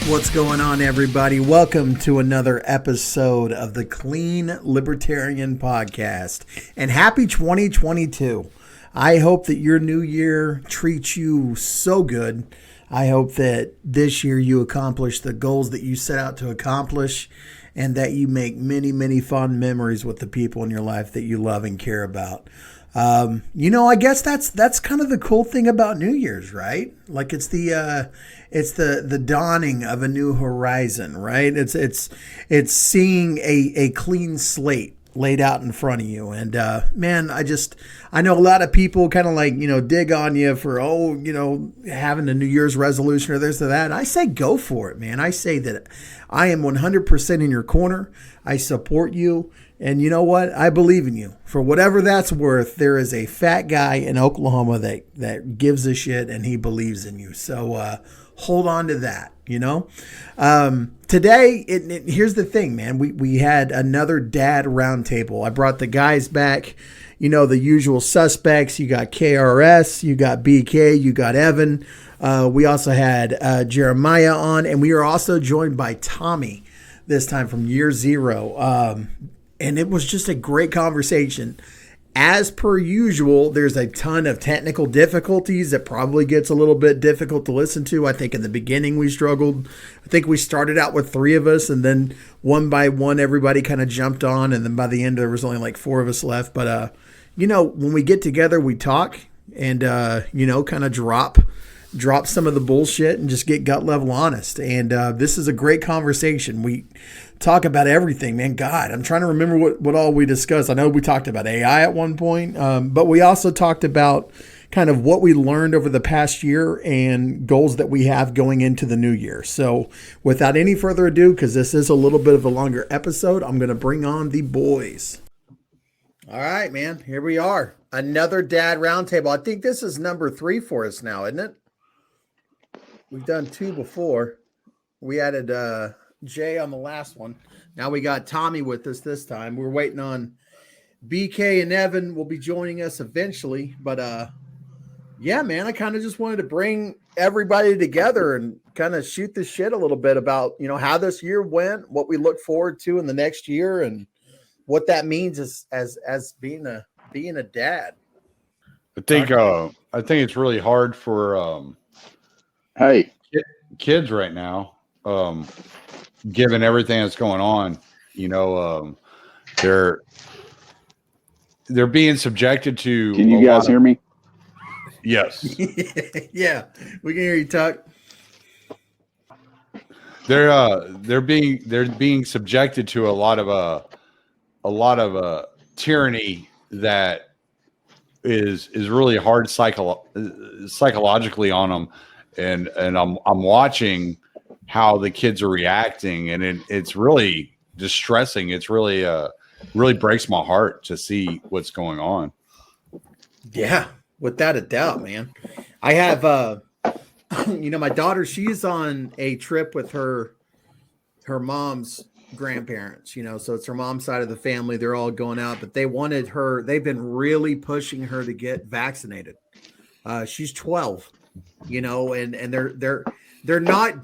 What's going on, everybody? Welcome to another episode of the Clean Libertarian Podcast. And happy 2022. I hope that your new year treats you so good. I hope that this year you accomplish the goals that you set out to accomplish and that you make many, many fond memories with the people in your life that you love and care about. I guess that's kind of the cool thing about New Year's, right? Like it's the dawning of a new horizon, right? It's seeing a clean slate laid out in front of you. And, man, I know a lot of people kind of like, dig on you for, having a New Year's resolution or this or that. I say, go for it, man. I say that I am 100% in your corner. I support you. And you know what? I believe in you. For whatever that's worth, there is a fat guy in Oklahoma that gives a shit and he believes in you. So hold on to that, Today, here's the thing, man. We had another Dad Roundtable. I brought the guys back, the usual suspects. You got KRS, you got BK, you got Evan. We also had Jeremiah on, and we are also joined by Tommy this time from Year Zero. And it was just a great conversation. As per usual, there's a ton of technical difficulties that probably gets a little bit difficult to listen to. I think in the beginning we struggled. I think we started out with 3 of us, and then one by one everybody kind of jumped on, and then by the end there was only like 4 of us left. But when we get together, we talk and kind of drop some of the bullshit and just get gut level honest. And this is a great conversation. We talk about everything, man. God, I'm trying to remember what all we discussed. I know we talked about AI at one point, but we also talked about kind of what we learned over the past year and goals that we have going into the new year. So without any further ado, because this is a little bit of a longer episode, I'm going to bring on the boys. All right, man, here we are. Another Dad Roundtable. I think this is number 3 for us now, isn't it? We've done 2 before. We added Jay on the last one. Now we got Tommy with us this time. We're waiting on BK and Evan will be joining us eventually. But yeah, man, I kind of just wanted to bring everybody together and kind of shoot the shit a little bit about, how this year went, what we look forward to in the next year, and what that means as being a dad. I think it's really hard for kids right now, given everything that's going on. They're being subjected to. Can you guys hear me? Yes. Yeah, we can hear you, Tuck. They're being subjected to a lot of tyranny that is really hard psychologically on them. And I'm watching how the kids are reacting, and it's really distressing. It's really breaks my heart to see what's going on. Yeah, without a doubt, man. I have my daughter, she's on a trip with her mom's grandparents, so it's her mom's side of the family. They're all going out, but they've been really pushing her to get vaccinated. She's 12. And they're not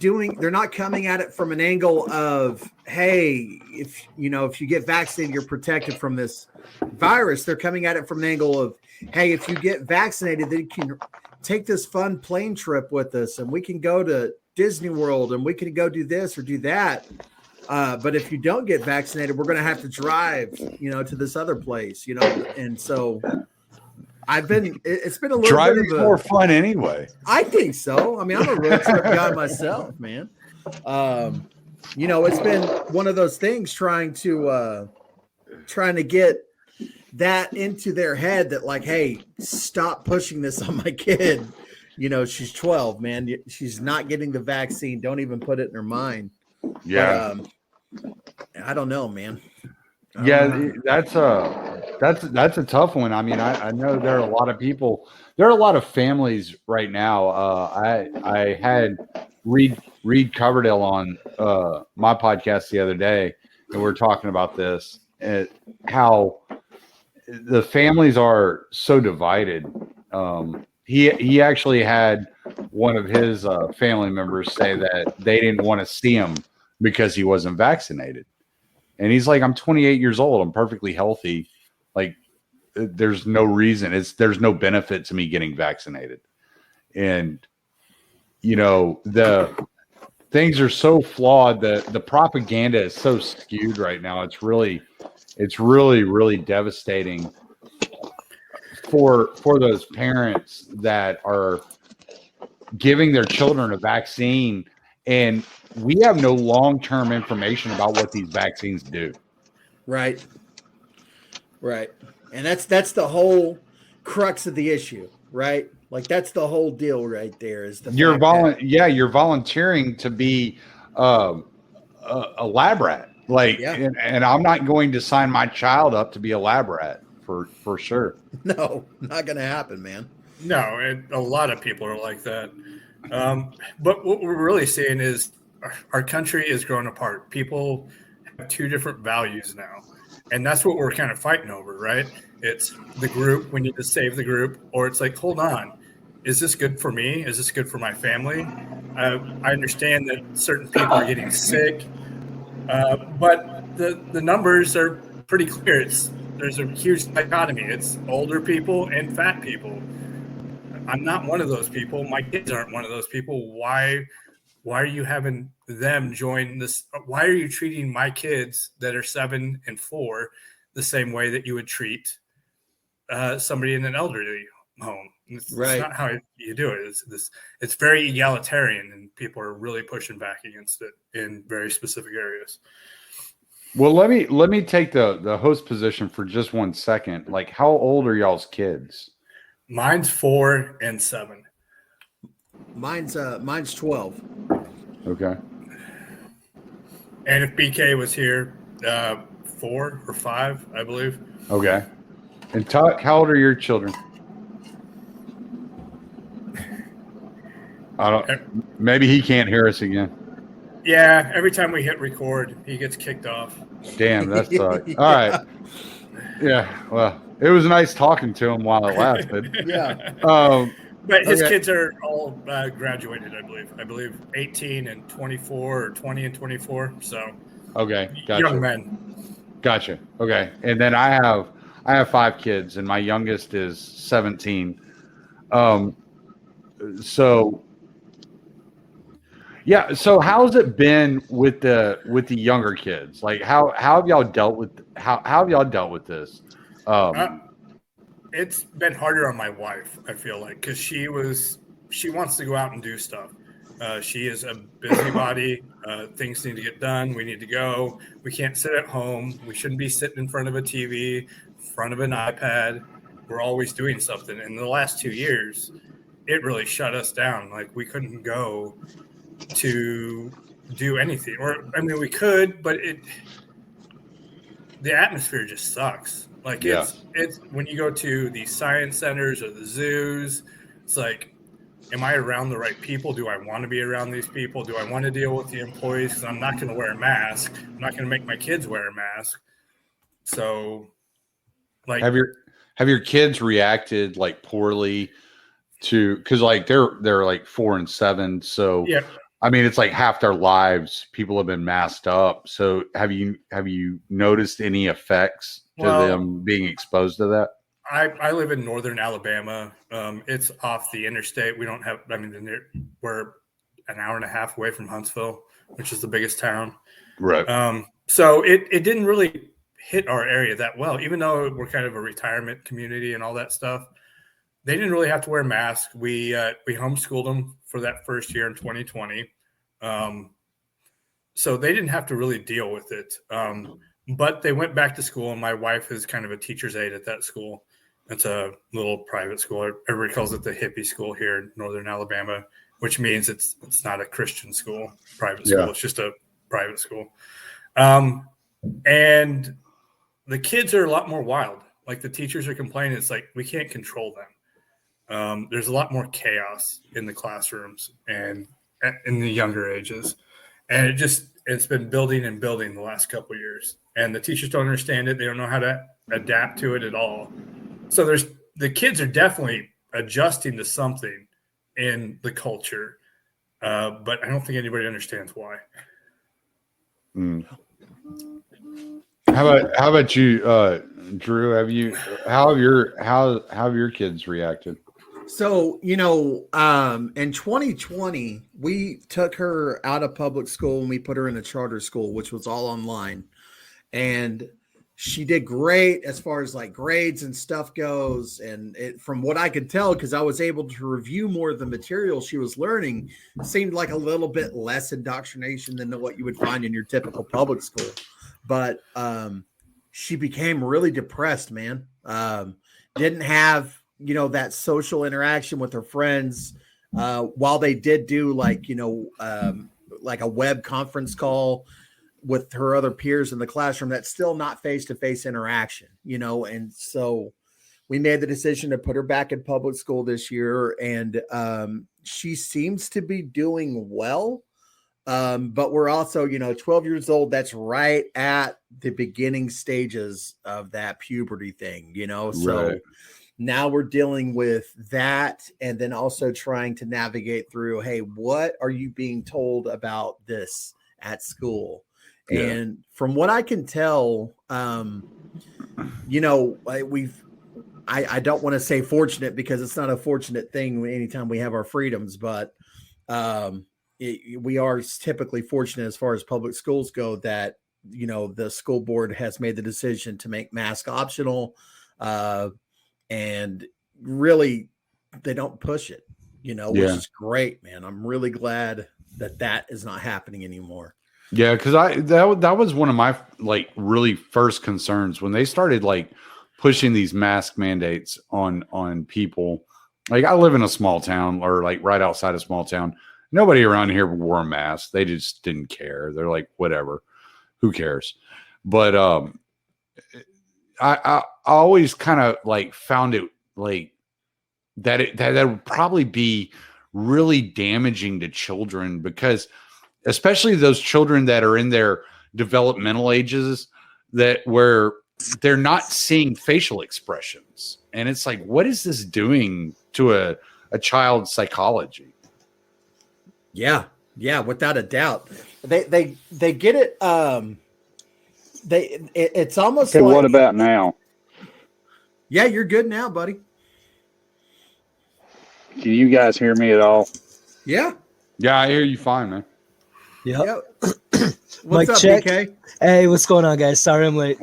coming at it from an angle of, hey, if you get vaccinated, you're protected from this virus. They're coming at it from an angle of, hey, if you get vaccinated, then you can take this fun plane trip with us and we can go to Disney World and we can go do this or do that. But if you don't get vaccinated, we're going to have to drive, to this other place, and so it's been a little driving bit of more fun anyway. I think so. I mean, I'm a road trip guy myself, man. It's been one of those things trying to get that into their head that like, hey, stop pushing this on my kid. She's 12, man. She's not getting the vaccine. Don't even put it in her mind. Yeah. But, I don't know, man. Yeah, that's a tough one. I mean, I know there are a lot of people, there are a lot of families right now. I had Reed Coverdale on my podcast the other day, and we were talking about this, how the families are so divided. He actually had one of his family members say that they didn't want to see him because he wasn't vaccinated. And he's like, I'm 28 years old. I'm perfectly healthy. Like, there's no reason. There's no benefit to me getting vaccinated. And, the things are so flawed. The propaganda is so skewed right now. It's really, really devastating for those parents that are giving their children a vaccine, and we have no long-term information about what these vaccines do. Right. And that's the whole crux of the issue, right? Like that's the whole deal right there is the You're fact you're volunteering to be a lab rat. Like, Yeah. and I'm not going to sign my child up to be a lab rat for sure. No, not going to happen, man. No, and a lot of people are like that. But what we're really seeing is our country is growing apart. People have two different values now. And that's what we're kind of fighting over, right? It's the group. We need to save the group. Or it's like, hold on. Is this good for me? Is this good for my family? I understand that certain people are getting sick. But the numbers are pretty clear. There's a huge dichotomy. It's older people and fat people. I'm not one of those people. My kids aren't one of those people. Why are you having them join this? Why are you treating my kids that are 7 and 4 the same way that you would treat somebody in an elderly home? It's not how you do it. It's very egalitarian, and people are really pushing back against it in very specific areas. Well, let me take the host position for just 1 second. Like, how old are y'all's kids? Mine's 4 and 7. Mine's 12. Okay. And if BK was here, 4 or 5, I believe. Okay. And Tuck, how old are your children? I don't. Maybe he can't hear us again. Yeah, every time we hit record, he gets kicked off. Damn, that sucks. All right. Yeah. Well, it was nice talking to him while it lasted. Yeah. But his kids are all graduated, I believe 18 and 24 or 20 and 24. So okay, gotcha. Young men. Gotcha. Okay. And then I have 5 kids, and my youngest is 17. So yeah. So how's it been with the younger kids? Like how have y'all dealt with this? It's been harder on my wife, I feel like, because she wants to go out and do stuff. She is a busybody. Things need to get done. We need to go. We can't sit at home. We shouldn't be sitting in front of a TV, in front of an iPad. We're always doing something. In the last 2 years, it really shut us down. Like we couldn't go to do anything. Or, I mean, we could, but the atmosphere just sucks. Like it's when you go to the science centers or the zoos, it's like, am I around the right people? Do I want to be around these people? Do I want to deal with the employees? Because I'm not going to wear a mask. I'm not going to make my kids wear a mask. So, like, have your kids reacted like poorly to, because like they're like 4 and 7, so yeah. I mean, it's like half their lives people have been masked up. So have you noticed any effects to them being exposed to that? I live in northern Alabama. It's off the interstate. We don't have, we're an hour and a half away from Huntsville, which is the biggest town. Right. So it didn't really hit our area that well, even though we're kind of a retirement community and all that stuff. They didn't really have to wear masks. We homeschooled them for that first year in 2020. So they didn't have to really deal with it. But they went back to school, and my wife is kind of a teacher's aide at that school. It's a little private school. Everybody calls it the hippie school here in northern Alabama, which means it's not a Christian school, private school. Yeah. It's just a private school. And the kids are a lot more wild. Like the teachers are complaining. It's like, we can't control them. There's a lot more chaos in the classrooms and in the younger ages. And it's been building and building the last couple of years. And the teachers don't understand it. They don't know how to adapt to it at all. So the kids are definitely adjusting to something, in the culture, but I don't think anybody understands why. Mm. How about you, Drew? How have your kids reacted? So, in 2020, we took her out of public school and we put her in a charter school, which was all online. And she did great as far as like grades and stuff goes. And from what I could tell, because I was able to review more of the material she was learning, it seemed like a little bit less indoctrination than what you would find in your typical public school. But she became really depressed, man. Didn't have, that social interaction with her friends. While they did do like a web conference call with her other peers in the classroom, that's still not face-to-face interaction, and so we made the decision to put her back in public school this year, and she seems to be doing well. But we're also, 12 years old. That's right at the beginning stages of that puberty thing, so Right. Now we're dealing with that, and then also trying to navigate through, hey, what are you being told about this at school? Yeah. And from what I can tell, I don't want to say fortunate, because it's not a fortunate thing anytime we have our freedoms, but we are typically fortunate as far as public schools go that, the school board has made the decision to make mask optional. And really, they don't push it, which is great, man. I'm really glad that is not happening anymore. Yeah, because that was one of my like really first concerns when they started like pushing these mask mandates on people. Like, I live in a small town, or like right outside a small town. Nobody around here wore a mask. They just didn't care. They're like, whatever, who cares? But I always kind of like found it like that would probably be really damaging to children, because especially those children that are in their developmental ages, where they're not seeing facial expressions. And it's like, what is this doing to a child's psychology? Yeah, without a doubt. They get it. It's almost Okay, like, what about now? Yeah, you're good now, buddy. Can you guys hear me at all? Yeah. Yeah, I hear you fine, man. Yep. What's Mic up, check. BK? Hey, what's going on, guys? Sorry I'm late.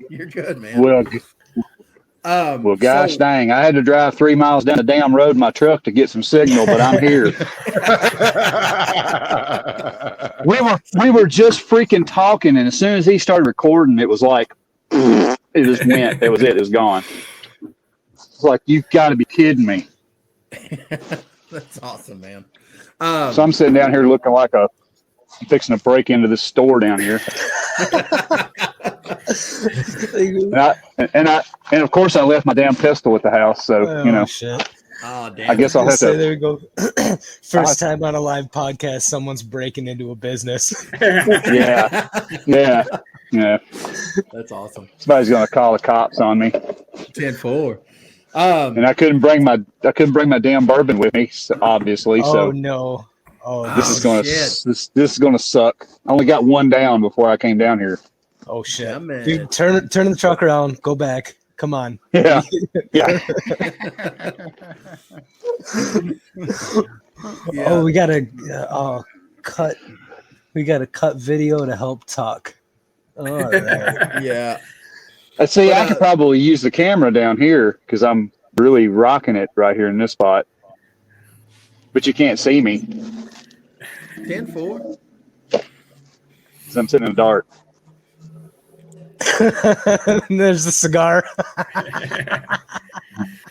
You're good, man. Well, gosh dang, I had to drive 3 miles down the damn road in my truck to get some signal, but I'm here. we were just freaking talking, and as soon as he started recording, it was like, it just went. It was it. It was gone. It's like, you've got to be kidding me. That's awesome, man. So I'm sitting down here looking like I'm fixing to break into this store down here. and of course I left my damn pistol at the house, so Shit. Oh, damn. I guess I'll have to. There we go. First time on a live podcast, someone's breaking into a business. Yeah. That's awesome. Somebody's gonna call the cops on me. 10-4. And I couldn't bring my damn bourbon with me, obviously. Oh So no! Oh, this shit. this is gonna suck. I only got one down before I came down here. oh shit! Yeah, man. Dude, turn the truck around. Go back. Come on. Yeah. Yeah. Oh, we gotta cut. We gotta cut video to help talk. All right. Yeah. Let's see. I could probably use the camera down here because I'm really rocking it right here in this spot. But you can't see me 10-4. because I'm sitting in the dark. There's the cigar.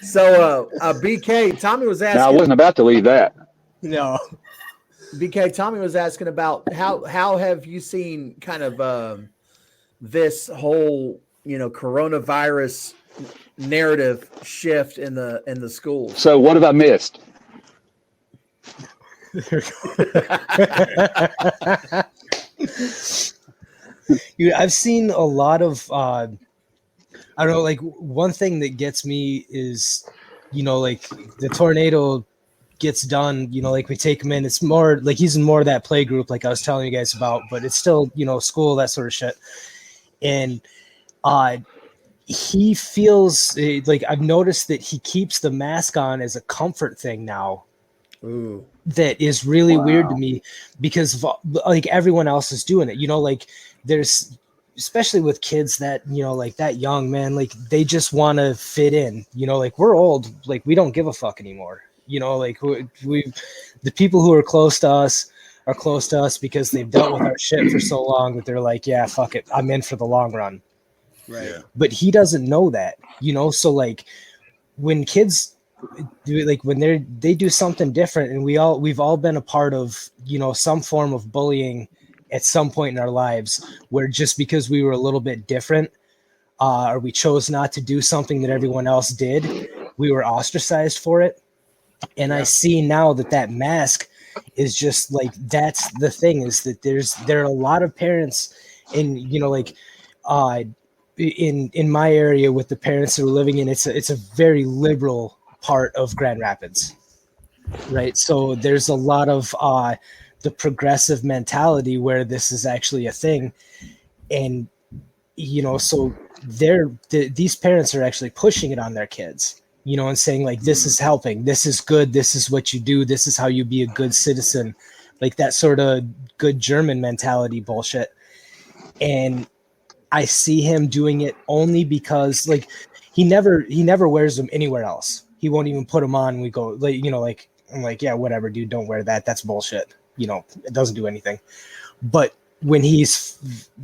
So, BK, Tommy was asking. Now I wasn't about to leave that. No. BK, Tommy was asking about how have you seen kind of this whole coronavirus narrative shift in the schools? So what have I missed? I've seen a lot of I don't know, like one thing that gets me is like the tornado gets done, you know, like we take him in, it's more like he's in more of that play group like I was telling you guys about, but it's still, you know, school, that sort of shit. And he feels like, I've noticed that he keeps the mask on as a comfort thing now. Ooh. That is really weird to me, because like everyone else is doing it, you know, like there's, especially with kids that, you know, like that young, man, like they just want to fit in, you know, like we're old, like we don't give a fuck anymore, you know, like we the people who are close to us are close to us because they've dealt with our shit for so long that they're like, yeah, fuck it, I'm in for the long run. Right. Yeah. But he doesn't know that, you know, so like when kids do, like when they do something different, and we've all been a part of, you know, some form of bullying at some point in our lives, where just because we were a little bit different, or we chose not to do something that everyone else did, we were ostracized for it. And I see now that mask is just like, that's the thing, is that there are a lot of parents, and you know, like in my area with the parents that are living in, it's a very liberal part of Grand Rapids, right? So there's a lot of the progressive mentality where this is actually a thing. And you know, so these parents are actually pushing it on their kids, you know, and saying like, this is helping, this is good, this is what you do, this is how you be a good citizen, like that sort of good German mentality bullshit. And I see him doing it only because like he never wears them anywhere else. He won't even put them on. We go, like, you know, like, I'm like, yeah, whatever, dude, don't wear that. That's bullshit. You know, it doesn't do anything. But when he's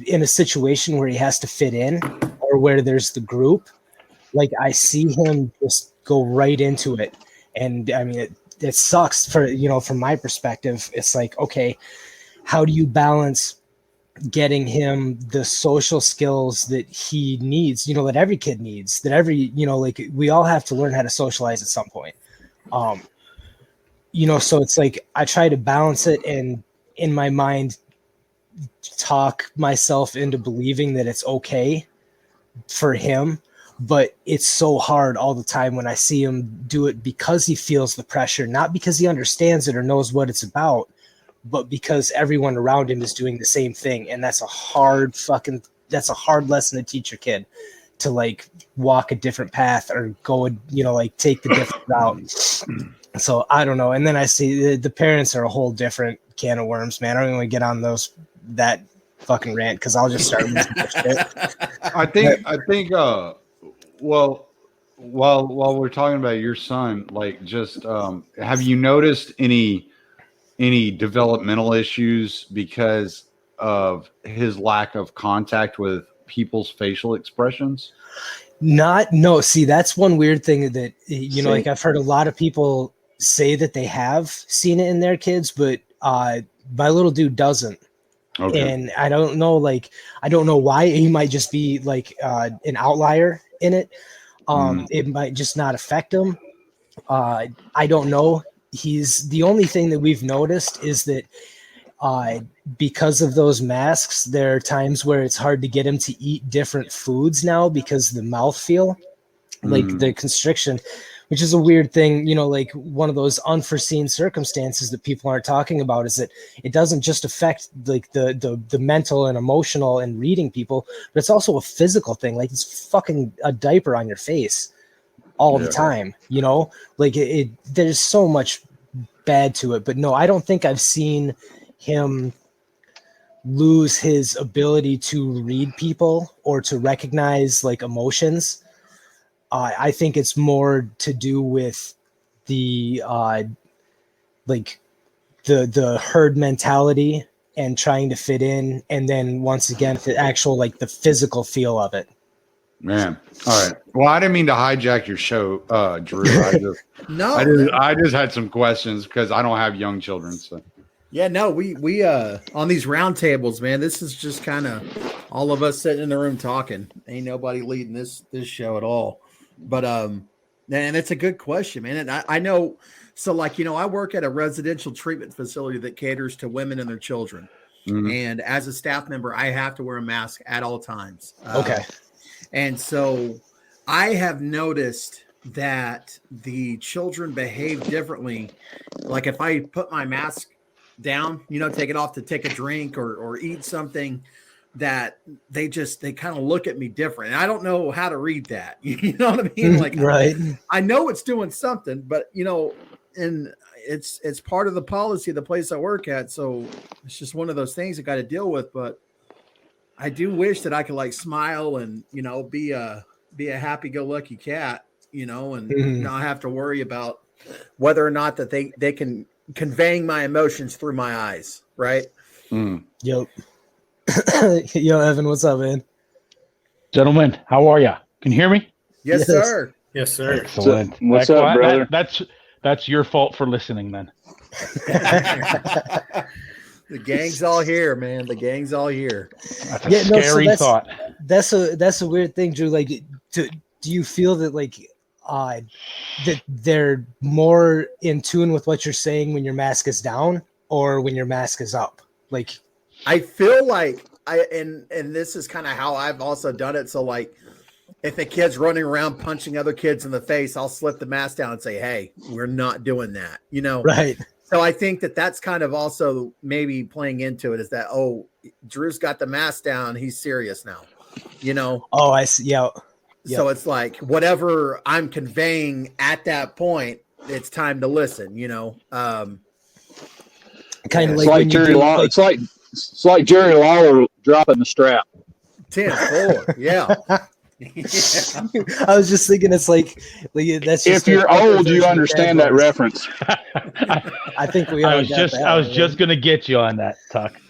in a situation where he has to fit in, or where there's the group, like I see him just go right into it. And I mean, it sucks for, you know, from my perspective. It's like, okay, how do you balance getting him the social skills that he needs, you know, that every kid needs, that every, you know, like we all have to learn how to socialize at some point. You know, so it's like I try to balance it, and in my mind talk myself into believing that it's okay for him, but it's so hard all the time when I see him do it, because he feels the pressure, not because he understands it or knows what it's about, but because everyone around him is doing the same thing. And that's a hard lesson to teach your kid, to like walk a different path or go, you know, like take the different route. So I don't know. And then I see the parents are a whole different can of worms, man. I don't even want to get on that fucking rant, because I'll just start losing my shit. I think well, while we're talking about your son, like just have you noticed any developmental issues because of his lack of contact with people's facial expressions? No, see, that's one weird thing that, you know, like I've heard a lot of people say that they have seen it in their kids, but my little dude doesn't. Okay. And I don't know why. He might just be like an outlier in it. It might just not affect him. I don't know. The only thing that we've noticed is that because of those masks, there are times where it's hard to get him to eat different foods now, because the mouthfeel, like the constriction, which is a weird thing, you know, like one of those unforeseen circumstances that people aren't talking about, is that it doesn't just affect like the mental and emotional and reading people, but it's also a physical thing. Like it's fucking a diaper on your face all the time, you know, like there's so much bad to it. But no, I don't think I've seen him lose his ability to read people or to recognize like emotions. I think it's more to do with the like the herd mentality and trying to fit in, and then once again the actual like the physical feel of it. Man, all right. Well, I didn't mean to hijack your show, Drew. I just had some questions because I don't have young children. So yeah, no, we on these roundtables, man. This is just kind of all of us sitting in the room talking. Ain't nobody leading this show at all. But and it's a good question, man. And I know, so like, you know, I work at a residential treatment facility that caters to women and their children. And as a staff member, I have to wear a mask at all times. Okay. And so I have noticed that the children behave differently. Like if I put my mask down, take it off to take a drink or eat something, that they kind of look at me different. And I don't know how to read that. You know what I mean? Like, right. I know it's doing something, but and it's part of the policy of the place I work at. So it's just one of those things I got to deal with. But I do wish that I could like smile and, be a happy-go-lucky cat, and not have to worry about whether or not that they can conveying my emotions through my eyes. Right. Yep. Yo, Evan, what's up, man? Gentlemen, how are ya? Can you hear me? Yes, sir. Yes, sir. Excellent. What's up, brother? That's your fault for listening, then. The gang's all here, man. The gang's all here. That's a scary thought. That's a weird thing, Drew. Like, do you feel that that they're more in tune with what you're saying when your mask is down or when your mask is up? Like, I feel like and this is kind of how I've also done it. So like, if a kid's running around punching other kids in the face, I'll slip the mask down and say, "Hey, we're not doing that." Right. So I think that that's kind of also maybe playing into it is that, oh, Drew's got the mask down. He's serious now, Oh, I see. Yeah. So it's like whatever I'm conveying at that point, it's time to listen, Kind of It's like like when you Jerry do, Lawler. It's like Jerry Lawler dropping the strap. 10-4. Yeah. I was just thinking, it's like that's. If you're old, you understand that reference. I think we. I was just gonna get you on that, Tuck.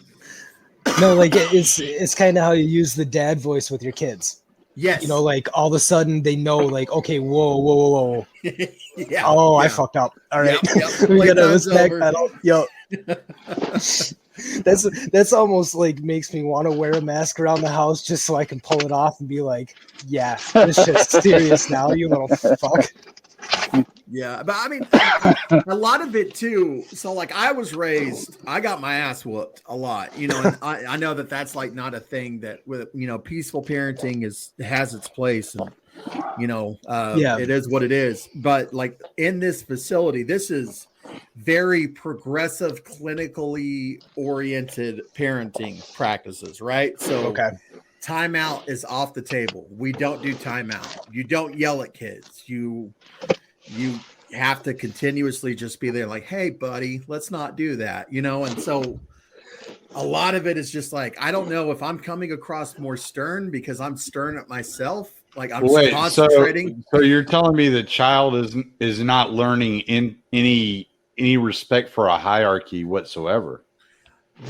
No, like it's kind of how you use the dad voice with your kids. Yes. Like all of a sudden they know, like, okay, whoa. Yeah. Oh, yeah. I fucked up. All right, Yep. we gotta Playtime's back over. pedal. Yo. That's almost like makes me want to wear a mask around the house just so I can pull it off and be like, yeah, this shit's serious now, you little fuck. Yeah, but I mean, a lot of it too. So like, I was raised, I got my ass whooped a lot, and I know that that's like not a thing that with peaceful parenting has its place, and it is what it is. But like in this facility, this is very progressive, clinically oriented parenting practices, right? So timeout is off the table. We don't do timeout. You don't yell at kids. You have to continuously just be there like, hey, buddy, let's not do that, And so a lot of it is just like, I don't know if I'm coming across more stern because I'm stern at myself. Like I'm concentrating. So you're telling me the child is not learning in any respect for a hierarchy whatsoever?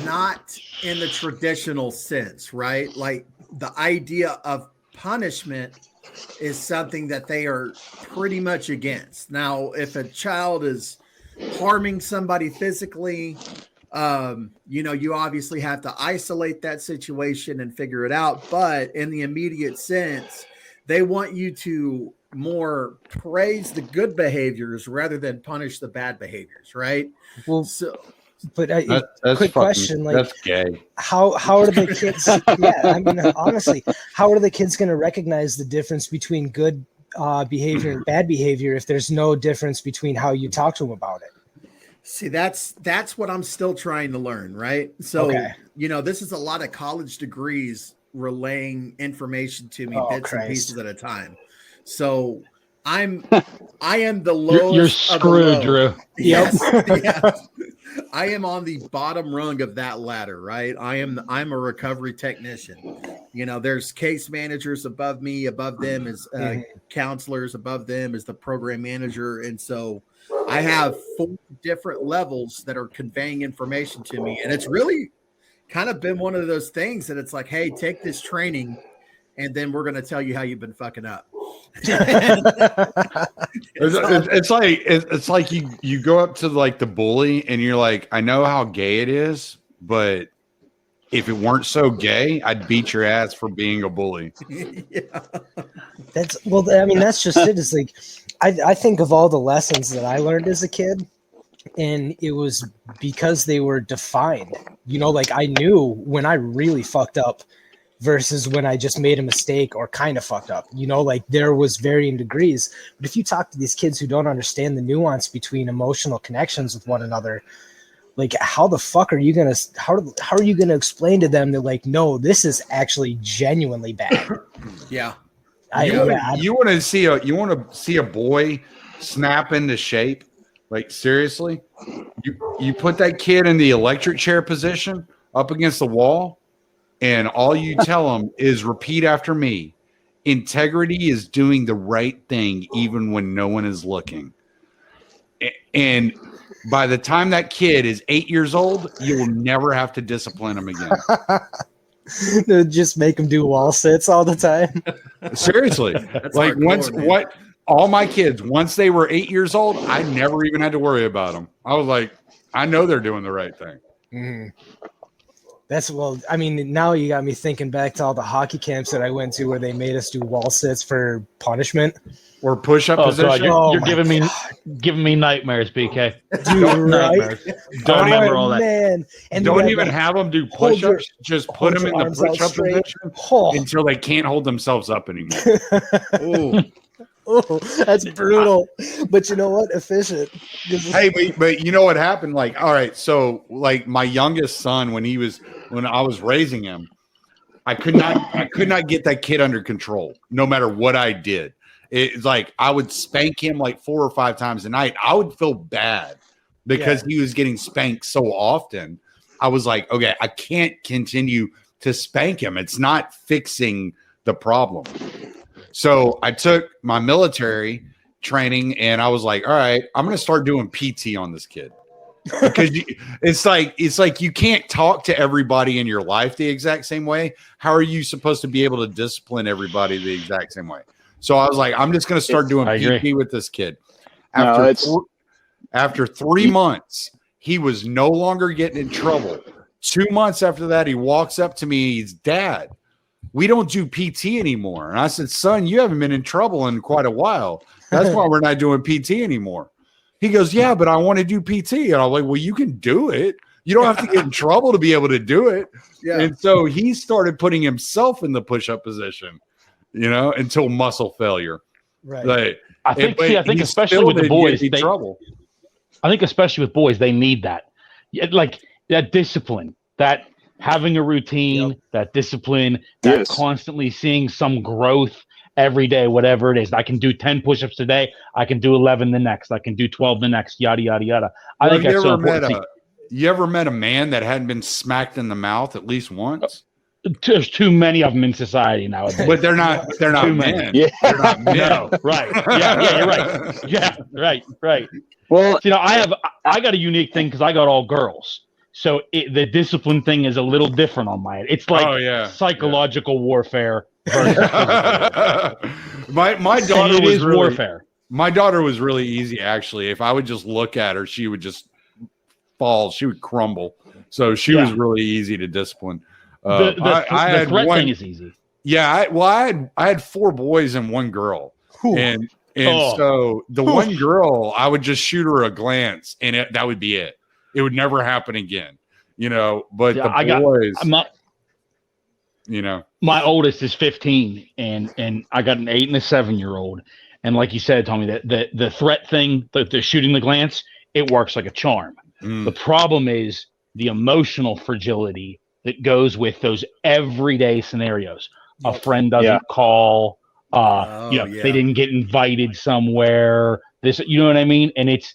Not in the traditional sense, right? Like the idea of punishment is something that they are pretty much against. Now, if a child is harming somebody physically, you obviously have to isolate that situation and figure it out. But in the immediate sense, they want you to more praise the good behaviors rather than punish the bad behaviors, right? Well, but that's quick question, like, that's gay. How are the kids? Yeah, I mean, honestly, how are the kids going to recognize the difference between good behavior and bad behavior if there's no difference between how you talk to them about it? See, that's what I'm still trying to learn, right? So, this is a lot of college degrees relaying information to me bits and pieces at a time. So I am the lowest. You're screwed, Drew. Yes, yes. I am on the bottom rung of that ladder, right? I'm a recovery technician. There's case managers above me. Above them is counselors. Above them is the program manager, and so I have 4 different levels that are conveying information to me, and it's really kind of been one of those things that it's like, hey, take this training, and then we're going to tell you how you've been fucking up. It's like you go up to like the bully and you're like, I know how gay it is, but if it weren't so gay, I'd beat your ass for being a bully. Yeah. That's just it. It's like I think of all the lessons that I learned as a kid, and it was because they were defined. Like I knew when I really fucked up versus when I just made a mistake or kind of fucked up. You know, like there was varying degrees. But if you talk to these kids who don't understand the nuance between emotional connections with one another, like how the fuck are you gonna how are you gonna explain to them that like, no, this is actually genuinely bad? Yeah. You want to see a boy snap into shape? Like seriously, you put that kid in the electric chair position up against the wall, and all you tell him is repeat after me. Integrity is doing the right thing even when no one is looking. And by the time that kid is 8 years old, you will never have to discipline him again. Just make them do wall sits all the time. Seriously. Like all my kids, once they were 8 years old, I never even had to worry about them. I was like, I know they're doing the right thing. Mm-hmm. I mean, now you got me thinking back to all the hockey camps that I went to where they made us do wall sits for punishment. Or push-up position. God, you're giving me nightmares, BK. Dude, nightmares. Don't remember all that. Man. And don't even have them do push-ups. Just put them in the push-up position until they can't hold themselves up anymore. Ooh. Oh, that's brutal. But you know what? Efficient. Hey, but you know what happened? Like, all right, so like my youngest son, when I was raising him, I could not get that kid under control, no matter what I did. It's like I would spank him like 4 or 5 times a night. I would feel bad because he was getting spanked so often. I was like, okay, I can't continue to spank him. It's not fixing the problem. So I took my military training and I was like, all right, I'm going to start doing PT on this kid. Because it's like you can't talk to everybody in your life the exact same way. How are you supposed to be able to discipline everybody the exact same way? So I was like, I'm just going to start doing PT with this kid. After 3 months, he was no longer getting in trouble. 2 months after that, he walks up to me. He's, Dad, we don't do PT anymore. And I said, son, you haven't been in trouble in quite a while. That's why we're not doing PT anymore. He goes, yeah, but I want to do PT. And I'm like, well, you can do it. You don't have to get in trouble to be able to do it. Yeah. And so he started putting himself in the push-up position, until muscle failure. Right. Like, I think especially with the boys, I think especially with boys, they need that. Like that discipline, that having a routine, that discipline, that constantly seeing some growth every day, whatever it is. I can do 10 push-ups today. I can do 11 the next. I can do 12 the next, yada, yada, yada. I think that's so important. You ever met a man that hadn't been smacked in the mouth at least once? There's too many of them in society nowadays. But they're not men. Yeah. They're not men. No, right. Yeah, you're right. Yeah, right. Well, I got a unique thing because I got all girls. So the discipline thing is a little different on my end. It's like psychological warfare versus my daughter was really, warfare. My daughter was really easy, actually. If I would just look at her, she would just fall. She would crumble. So she was really easy to discipline. The threat thing is easy. Yeah, I had 4 boys and 1 girl. Ooh. And so the one girl, I would just shoot her a glance, and that would be it. It would never happen again, But the boys, my oldest is 15, and I got an 8 and a 7-year-old. And like you said, Tommy, the threat thing, the shooting the glance, it works like a charm. The problem is the emotional fragility that goes with those everyday scenarios. A friend doesn't call. They didn't get invited somewhere. This, you know what I mean? And it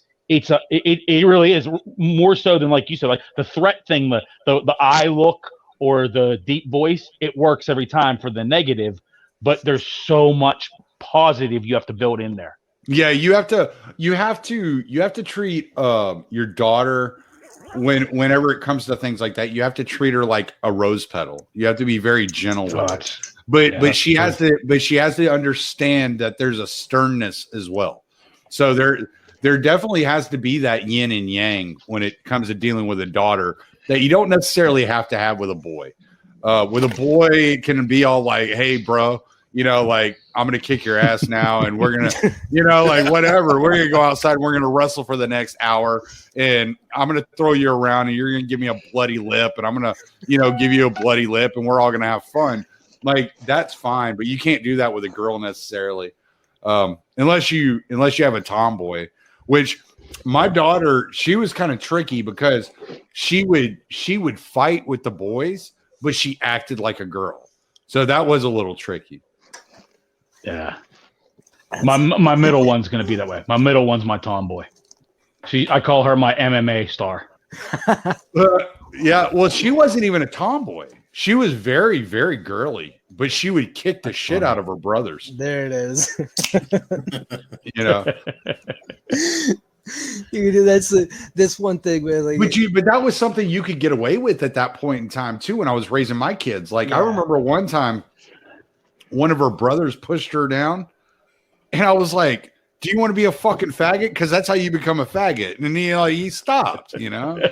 really is more so than, like you said, like the threat thing, the eye look or the deep voice. It works every time for the negative, but there's so much positive you have to build in there. Yeah, you have to treat your daughter whenever it comes to things like that. You have to treat her like a rose petal. You have to be very gentle with her. But she has to understand that there's a sternness as well. So there definitely has to be that yin and yang when it comes to dealing with a daughter that you don't necessarily have to have with a boy. With a boy, it can be all like, hey, bro, like, I'm going to kick your ass now, and we're going to, like, whatever. We're going to go outside, and we're going to wrestle for the next hour, and I'm going to throw you around, and you're going to give me a bloody lip, and I'm going to, give you a bloody lip, and we're all going to have fun. like that's fine, but you can't do that with a girl necessarily, unless you have a tomboy. Which my daughter, she was kind of tricky because she would fight with the boys, but she acted like a girl, so that was a little tricky. Yeah, my middle one's gonna be that way. My middle one's my tomboy. I call her my MMA star. Yeah, well, she wasn't even a tomboy. She was very, very girly, but she would kick the shit out of her brothers. There it is. You know, that's one thing, man. Like, but that was something you could get away with at that point in time too. When I was raising my kids, like I remember one time, one of her brothers pushed her down, and I was like, "Do you want to be a fucking faggot? Because that's how you become a faggot." And he stopped. You know,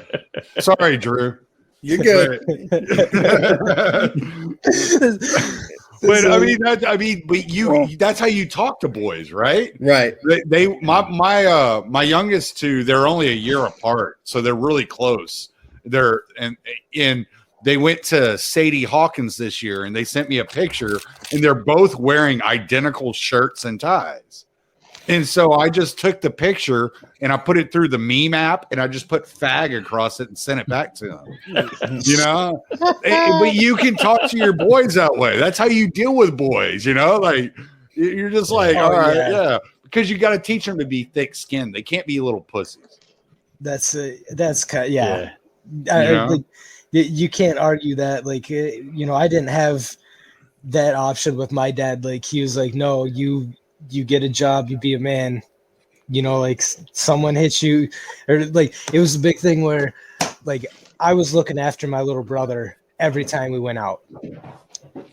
sorry, Drew. You're good. But that's how you talk to boys, right? Right. My youngest two, they're only a year apart, so they're really close. And they went to Sadie Hawkins this year, and they sent me a picture, and they're both wearing identical shirts and ties. And so I just took the picture and I put it through the meme app, and I just put fag across it and sent it back to them. You know, but you can talk to your boys that way. That's how you deal with boys. You know, like you're just like, all right, yeah, because you got to teach them to be thick skinned. They can't be little pussies. That's kind of, you can't argue that. Like, I didn't have that option with my dad. Like, he was like, no, you get a job, you be a man, like someone hits you, or like it was a big thing where like I was looking after my little brother every time we went out.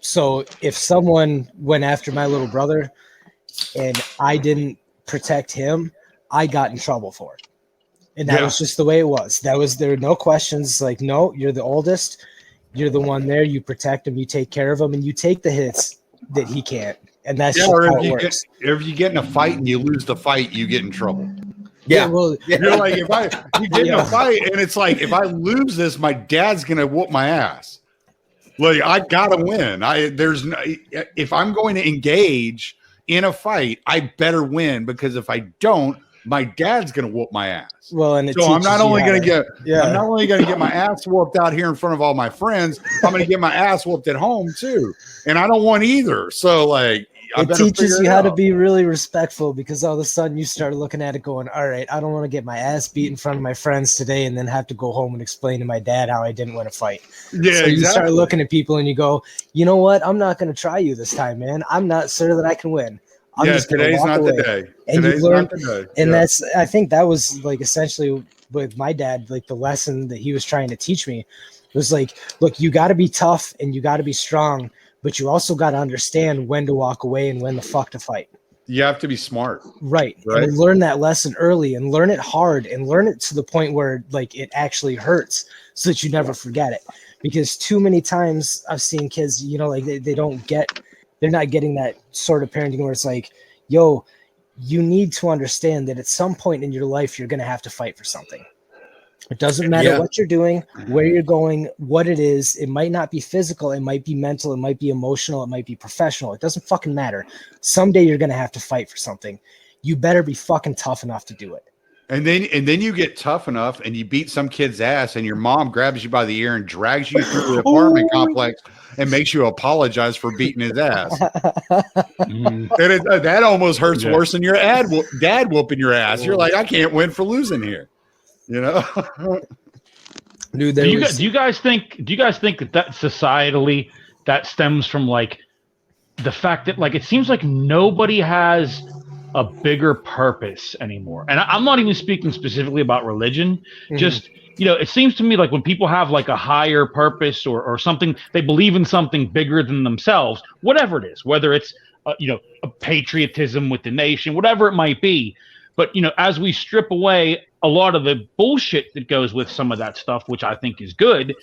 So if someone went after my little brother and I didn't protect him, I got in trouble for it. And that was just the way it was. There were no questions. Like, no, you're the oldest, you're the one there, you protect him, you take care of him, and you take the hits that he can't. And that's how it works. If you get in a fight and you lose the fight, you get in trouble. Yeah. Well, You're like, you get in a fight, and it's like, if I lose this, my dad's gonna whoop my ass. Like, I gotta win. If I'm going to engage in a fight, I better win, because if I don't, my dad's gonna whoop my ass. Well, and so I'm not only gonna get my ass whooped out here in front of all my friends, I'm gonna get my ass whooped at home too, and I don't want either. So like, it teaches you how to be really respectful, because all of a sudden you start looking at it going, all right, I don't want to get my ass beat in front of my friends today and then have to go home and explain to my dad how I didn't win a fight. Yeah, so you start looking at people and you go, you know what? I'm not going to try you this time, man. I'm not sure that I can win. I'm just today's not the day. And you learn, and I think that was like essentially with my dad, like the lesson that he was trying to teach me was like, look, you got to be tough and you got to be strong, but you also got to understand when to walk away and when the fuck to fight. You have to be smart. Right. And learn that lesson early and learn it hard and learn it to the point where like it actually hurts so that you never forget it. Because too many times I've seen kids, like they're not getting that sort of parenting where it's like, yo, you need to understand that at some point in your life, you're going to have to fight for something. It doesn't matter what you're doing, where you're going, what it is. It might not be physical. It might be mental. It might be emotional. It might be professional. It doesn't fucking matter. Someday you're going to have to fight for something. You better be fucking tough enough to do it. And then you get tough enough and you beat some kid's ass and your mom grabs you by the ear and drags you through the apartment complex and makes you apologize for beating his ass. And that almost hurts worse than your dad whooping your ass. You're like, I can't win for losing here. Dude, do you guys think that societally that stems from like the fact that like it seems like nobody has a bigger purpose anymore? And I'm not even speaking specifically about religion. Just it seems to me like when people have like a higher purpose or something, they believe in something bigger than themselves, whatever it is, whether it's a patriotism with the nation, whatever it might be. But as we strip away a lot of the bullshit that goes with some of that stuff, which I think is good,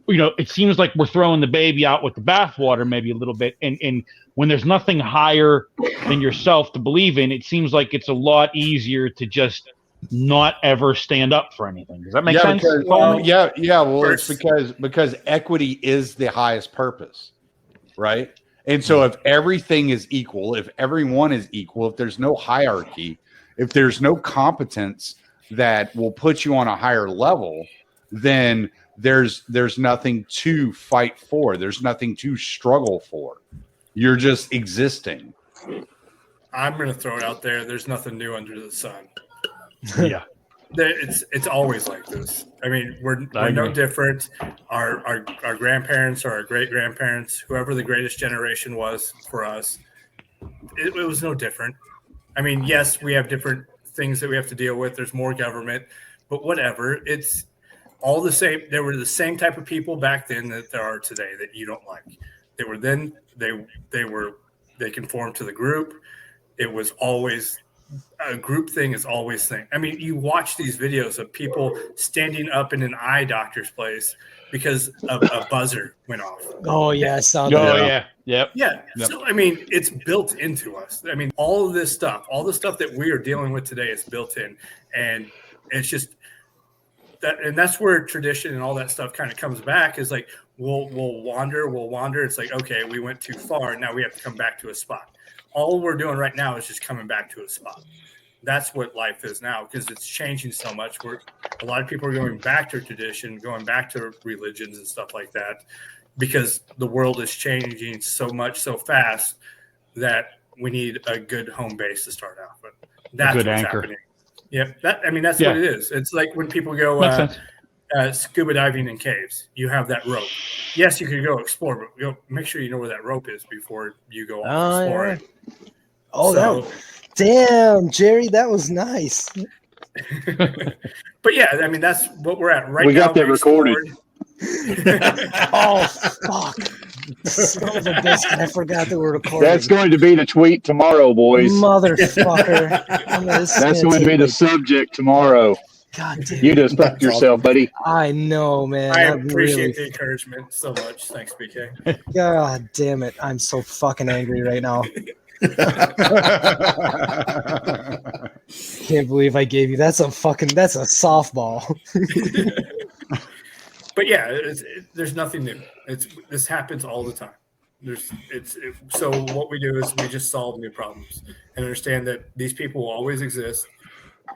it seems like we're throwing the baby out with the bathwater maybe a little bit. And when there's nothing higher than yourself to believe in, it seems like it's a lot easier to just not ever stand up for anything. Does that make sense? Well, it's because equity is the highest purpose. right? And so if everything is equal, if everyone is equal, if there's no hierarchy, if there's no competence that will put you on a higher level, then there's nothing to fight for. There's nothing to struggle for. You're just existing. I'm going to throw it out there. There's nothing new under the sun. Yeah. It's always like this. I mean, we're no different. Our grandparents or our great grandparents, whoever the greatest generation was for us, it was no different. I mean, yes, we have different things that we have to deal with. There's more government, but whatever. It's all the same. There were the same type of people back then that there are today that you don't like. They were then. They conformed to the group. It was always. A group thing is always thing. I mean, you watch these videos of people standing up in an eye doctor's place because a buzzer went off. Oh yeah, I saw that. Oh yeah, yep. Yeah. So I mean, it's built into us. I mean, all of this stuff, all the stuff that we are dealing with today is built in, and it's just that, and that's where tradition and all that stuff kind of comes back. Is like we'll wander. It's like, okay, we went too far. Now we have to come back to a spot. All we're doing right now is just coming back to a spot. That's what life is now, because it's changing so much. A lot of people are going back to tradition, going back to religions and stuff like that, because the world is changing so much, so fast that we need a good home base to start out with. That's what's anchor. Happening. Yeah, that's what it is. It's like when people go scuba diving in caves. You have that rope. Yes, you can go explore, but make sure you know where that rope is before you go off exploring. Yeah. Oh, damn, Jerry, that was nice. But yeah, I mean, that's what we're at right now. We got that recorded. Oh, fuck. Son of a biscuit, I forgot that we're recording. That's going to be the tweet tomorrow, boys. Motherfucker. That's going to be the subject tomorrow. God damn. You just fucked yourself, buddy. I know, man. I appreciate the encouragement so much. Thanks, BK. God damn it. I'm so fucking angry right now. Can't believe I gave you that's a softball. But yeah, there's nothing new. This happens all the time. So what we do is we just solve new problems and understand that these people will always exist,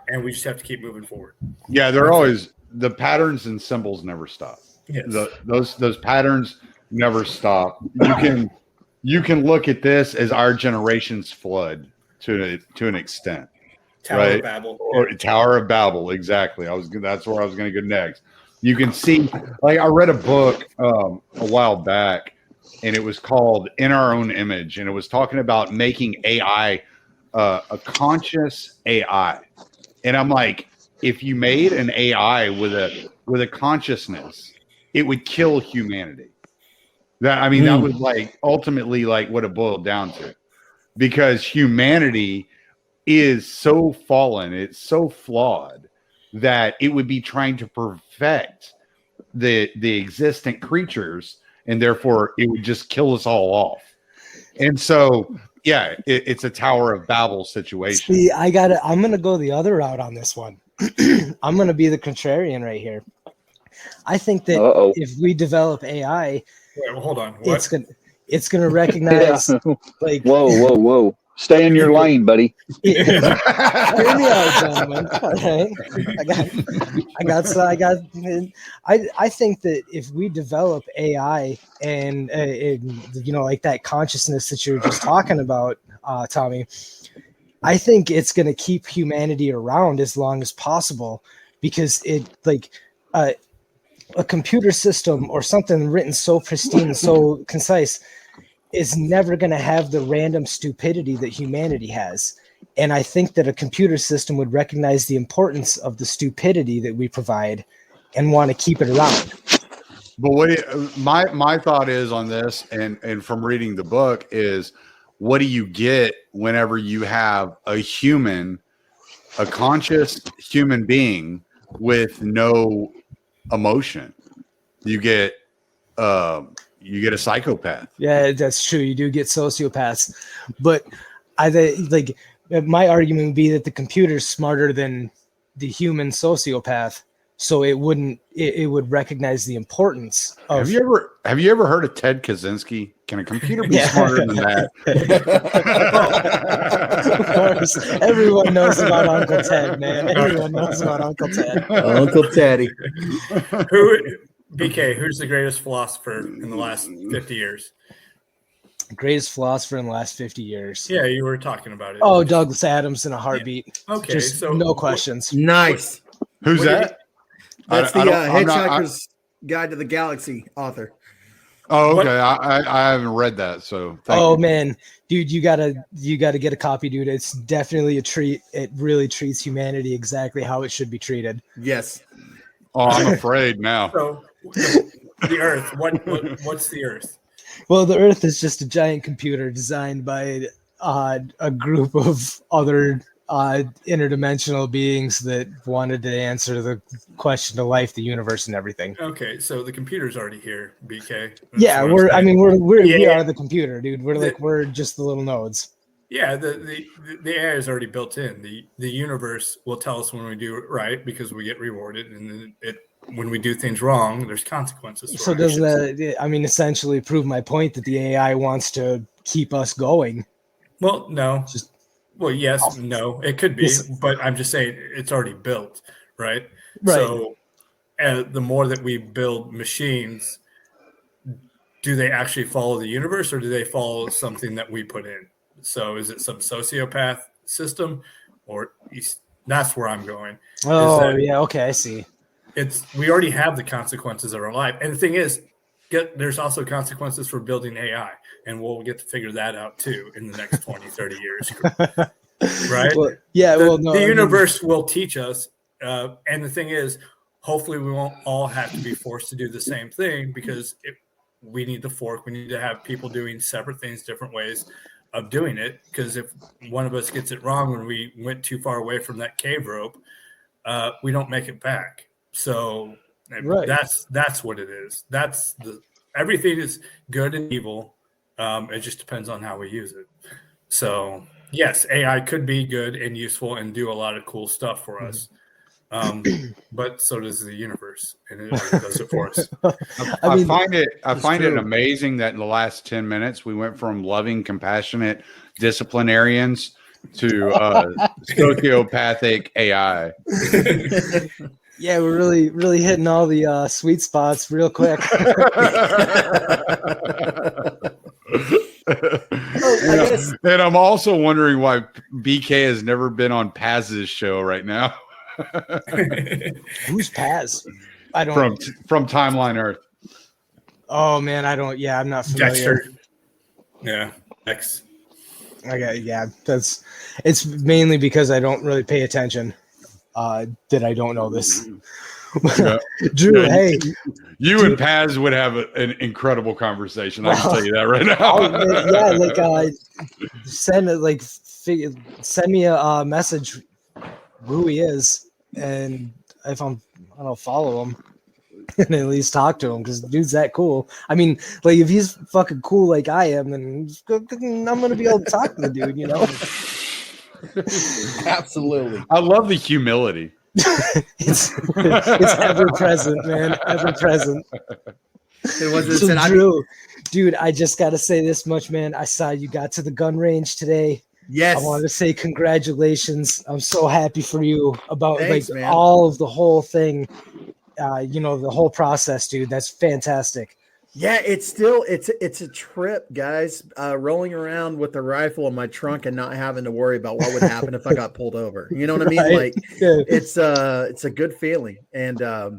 and we just have to keep moving forward. Yeah, they're always the patterns and symbols never stop. Yes. Those patterns never stop. You can look at this as our generation's flood to an extent. Tower of Babel. Or Tower of Babel, exactly. That's where I was going to go next. You can see, like, I read a book a while back, and it was called In Our Own Image, and it was talking about making AI a conscious AI. And I'm like, if you made an AI with a consciousness, it would kill humanity. That was like ultimately like what it boiled down to, because humanity is so fallen, it's so flawed that it would be trying to perfect the existent creatures, and therefore it would just kill us all off. And so, yeah, it's a Tower of Babel situation. See, I'm gonna go the other route on this one. I'm gonna be the contrarian right here. I think that if we develop AI, wait, well, hold on. What? it's gonna recognize like whoa. Stay in your lane, buddy. Hear me out, gentlemen. All right. I think that if we develop AI and like that consciousness that you're just talking about, Tommy, I think it's going to keep humanity around as long as possible, because a computer system or something written so pristine, so concise, is never going to have the random stupidity that humanity has. And I think that a computer system would recognize the importance of the stupidity that we provide and want to keep it around. But my thought is on this, and from reading the book, is what do you get whenever you have a conscious human being with no emotion? You get a psychopath. Yeah, that's true. You do get sociopaths, but my argument would be that the computer's smarter than the human sociopath, so it wouldn't. It would recognize the importance of. Have you ever heard of Ted Kaczynski? Can a computer be smarter than that? Of course, everyone knows about Uncle Ted, man. Everyone knows about Uncle Ted. Uncle Teddy. Who's the greatest philosopher in the last 50 years? Greatest philosopher in the last 50 years. Yeah, you were talking about it. Oh, Douglas Adams in a heartbeat. Yeah. Okay, Just so no questions. Nice. Who's that? That's the I'm not- Hitchhiker's Guide to the Galaxy author. Oh, okay. I haven't read that, so thank you. Man, dude, you gotta get a copy, dude. It's definitely a treat. It really treats humanity exactly how it should be treated. Yes. Oh, I'm afraid now. So the Earth. What's the Earth? Well, the Earth is just a giant computer designed by a group of other interdimensional beings that wanted to answer the question of life, the universe, and everything. Okay, so the computer's already here, BK. Yeah, we Yeah. are the computer, dude. We're just the little nodes. Yeah, the AI is already built in. The universe will tell us when we do it right because we get rewarded, and then when we do things wrong, there's consequences. So does that? I mean, essentially prove my point that the AI wants to keep us going? Well, no. Well, yes, no, it could be, Yes. but I'm just saying it's already built, right? Right. So the more that we build machines, do they actually follow the universe or do they follow something that we put in? So is it some sociopath system that's where I'm going. Oh, yeah. Okay, I see. We already have the consequences of our life. And the thing is, there's also consequences for building AI, and we'll get to figure that out too in the next 20, 30 years. Right? Well, yeah. The universe will teach us. And the thing is, hopefully we won't all have to be forced to do the same thing because we need the fork. We need to have people doing separate things, different ways of doing it. Because if one of us gets it wrong when we went too far away from that cave rope, we don't make it back. So right. That's what it is. Everything is good and evil. It just depends on how we use it. So yes, AI could be good and useful and do a lot of cool stuff for us. But so does the universe, and it does it for us. I find it amazing that in the last 10 minutes we went from loving, compassionate disciplinarians to sociopathic AI. Yeah, we're really hitting all the sweet spots real quick. And I'm also wondering why BK has never been on Paz's show right now. Who's Paz? I don't from Timeline Earth. Oh man, I don't. Yeah, I'm not familiar. Dexter. Yeah, X. Okay, yeah, it's mainly because I don't really pay attention. That I don't know this. Yeah. Drew, hey. You and Paz would have an incredible conversation. I can tell you that right now. Send me a message who he is, and if I don't follow him, and at least talk to him because dude's that cool. I mean, like if he's fucking cool like I am, then I'm gonna be able to talk to the dude, you know. Absolutely. I love the humility. it's ever present, man. Ever present. It wasn't So Drew, dude, I just gotta say this much, man. I saw you got to the gun range today. Yes. I wanted to say congratulations. I'm so happy for you about Thanks, man. all of the whole thing. The whole process, dude. That's fantastic. Yeah, it's a trip, guys. Rolling around with a rifle in my trunk and not having to worry about what would happen if I got pulled over. You know what I mean? Right. Like it's a good feeling. And I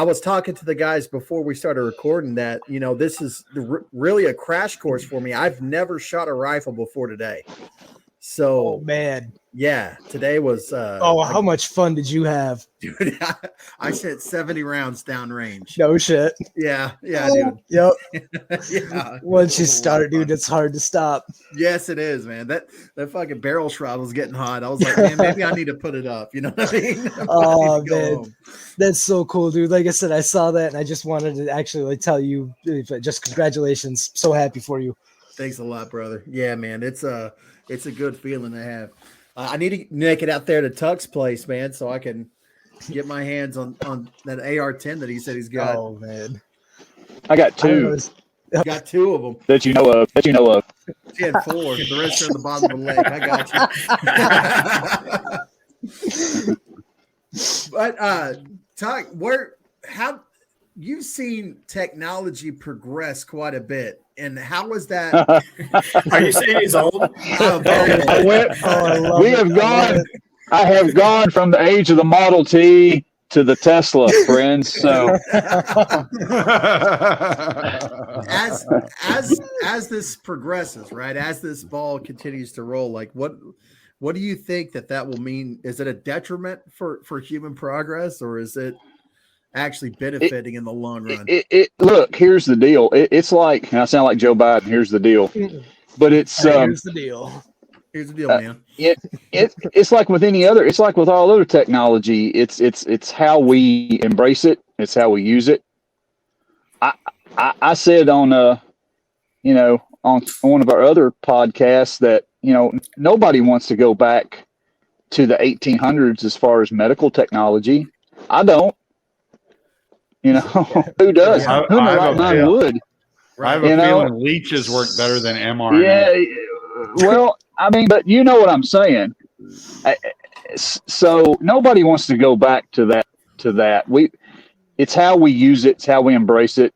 was talking to the guys before we started recording that, this is really a crash course for me. I've never shot a rifle before today. So, man. Yeah, today was how much fun did you have? Dude, I sent 70 rounds downrange. No shit. Yeah, dude. Yep. Yeah. Once you start, dude, it's hard to stop. Yes, it is, man. That fucking barrel shroud was getting hot. I was like, man, maybe I need to put it up. You know what I mean? Oh man, that's so cool, dude. Like I said, I saw that and I just wanted to actually tell you just congratulations. So happy for you. Thanks a lot, brother. Yeah, man. It's a good feeling to have. I need to make it out there to Tuck's place, man, so I can get my hands on that AR-10 that he said he's got. Oh man, I got I don't know, two it's- Got two of them. that you know of. She had four. The rest are on the bottom of the leg. I got you. But talk how you've seen technology progress quite a bit, and how was that? Are you saying he's old? Oh, very old. I have gone from the age of the Model T to the Tesla, friends. So as this progresses, right? As this ball continues to roll, like what do you think that will mean? Is it a detriment for human progress, or is it actually benefiting in the long run? Look, here's the deal. It's like, and I sound like Joe Biden. Here's the deal. But it's here's the deal. Here's the deal, man. It's like with any other. It's like with all other technology. It's how we embrace it. It's how we use it. I said on on one of our other podcasts that nobody wants to go back to the 1800s as far as medical technology. I don't. Who does? Yeah, Who in the right mind would? I have a feeling leeches work better than mRNA. Yeah. Well, I mean, but you know what I'm saying. So nobody wants to go back to that. It's how we use it. It's how we embrace it.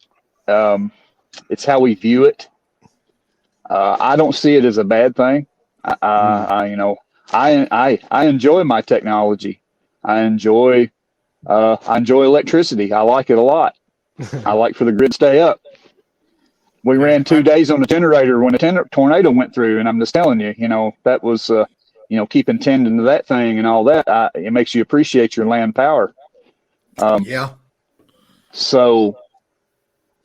It's how we view it. I don't see it as a bad thing. I enjoy my technology. I enjoy electricity. I like it a lot. I like for the grid to stay up. We ran 2 days on the generator when a tornado went through, and I'm just telling you, that was, keeping tending to that thing and all that. It makes you appreciate your land power. Yeah. So,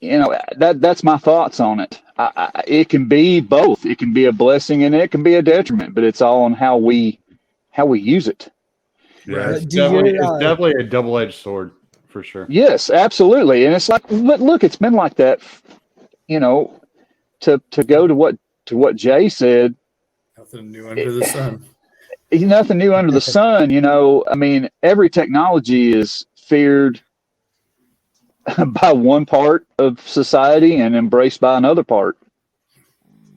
that's my thoughts on it. It can be both. It can be a blessing and it can be a detriment, but it's all on how we use it. Yeah, it's definitely a double-edged sword for sure. Yes, absolutely. And it's like, look, it's been like that, to go to what Jay said. Nothing new under the sun. Nothing new under the sun. I mean, every technology is feared by one part of society and embraced by another part.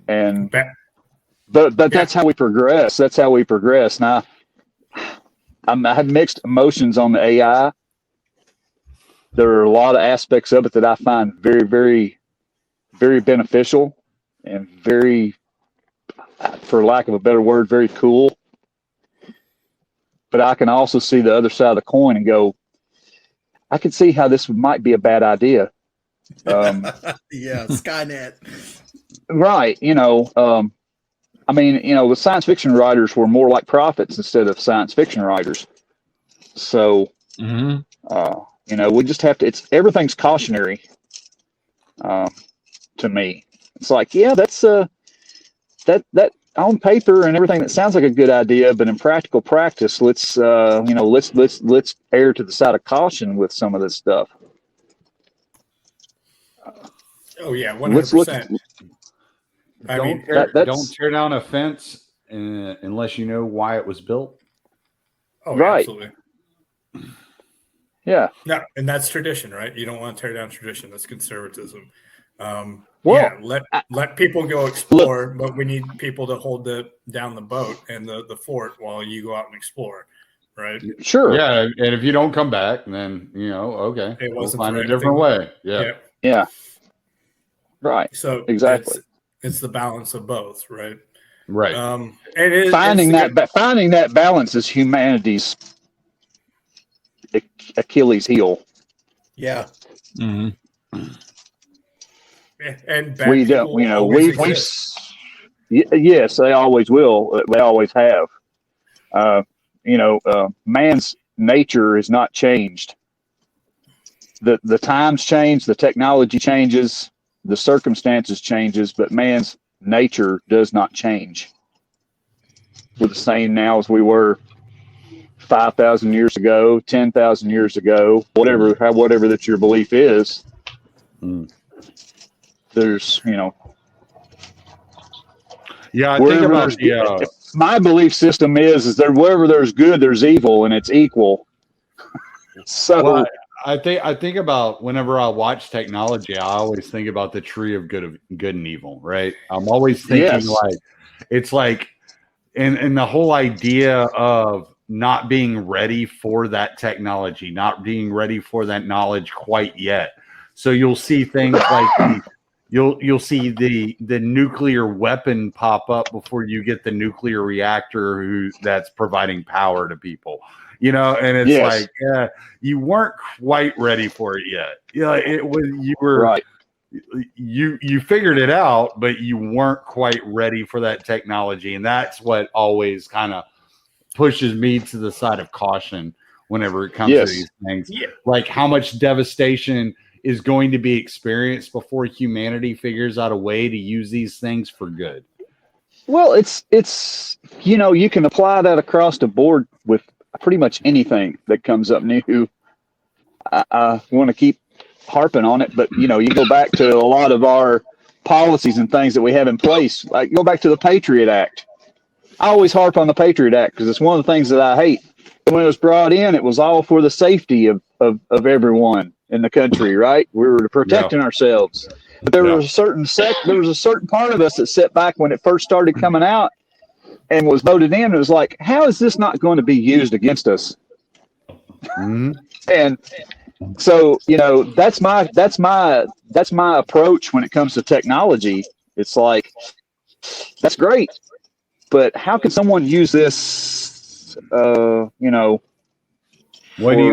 And but that's how we progress. That's how we progress. Now, I have mixed emotions on the AI. There are a lot of aspects of it that I find very, very, very beneficial and very, for lack of a better word, very cool. But I can also see the other side of the coin and go, I can see how this might be a bad idea. Yeah, Skynet. Right. I mean, the science fiction writers were more like prophets instead of science fiction writers. So, we just have to, everything's cautionary to me. It's like, yeah, that's that on paper and everything that sounds like a good idea, but in practical practice, let's err to the side of caution with some of this stuff. Oh yeah, 100%. Don't tear down a fence unless you know why it was built. Oh, right. Absolutely. Yeah. No, and that's tradition, right? You don't want to tear down tradition. That's conservatism. Let people go explore, but we need people to hold down the boat and the fort while you go out and explore, right? Sure. Yeah, and if you don't come back, then okay, we'll find a different way. Yeah. Right. So exactly, it's the balance of both, right? Right. And finding that balance is humanity's Achilles heel. Yeah. Mm-hmm. And we don't, yes, they always will. They always have. Man's nature is not changed. The times change, the technology changes, the circumstances changes, but man's nature does not change. We're the same now as we were 5,000 years ago, 10,000 years ago, whatever that your belief is. There's, Yeah, I think about my belief system is that wherever there's good, there's evil, and it's equal. So Well, I think about whenever I watch technology, I always think about the tree of good and evil, right? I'm always thinking yes, like it's like and the whole idea of not being ready for that technology, not being ready for that knowledge quite yet. So you'll see things like you'll see the nuclear weapon pop up before you get the nuclear reactor that's providing power to people. And it's yes, like, yeah, you weren't quite ready for it yet. Yeah, it was you were right. you figured it out, but you weren't quite ready for that technology, and that's what always kind of pushes me to the side of caution whenever it comes to Yes. these things. Yeah. Like how much devastation is going to be experienced before humanity figures out a way to use these things for good. Well, it's you can apply that across the board with pretty much anything that comes up new. I want to keep harping on it, but you go back to a lot of our policies and things that we have in place. Like go back to the Patriot Act. I always harp on the Patriot Act because it's one of the things that I hate. When it was brought in, it was all for the safety of everyone in the country, right? We were protecting ourselves. But there was a certain part of us that sat back when it first started coming out and was voted in. It was like, how is this not going to be used against us? Mm-hmm. And so, that's my approach when it comes to technology. It's like, that's great, but how can someone use this, Well, you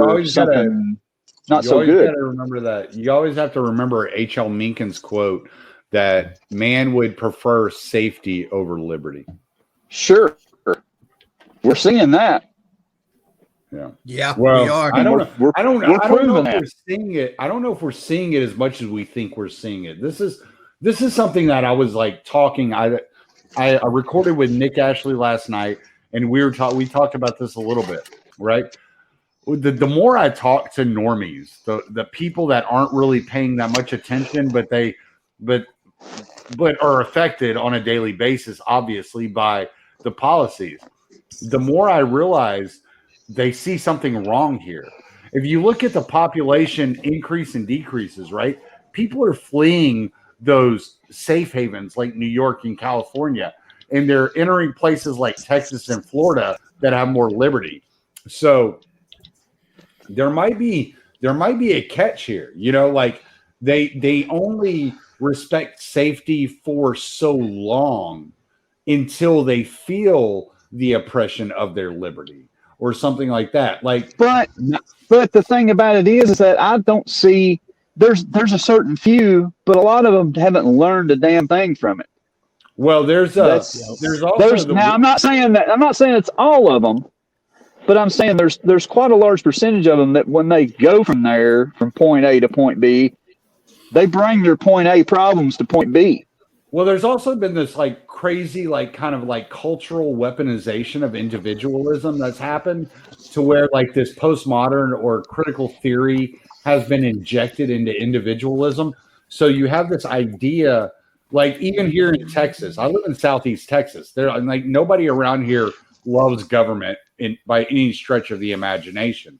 always something not you so always good? gotta remember that. You always have to remember H.L. Mencken's quote that man would prefer safety over liberty. Sure. We're seeing that. Yeah, Well, we are. I don't know. I don't know proving if that. we're seeing it. I don't know if we're seeing it as much as we think we're seeing it. This is something that I was like talking. I recorded with Nick Ashley last night, and we talked about this a little bit, right? The more I talk to normies, the people that aren't really paying that much attention, but are affected on a daily basis, obviously, by the policies, the more I realize they see something wrong here. If you look at the population increase and decreases, right? People are fleeing those safe havens like New York and California, and they're entering places like Texas and Florida that have more liberty. So there might be a catch here, like they only respect safety for so long until they feel the oppression of their liberty or something like that. Like, But the thing about it is that I don't see there's a certain few, but a lot of them haven't learned a damn thing from it. well, there's now I'm not saying it's all of them, but I'm saying there's quite a large percentage of them that when they go from there from point A to point B, they bring their point A problems to point B. Well, there's also been this like crazy, like kind of like cultural weaponization of individualism that's happened to where like this postmodern or critical theory has been injected into individualism. So you have this idea, like even here in Texas, I live in Southeast Texas. There, like nobody around here loves government by any stretch of the imagination.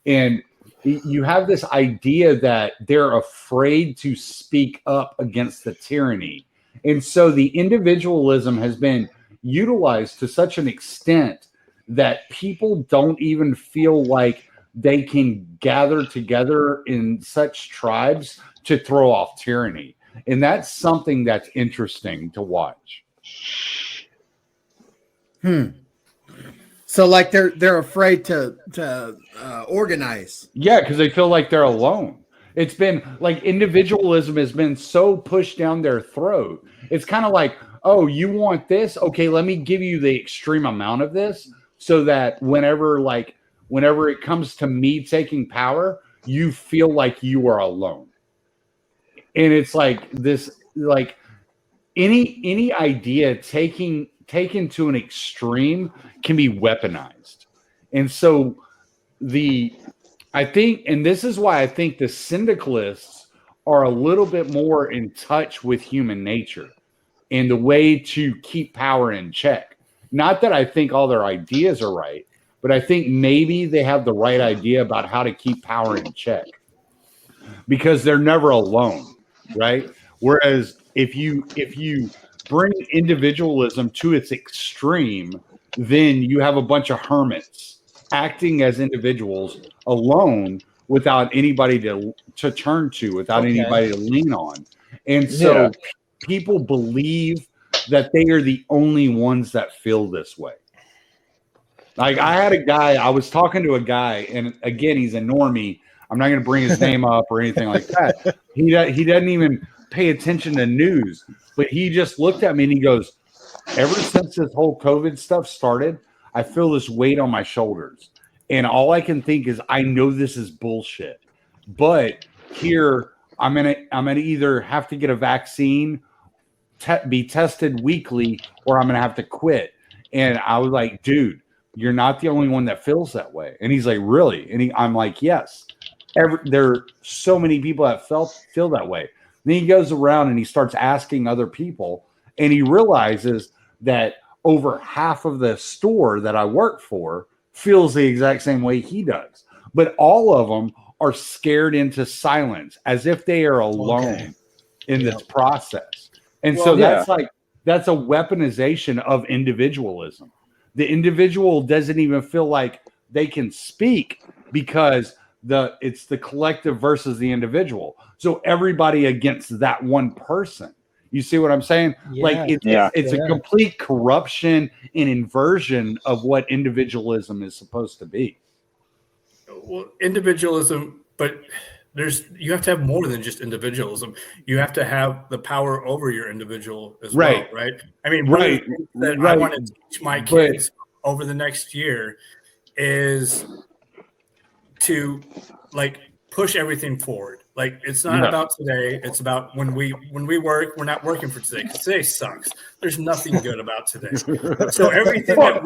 And you have this idea that they're afraid to speak up against the tyranny. And so the individualism has been utilized to such an extent that people don't even feel like they can gather together in such tribes to throw off tyranny. And that's something that's interesting to watch. So like they're afraid to organize. Yeah, because they feel like they're alone. It's been like individualism has been so pushed down their throat. It's kind of like, oh, you want this? Okay, let me give you the extreme amount of this so that whenever it comes to me taking power, you feel like you are alone. And it's like this, like any idea taken to an extreme can be weaponized. And so I think, and this is why I think the syndicalists are a little bit more in touch with human nature and the way to keep power in check. Not that I think all their ideas are right, but I think maybe they have the right idea about how to keep power in check because they're never alone, right? Whereas if you bring individualism to its extreme, then you have a bunch of hermits acting as individuals alone without anybody to turn to, without anybody to lean on. And so people believe that they are the only ones that feel this way. Like I had a guy, I was talking to a guy, and again, he's a normie. I'm not going to bring his name up or anything like that. He doesn't even pay attention to news, but he just looked at me and he goes, ever since this whole COVID stuff started, I feel this weight on my shoulders. And all I can think is, I know this is bullshit, but here I'm gonna either have to get a vaccine, be tested weekly, or I'm gonna have to quit. And I was like, dude, you're not the only one that feels that way. And he's like, really? And I'm like, yes. There are so many people that feel that way. Then he goes around and he starts asking other people, and he realizes that over half of the store that I work for feels the exact same way he does. But all of them are scared into silence as if they are alone in this process. And so that's a weaponization of individualism. The individual doesn't even feel like they can speak because it's the collective versus the individual. So everybody against that one person. You see what I'm saying? It's a complete corruption and inversion of what individualism is supposed to be. Well, individualism, but you have to have more than just individualism. You have to have the power over your individual as well, right? I mean, I want to teach my kids over the next year is to push everything forward. Like it's not about today. It's about when we work, we're not working for today because today sucks. There's nothing good about today. So everything that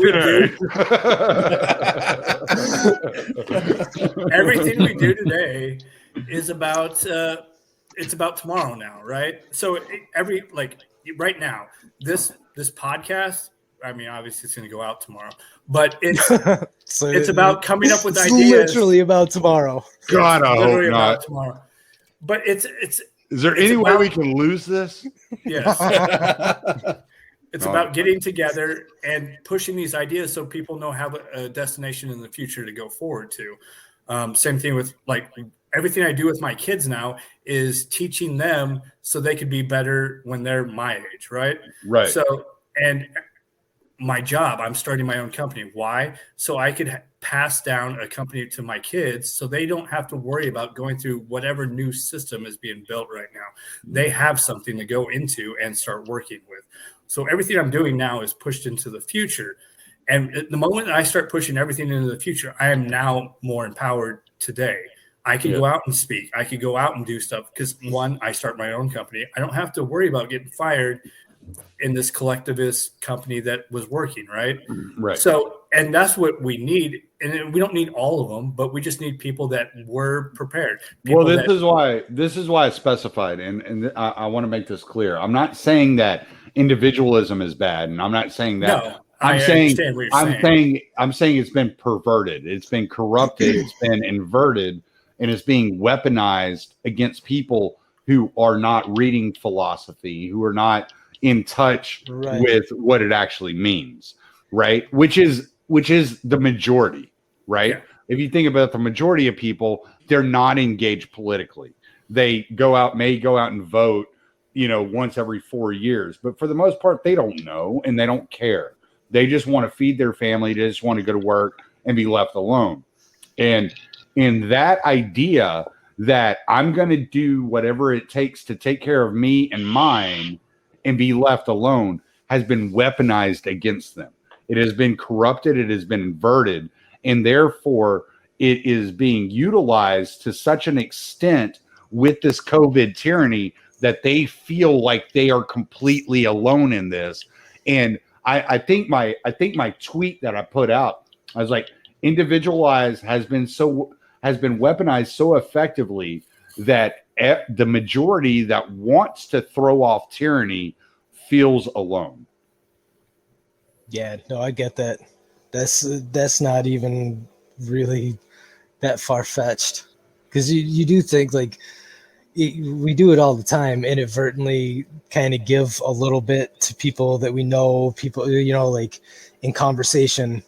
we do today is about it's about tomorrow now, right? So right now, this podcast, I mean, obviously it's going to go out tomorrow, but it's about coming up with ideas. Literally about tomorrow. God, I hope not. Tomorrow. But it's. Is there any way we can lose this? Yes. It's about getting together and pushing these ideas so people know have a destination in the future to go forward to. Same thing with everything I do with my kids now is teaching them so they could be better when they're my age, right? Right. So, and my job, I'm starting my own company. Why? So I could pass down a company to my kids so they don't have to worry about going through whatever new system is being built right now. They have something to go into and start working with. So everything I'm doing now is pushed into the future. And at the moment I start pushing everything into the future, I am now more empowered today. I can go out and speak. I could go out and do stuff because one, I start my own company. I don't have to worry about getting fired in this collectivist company that was working, right? Right. So, and that's what we need. And we don't need all of them, but we just need people that were prepared. This is why I specified, and I want to make this clear. I'm not saying that individualism is bad, and I'm not saying that. No, I'm saying it's been perverted. It's been corrupted. It's been inverted, and it's being weaponized against people who are not reading philosophy, who are not in touch with what it actually means, right? Which is the majority, right? Yeah. If you think about the majority of people, they're not engaged politically. They may go out and vote, once every 4 years, but for the most part, they don't know and they don't care. They just want to feed their family. They just want to go to work and be left alone. And in that idea that I'm going to do whatever it takes to take care of me and mine and be left alone has been weaponized against them. It has been corrupted. It has been inverted. And therefore, it is being utilized to such an extent with this COVID tyranny that they feel like they are completely alone in this. And I think my tweet that I put out, I was like, individualized has been weaponized so effectively that the majority that wants to throw off tyranny feels alone. Yeah, no, I get that. That's not even really that far-fetched, because you do think like we do it all the time, inadvertently kind of give a little bit to people that we know, people, like in conversation,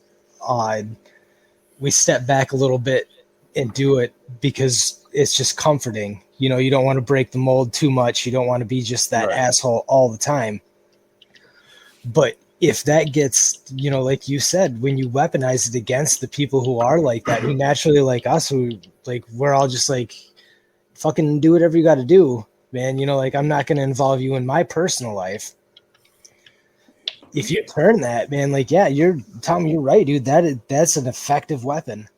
we step back a little bit and do it because it's just comforting. You don't want to break the mold too much. You don't want to be just that asshole all the time. But if that gets, like you said, when you weaponize it against the people who are like that, who naturally like us, who like, we're all just like, fucking do whatever you got to do, man. Like, I'm not going to involve you in my personal life. If you turn that, man, like, yeah, Tom, you're right, dude. That's an effective weapon.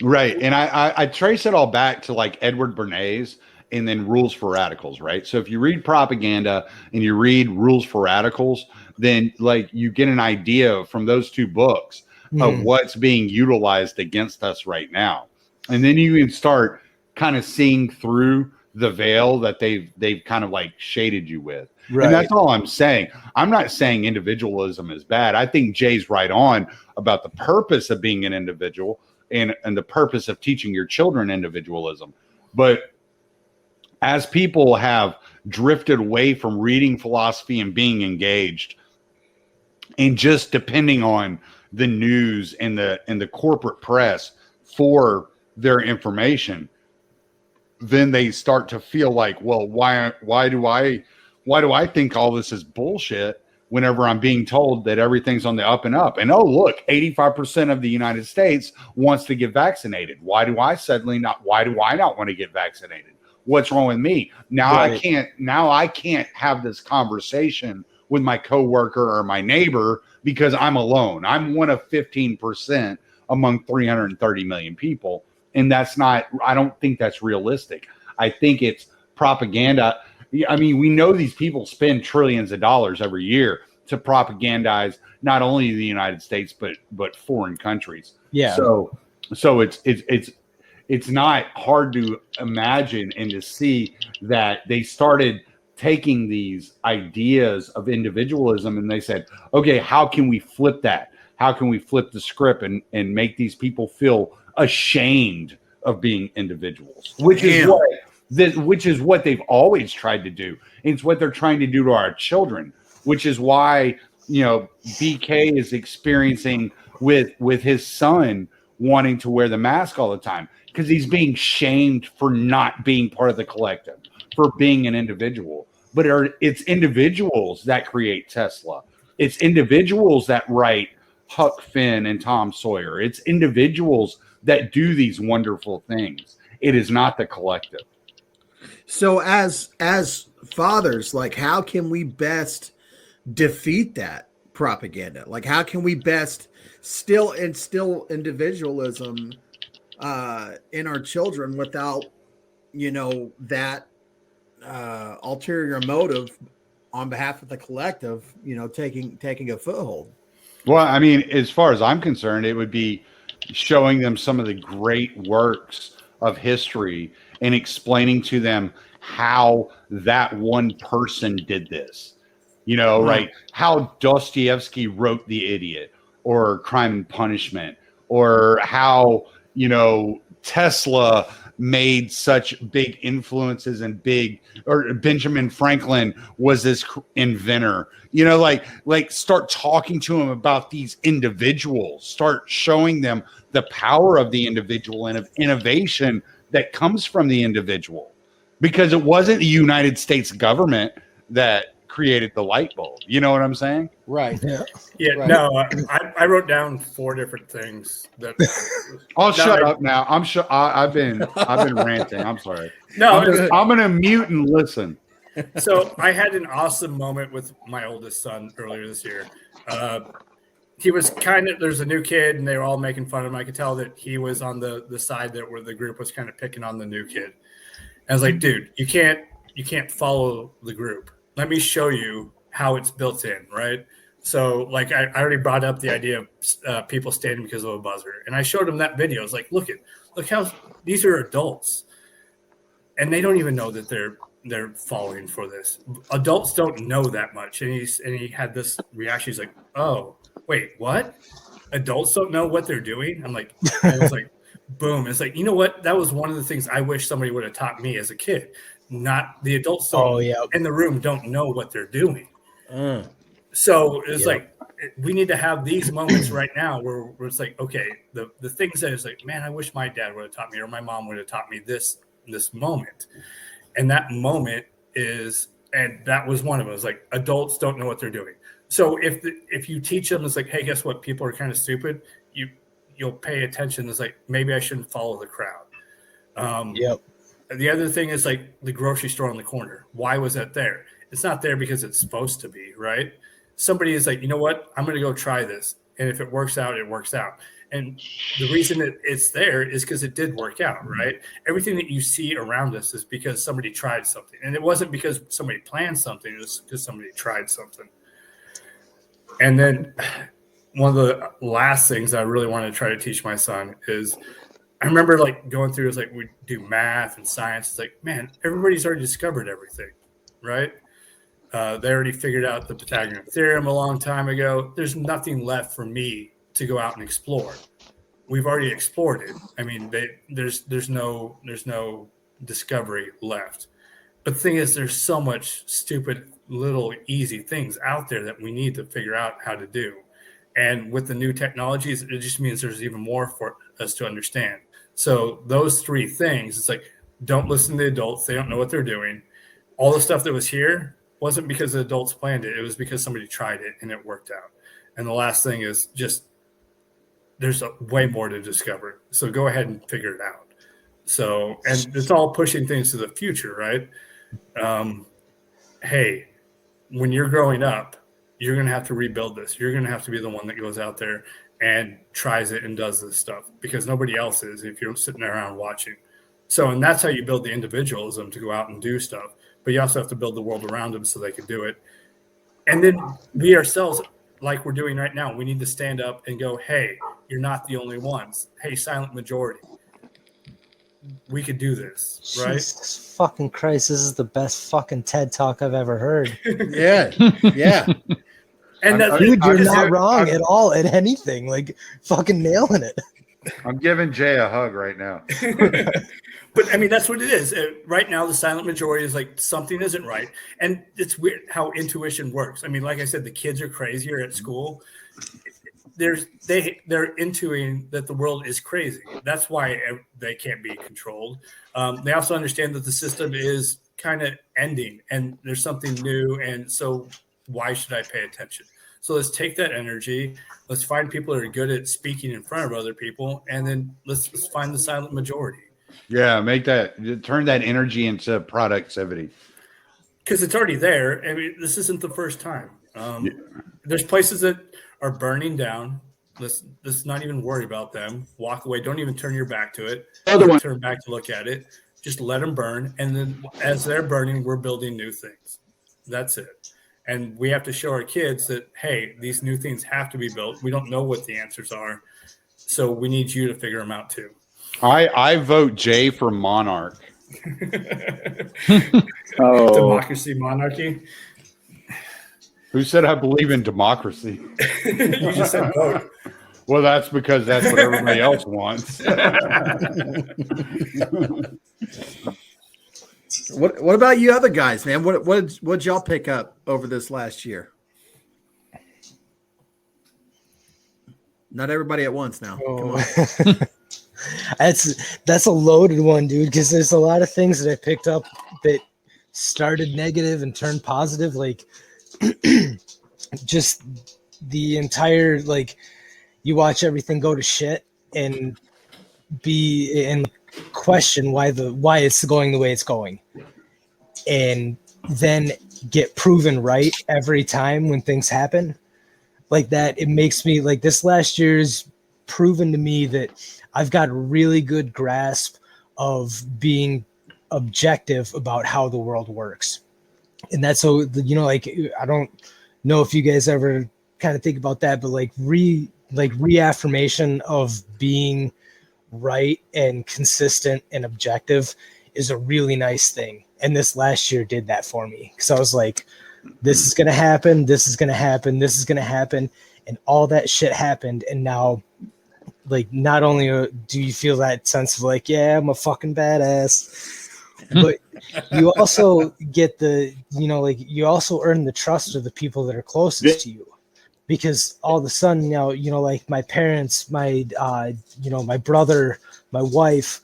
Right. And I trace it all back to like Edward Bernays and then Rules for Radicals, right? So if you read Propaganda and you read Rules for Radicals, then like you get an idea from those two books of what's being utilized against us right now. And then you can start kind of seeing through the veil that they've kind of like shaded you with. Right. And that's all I'm saying. I'm not saying individualism is bad. I think Jay's right on about the purpose of being an individual and the purpose of teaching your children individualism. But as people have drifted away from reading philosophy and being engaged and just depending on the news and the corporate press for their information, then they start to feel like, well, why do I think all this is bullshit whenever I'm being told that everything's on the up and up? And oh, look, 85% of the United States wants to get vaccinated. Why do I not want to get vaccinated? What's wrong with me? Now I can't have this conversation with my coworker or my neighbor because I'm alone. I'm one of 15% among 330 million people. And I don't think that's realistic. I think it's propaganda. I mean, we know these people spend trillions of dollars every year to propagandize not only the United States, but foreign countries. Yeah. So it's not hard to imagine and to see that they started taking these ideas of individualism and they said, okay, how can we flip that? How can we flip the script and make these people feel ashamed of being individuals, which is what they've always tried to do. It's what they're trying to do to our children, which is why, BK is experiencing with his son wanting to wear the mask all the time because he's being shamed for not being part of the collective, for being an individual. But it's individuals that create Tesla. It's individuals that write Huck Finn and Tom Sawyer. It's individuals that do these wonderful things. It is not the collective. So as fathers, like, how can we best defeat that propaganda? Like, how can we best still instill individualism in our children without, that ulterior motive on behalf of the collective, taking a foothold? Well, I mean, as far as I'm concerned, it would be showing them some of the great works of history and explaining to them how that one person did this. Right? How Dostoevsky wrote The Idiot or Crime and Punishment, or how, Tesla made such big influences and or Benjamin Franklin was this inventor, like start talking to them about these individuals, start showing them the power of the individual and of innovation that comes from the individual, because it wasn't the United States government that created the light bulb. You know what I'm saying? Right. Yeah. Right. No, I wrote down 4 different things that. I'll shut up now. I'm sure I've been ranting. I'm sorry. No, I'm gonna mute and listen. So I had an awesome moment with my oldest son earlier this year. He was there's a new kid and they were all making fun of him. I could tell that he was on the side where the group was kind of picking on the new kid. And I was like, dude, you can't follow the group. Let me show you how it's built in, right? So, like, I already brought up the idea of people standing because of a buzzer, and I showed him that video. I was like, look how these are adults, and they don't even know that they're falling for this. Adults don't know that much, and he had this reaction. He's like, oh, wait, what? adults don't know what they're doing. I'm like, I was like, boom. It's like, you know what? That was one of the things I wish somebody would have taught me as a kid. Not the adults in the room don't know what they're doing. So it's like, we need to have these moments right now where it's like, okay, the things that is like, man, I wish my dad would have taught me or my mom would have taught me this moment. And that moment is, and that was one of them. It's like, adults don't know what they're doing. So if you teach them, it's like, hey, guess what? People are kind of stupid. You'll pay attention. It's like, maybe I shouldn't follow the crowd. The other thing is like the grocery store on the corner. Why was that there? It's not there because it's supposed to be, right? Somebody is like, you know what? I'm going to go try this. And if it works out, it works out. And the reason it's there is because it did work out, right? Everything that you see around us is because somebody tried something. And it wasn't because somebody planned something. It was because somebody tried something. And then one of the last things I really want to try to teach my son is, I remember like going through, it's like we do math and science. It's like, man, everybody's already discovered everything, right? They already figured out the Pythagorean theorem a long time ago. There's nothing left for me to go out and explore. We've already explored it. I mean, there's no discovery left. But the thing is, there's so much stupid little easy things out there that we need to figure out how to do. And with the new technologies, it just means there's even more for us to understand. So those three things, it's like, don't listen to the adults. They don't know what they're doing. All the stuff that was here wasn't because the adults planned it. It was because somebody tried it and it worked out. And the last thing is just, there's way more to discover. So go ahead and figure it out. So, and it's all pushing things to the future, right? Hey, when you're growing up, you're going to have to rebuild this. You're going to have to be the one that goes out there and tries it and does this stuff because nobody else is if you're sitting around watching. So, and that's how you build the individualism to go out and do stuff. But you also have to build the world around them so they can do it. And then we ourselves, like we're doing right now, we need to stand up and go, hey, you're not the only ones. Hey, silent majority. We could do this, right? Jesus fucking Christ, this is the best fucking TED Talk I've ever heard. Yeah. And dude, you're not wrong at all at anything. Like, fucking nailing it. I'm giving Jay a hug right now. But I mean, that's what it is. Right now, the silent majority is like something isn't right. And it's weird how intuition works. I mean, like I said, the kids are crazier at school. They're intuiting that the world is crazy. That's why they can't be controlled. They also understand that the system is kind of ending and there's something new. And so why should I pay attention? So let's take that energy. Let's find people that are good at speaking in front of other people. And then let's find the silent majority. Yeah, turn that energy into productivity. Because it's already there. I mean, this isn't the first time. There's places that are burning down. Let's not even worry about them. Walk away. Don't even turn your back to it. Don't turn back to look at it. Just let them burn. And then as they're burning, we're building new things. That's it. And we have to show our kids that, hey, these new things have to be built. We don't know what the answers are. So we need you to figure them out too. I vote Jay for monarch. Democracy, monarchy. Who said I believe in democracy? You just said vote. Well, that's because that's what everybody else wants. What about you other guys, man? What'd y'all pick up over this last year? Not everybody at once now. Come on. That's a loaded one, dude, because there's a lot of things that I picked up that started negative and turned positive, like just the entire, like, you watch everything go to shit and question why it's going the way it's going, and then get proven right every time when things happen like that. It makes me, like, this last year's proven to me that I've got a really good grasp of being objective about how the world works. And that's so, you know, like, I don't know if you guys ever kind of think about that, but reaffirmation of being right and consistent and objective is a really nice thing. And this last year did that for me. Because I was like, this is going to happen. This is going to happen. This is going to happen. and all that shit happened. And now, like, not only do you feel that sense of like, yeah, I'm a fucking badass, but you also get the, you know, like, you also earn the trust of the people that are closest to you, because all of a sudden now, you know, like my parents, my you know, my brother, my wife,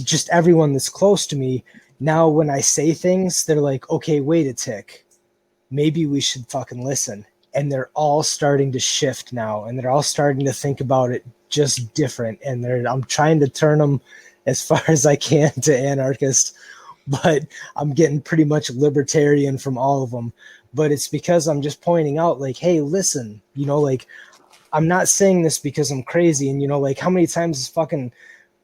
just everyone that's close to me. Now when I say things, they're like, okay, wait a tick, maybe we should fucking listen. And they're all starting to shift now, and they're all starting to think about it just different. And I'm trying to turn them as far as I can to anarchist, but I'm getting pretty much libertarian from all of them. But it's because I'm just pointing out, like, hey, listen, you know, like, I'm not saying this because I'm crazy. And, you know, like, how many times is fucking,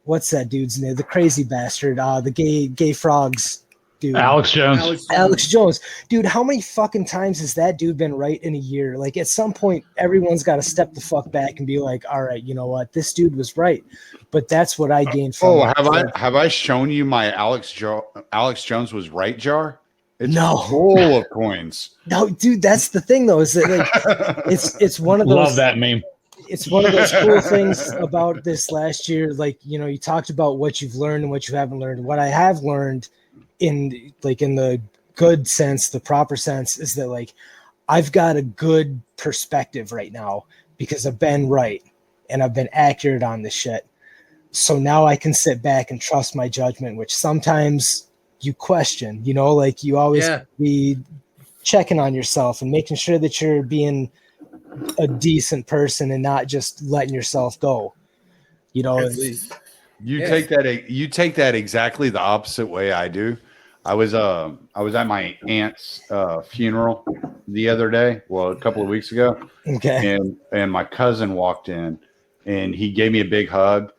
what's that dude's name? The crazy bastard, the gay frogs dude. Alex Jones. Alex Jones. Dude, how many fucking times has that dude been right in a year? Like, at some point, everyone's got to step the fuck back and be like, all right, you know what? This dude was right. But that's what I gained from it. Have I shown you my Alex Jones was right jar? It's no. full of coins. No, dude, that's the thing though, is that, like, it's one of those. Love that meme. It's one of those cool things about this last year. Like, you know, you talked about what you've learned and what you haven't learned. What I have learned in the good sense, the proper sense, is that, like, I've got a good perspective right now because I've been right and I've been accurate on this shit. So now I can sit back and trust my judgment, which sometimes you question, you know, like, you always be checking on yourself and making sure that you're being a decent person and not just letting yourself go, you know. You take that exactly the opposite way I do. I was at my aunt's funeral the other day, well, a couple of weeks ago. Okay. And my cousin walked in and he gave me a big hug,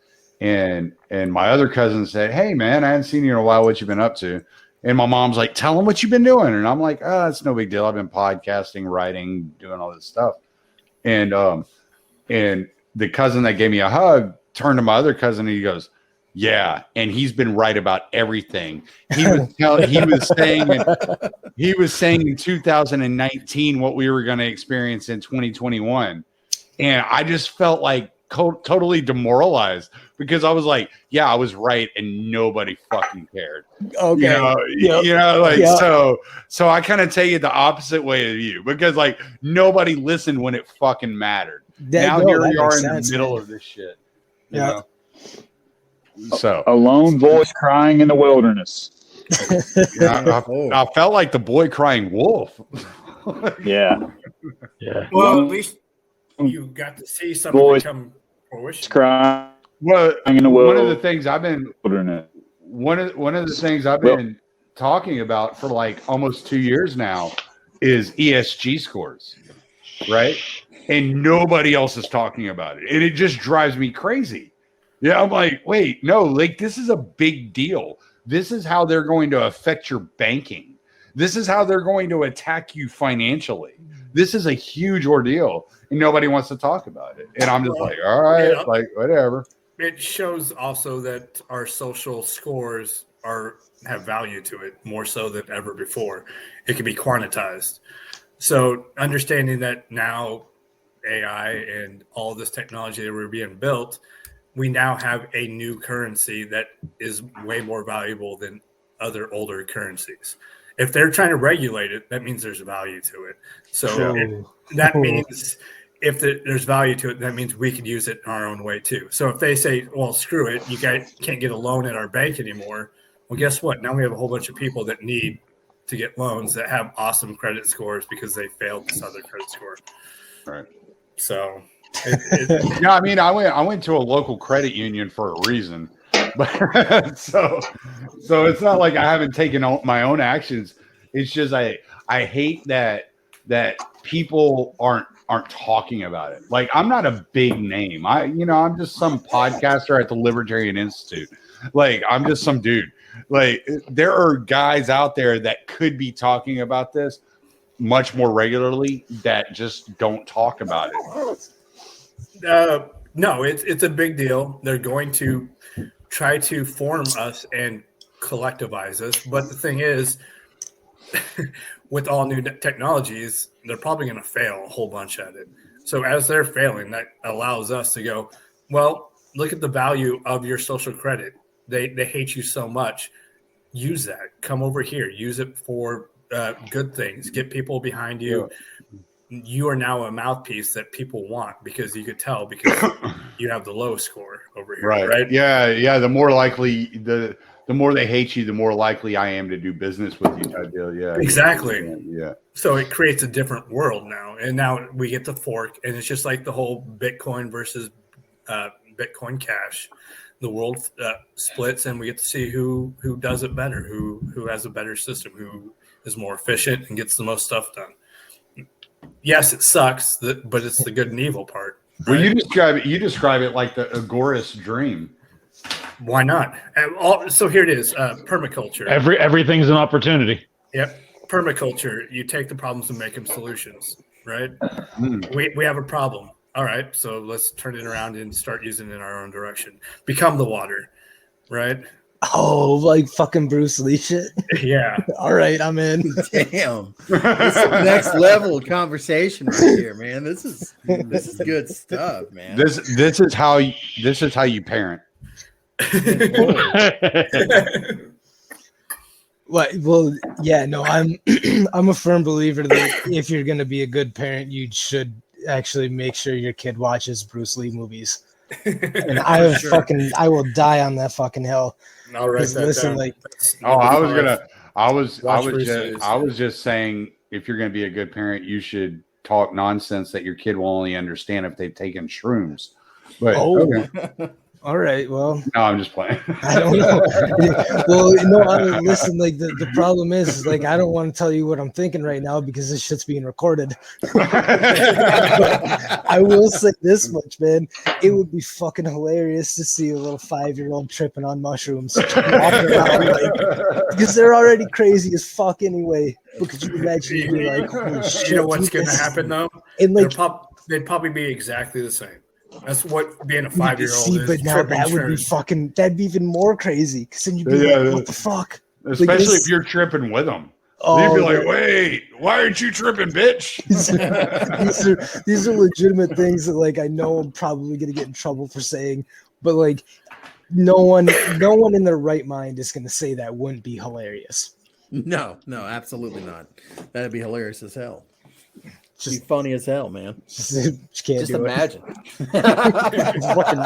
and my other cousin said, "Hey man, I haven't seen you in a while. What you been up to?" And my mom's like, "Tell him what you've been doing." And I'm like, "Oh, it's no big deal. I've been podcasting, writing, doing all this stuff." And the cousin that gave me a hug turned to my other cousin and he goes, "Yeah, and he's been right about everything." He was saying in 2019 what we were going to experience in 2021, and I just felt like totally demoralized because I was like, "Yeah, I was right, and nobody fucking cared." Okay, so I kind of take it the opposite way of you because, like, nobody listened when it fucking mattered. Here we are in the middle of this shit. You know? So a lone voice crying in the wilderness. I felt like the boy crying wolf. Yeah. Well, at least you got to see something come fruition. Crying. Well, in the one of the things I've been talking about for like almost 2 years now is ESG scores, right? And nobody else is talking about it, and it just drives me crazy. Yeah, I'm like, wait, no, like, this is a big deal. This is how they're going to affect your banking. This is how they're going to attack you financially. This is a huge ordeal, and nobody wants to talk about it. And I'm just like, all right, like, whatever. It shows also that our social scores have value to it more so than ever before. It can be quantized. So understanding that now AI and all this technology that we're being built, we now have a new currency that is way more valuable than other older currencies. If they're trying to regulate it, that means there's value to it. So that means if there's value to it, that means we could use it in our own way too. So if they say, well, screw it, you guys can't get a loan at our bank anymore. Well, guess what? Now we have a whole bunch of people that need to get loans that have awesome credit scores because they failed this other credit score. Right. So yeah, I mean, I went to a local credit union for a reason, but so it's not like I haven't taken my own actions. It's just I hate that people aren't talking about it. Like, I'm not a big name. I'm just some podcaster at the Libertarian Institute. Like, I'm just some dude. Like, there are guys out there that could be talking about this much more regularly that just don't talk about it. No, it's a big deal. They're going to try to form us and collectivize us. But the thing is, with all new technologies, they're probably going to fail a whole bunch at it. So as they're failing, that allows us to go, well, look at the value of your social credit. They hate you so much. Use that. Come over here. Use it for good things. Get people behind you. Yeah. You are now a mouthpiece that people want because you could tell because you have the low score over here. Right. Yeah. The more likely the more they hate you, the more likely I am to do business with you type deal. Yeah. Exactly. Yeah. So it creates a different world now. And now we get the fork, and it's just like the whole Bitcoin versus Bitcoin Cash. The world splits, and we get to see who does it better, who has a better system, who is more efficient and gets the most stuff done. Yes, it sucks, but it's the good and evil part. Right? Well, you describe it like the agorist dream. Why not? So here it is, permaculture. Everything's an opportunity. Yep, permaculture. You take the problems and make them solutions, right? We have a problem. All right, so let's turn it around and start using it in our own direction. Become the water, right? Oh, like fucking Bruce Lee shit. Yeah. All right, I'm in. Damn, this is the next level conversation right here, man. This is good stuff, man. This is how you parent. What? Well, yeah, no, I'm a firm believer that if you're gonna be a good parent, you should actually make sure your kid watches Bruce Lee movies. And I will die on that fucking hill. All right, I was just saying, if you're going to be a good parent, you should talk nonsense that your kid will only understand if they've taken shrooms. But okay. All right, well, no, I'm just playing. I don't know. Well, no, listen, like the problem is like I don't want to tell you what I'm thinking right now because this shit's being recorded. I will say this much, man. It would be fucking hilarious to see a little 5-year-old tripping on mushrooms walking around, because they're already crazy as fuck anyway. But could you imagine you'd be like, holy shit, you know what's gonna happen though? And like they'd probably be exactly the same. That's what being a 5-year-old is. But now that would be fucking, that'd be even more crazy. Because then you'd be like, what the fuck? Especially if you're tripping with them. Oh, you'd be like, wait, why aren't you tripping, bitch? these are legitimate things that like I know I'm probably gonna get in trouble for saying, but like no one in their right mind is gonna say that wouldn't be hilarious. No, absolutely not. That'd be hilarious as hell. Just be funny as hell, man. Just imagine. Fucking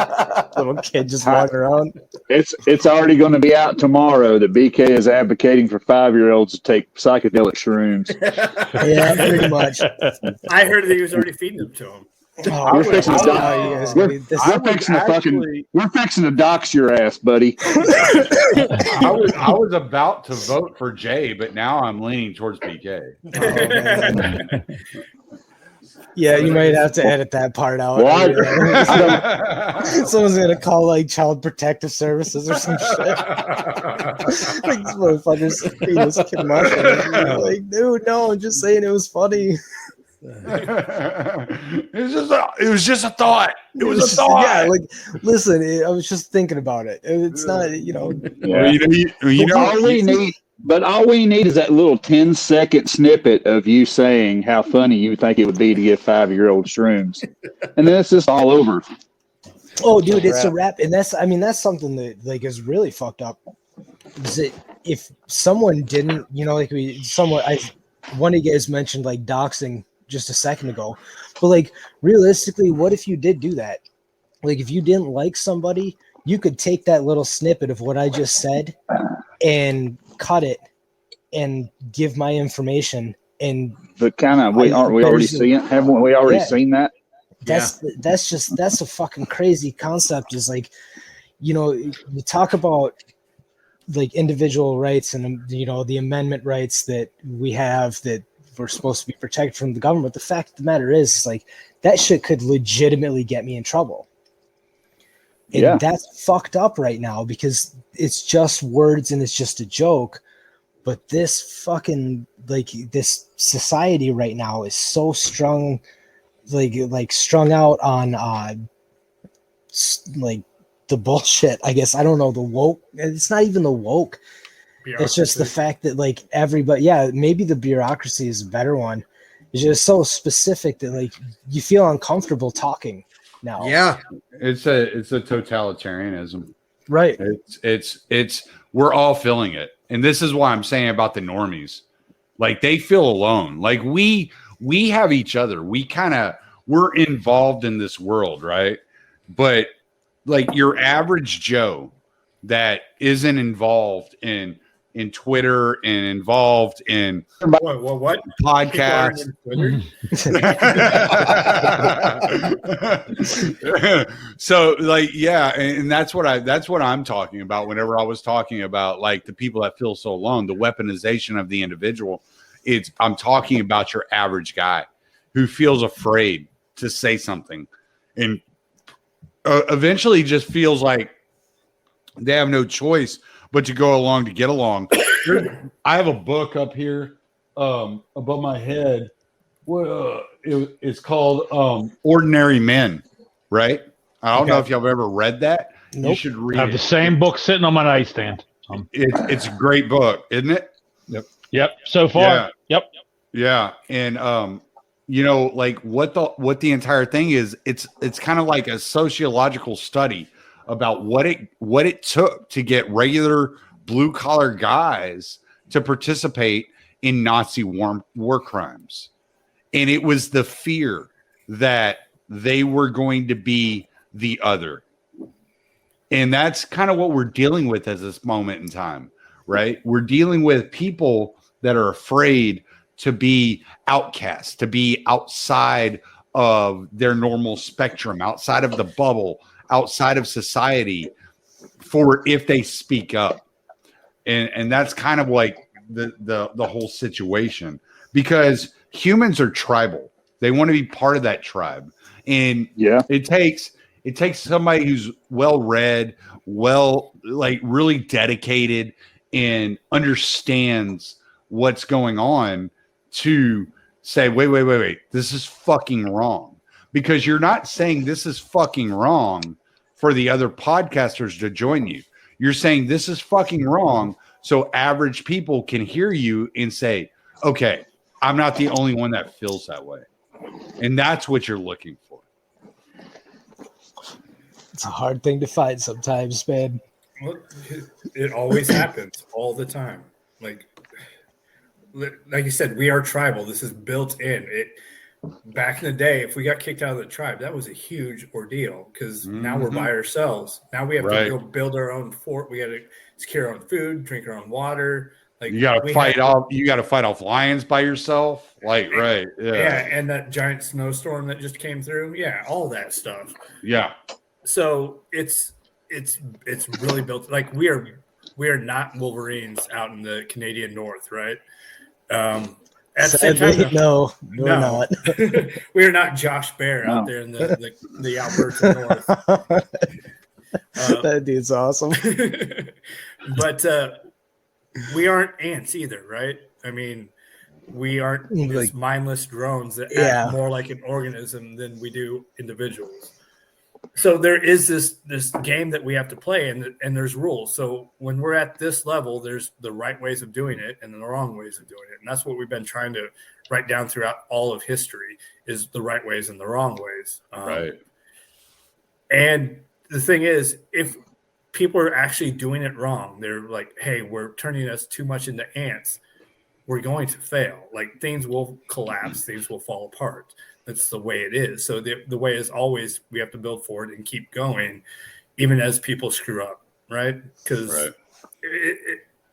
little kid just walking around. It's already going to be out tomorrow that BK is advocating for 5-year-olds to take psychedelic shrooms. Yeah, pretty much. I heard that he was already feeding them to him. We're fixing to dox your ass, buddy. I was about to vote for Jay, but now I'm leaning towards BK. Yeah, you might have to edit that part out. Someone's gonna call like Child Protective Services or some shit. Like this motherfucker's feeding his kid mushrooms. Like, dude, no, I'm just saying it was funny. It was just a thought. It was a thought. Yeah, like listen, I was just thinking about it. It's not, you know. Yeah. All we need is that little 10-second snippet of you saying how funny you think it would be to give 5-year-old shrooms, and then it's just all over. Oh, dude, it's a wrap, and that's something that like is really fucked up. Is that if someone didn't, you know, like one of you guys mentioned like doxing just a second ago, but like realistically, what if you did do that? Like if you didn't like somebody, you could take that little snippet of what I just said and cut it and give my information. And but kind of haven't we already seen that? That's a fucking crazy concept. Is like, you know, you talk about like individual rights and, you know, the amendment rights that we have that we're supposed to be protected from the government. The fact of the matter is like that shit could legitimately get me in trouble. And that's fucked up right now because it's just words and it's just a joke. But this fucking, like, this society right now is so strung out on, like, the bullshit, I guess. I don't know, the woke. It's not even the woke. It's just the fact that like everybody, maybe the bureaucracy is a better one. It's just so specific that like you feel uncomfortable talking now. Yeah, it's a totalitarianism, right? It's we're all feeling it, and this is why I'm saying about the normies, like they feel alone. Like we have each other. We're involved in this world, right? But like your average Joe that isn't involved in Twitter and involved in what podcasts. So like, yeah. And that's what I'm talking about whenever I was talking about like the people that feel so alone, the weaponization of the individual. I'm talking about your average guy who feels afraid to say something and eventually just feels like they have no choice but to go along to get along. I have a book up here above my head. It's called Ordinary Men, right? I don't know if y'all have ever read that. Nope. You should read I have the same book sitting on my nightstand. It's a great book, isn't it? Yep. So far. Yeah. Yeah. And you know, like what the entire thing is, it's kind of like a sociological study about what it took to get regular blue collar guys to participate in Nazi war crimes. And it was the fear that they were going to be the other. And that's kind of what we're dealing with at this moment in time, right? We're dealing with people that are afraid to be outcast, to be outside of their normal spectrum, outside of the bubble, outside of society, for if they speak up. And that's kind of like the whole situation, because humans are tribal. They want to be part of that tribe. And it takes somebody who's well-read, really dedicated and understands what's going on to say, wait, this is fucking wrong. Because you're not saying this is fucking wrong for the other podcasters to join you. You're saying this is fucking wrong so average people can hear you and say, okay, I'm not the only one that feels that way. And that's what you're looking for. It's a hard thing to find sometimes, man. Well, it always happens all the time. Like you said, we are tribal. This is built in. Back in the day, if we got kicked out of the tribe, that was a huge ordeal because now we're by ourselves. Now we have to go build our own fort. We got to secure our own food, drink our own water. Like you got to fight off. You got to fight off lions by yourself. And that giant snowstorm that just came through. Yeah, all that stuff. Yeah. So it's really built. Like we are not Wolverines out in the Canadian North, right? At the same time, no, we're not. We are not Josh Bear out there in the Alberta North. That dude's awesome. But we aren't ants either, right? I mean, we aren't these mindless drones that act more like an organism than we do individuals. So there is this game that we have to play, and there's rules. So when we're at this level, there's the right ways of doing it and the wrong ways of doing it. And that's what we've been trying to write down throughout all of history is the right ways and the wrong ways. Right. And the thing is, if people are actually doing it wrong, they're like, hey, we're turning us too much into ants, we're going to fail. Like things will collapse, things will fall apart. That's the way it is. So the way is always we have to build forward and keep going, even as people screw up, right? Because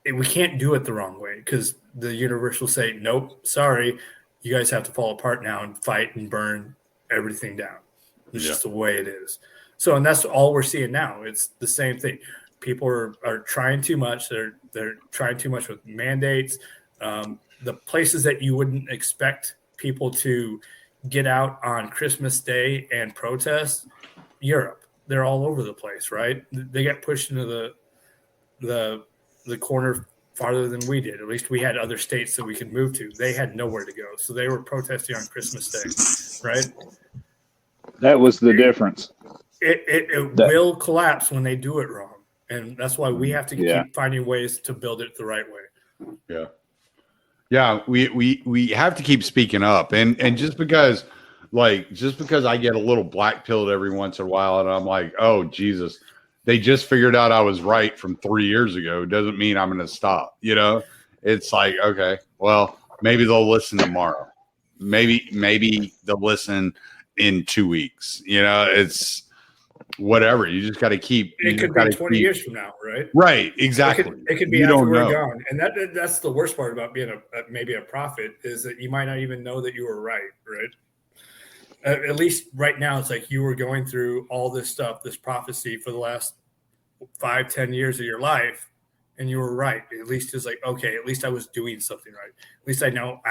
we can't do it the wrong way because the universe will say, nope, sorry, you guys have to fall apart now and fight and burn everything down. It's just the way it is. So, and that's all we're seeing now. It's the same thing. People are trying too much. They're trying too much with mandates. The places that you wouldn't expect people to get out on Christmas Day and protest, Europe, they're all over the place, right? They got pushed into the corner farther than we did. At least we had other states that we could move to. They had nowhere to go. So they were protesting on Christmas Day, right? That was the difference. It will collapse when they do it wrong. And that's why we have to keep finding ways to build it the right way. Yeah. Yeah, we have to keep speaking up. And just because I get a little black pilled every once in a while and I'm like, oh Jesus, they just figured out I was right from 3 years ago, doesn't mean I'm gonna stop. You know, it's like, okay, well, maybe they'll listen tomorrow. Maybe they'll listen in 2 weeks. You know, it's whatever. You just got to keep. It could be 20 years from now, right? Right. Exactly. It could be after we're gone, and that's the worst part about being maybe a prophet is that you might not even know that you were right. Right. At least right now, it's like you were going through all this stuff, this prophecy for the last 5-10 years of your life, and you were right. At least it's like, okay, at least I was doing something right. At least I know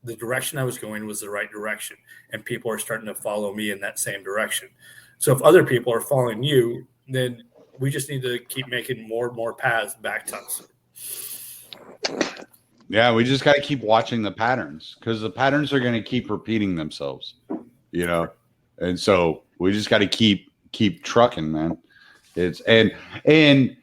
the direction I was going was the right direction, and people are starting to follow me in that same direction. So if other people are following you, then we just need to keep making more and more paths back to us. Yeah, we just got to keep watching the patterns because the patterns are going to keep repeating themselves, you know. And so we just got to keep trucking, man. And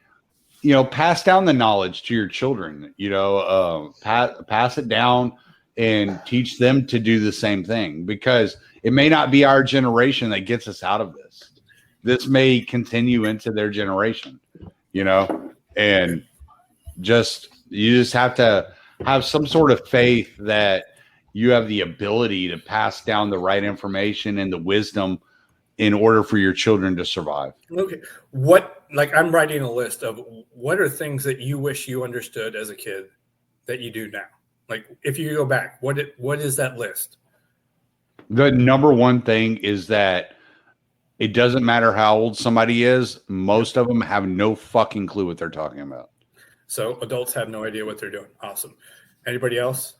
you know, pass down the knowledge to your children. You know, pass it down and teach them to do the same thing because it may not be our generation that gets us out of this. This may continue into their generation, you know, and you just have to have some sort of faith that you have the ability to pass down the right information and the wisdom in order for your children to survive. Okay. I'm writing a list of what are things that you wish you understood as a kid that you do now? Like if you go back, what is that list? The number one thing is that it doesn't matter how old somebody is. Most of them have no fucking clue what they're talking about. So adults have no idea what they're doing. Awesome. Anybody else?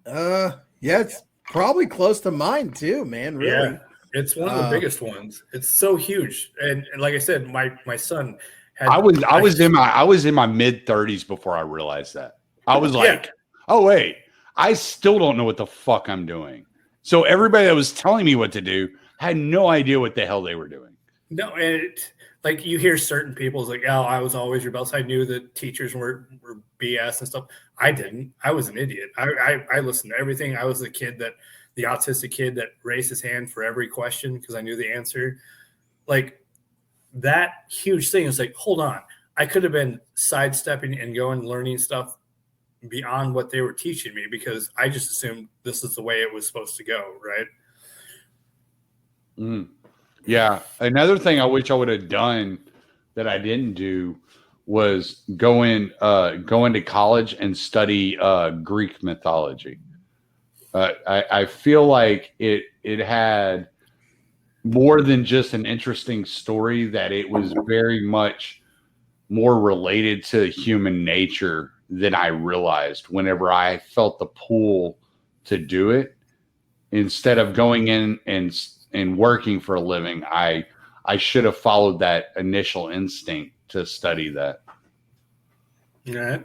Yeah, it's probably close to mine too, man. Really. Yeah, it's one of the biggest ones. It's so huge. And like I said, my son had I was in my mid 30s before I realized that. I was like, oh wait, I still don't know what the fuck I'm doing. So everybody that was telling me what to do had no idea what the hell they were doing. No, and like you hear certain people's like, oh, I was always rebellious. I knew that teachers were BS and stuff. I didn't. I was an idiot. I listened to everything. I was the autistic kid that raised his hand for every question because I knew the answer. Like that huge thing is like, hold on. I could have been sidestepping and going learning stuff beyond what they were teaching me because I just assumed this is the way it was supposed to go, right? Mm. Yeah. Another thing I wish I would have done that I didn't do was go into college and study Greek mythology. I feel like it had more than just an interesting story, that it was very much more related to human nature than I realized whenever I felt the pull to do it. Instead of going in and working for a living, I should have followed that initial instinct to study that. Yeah.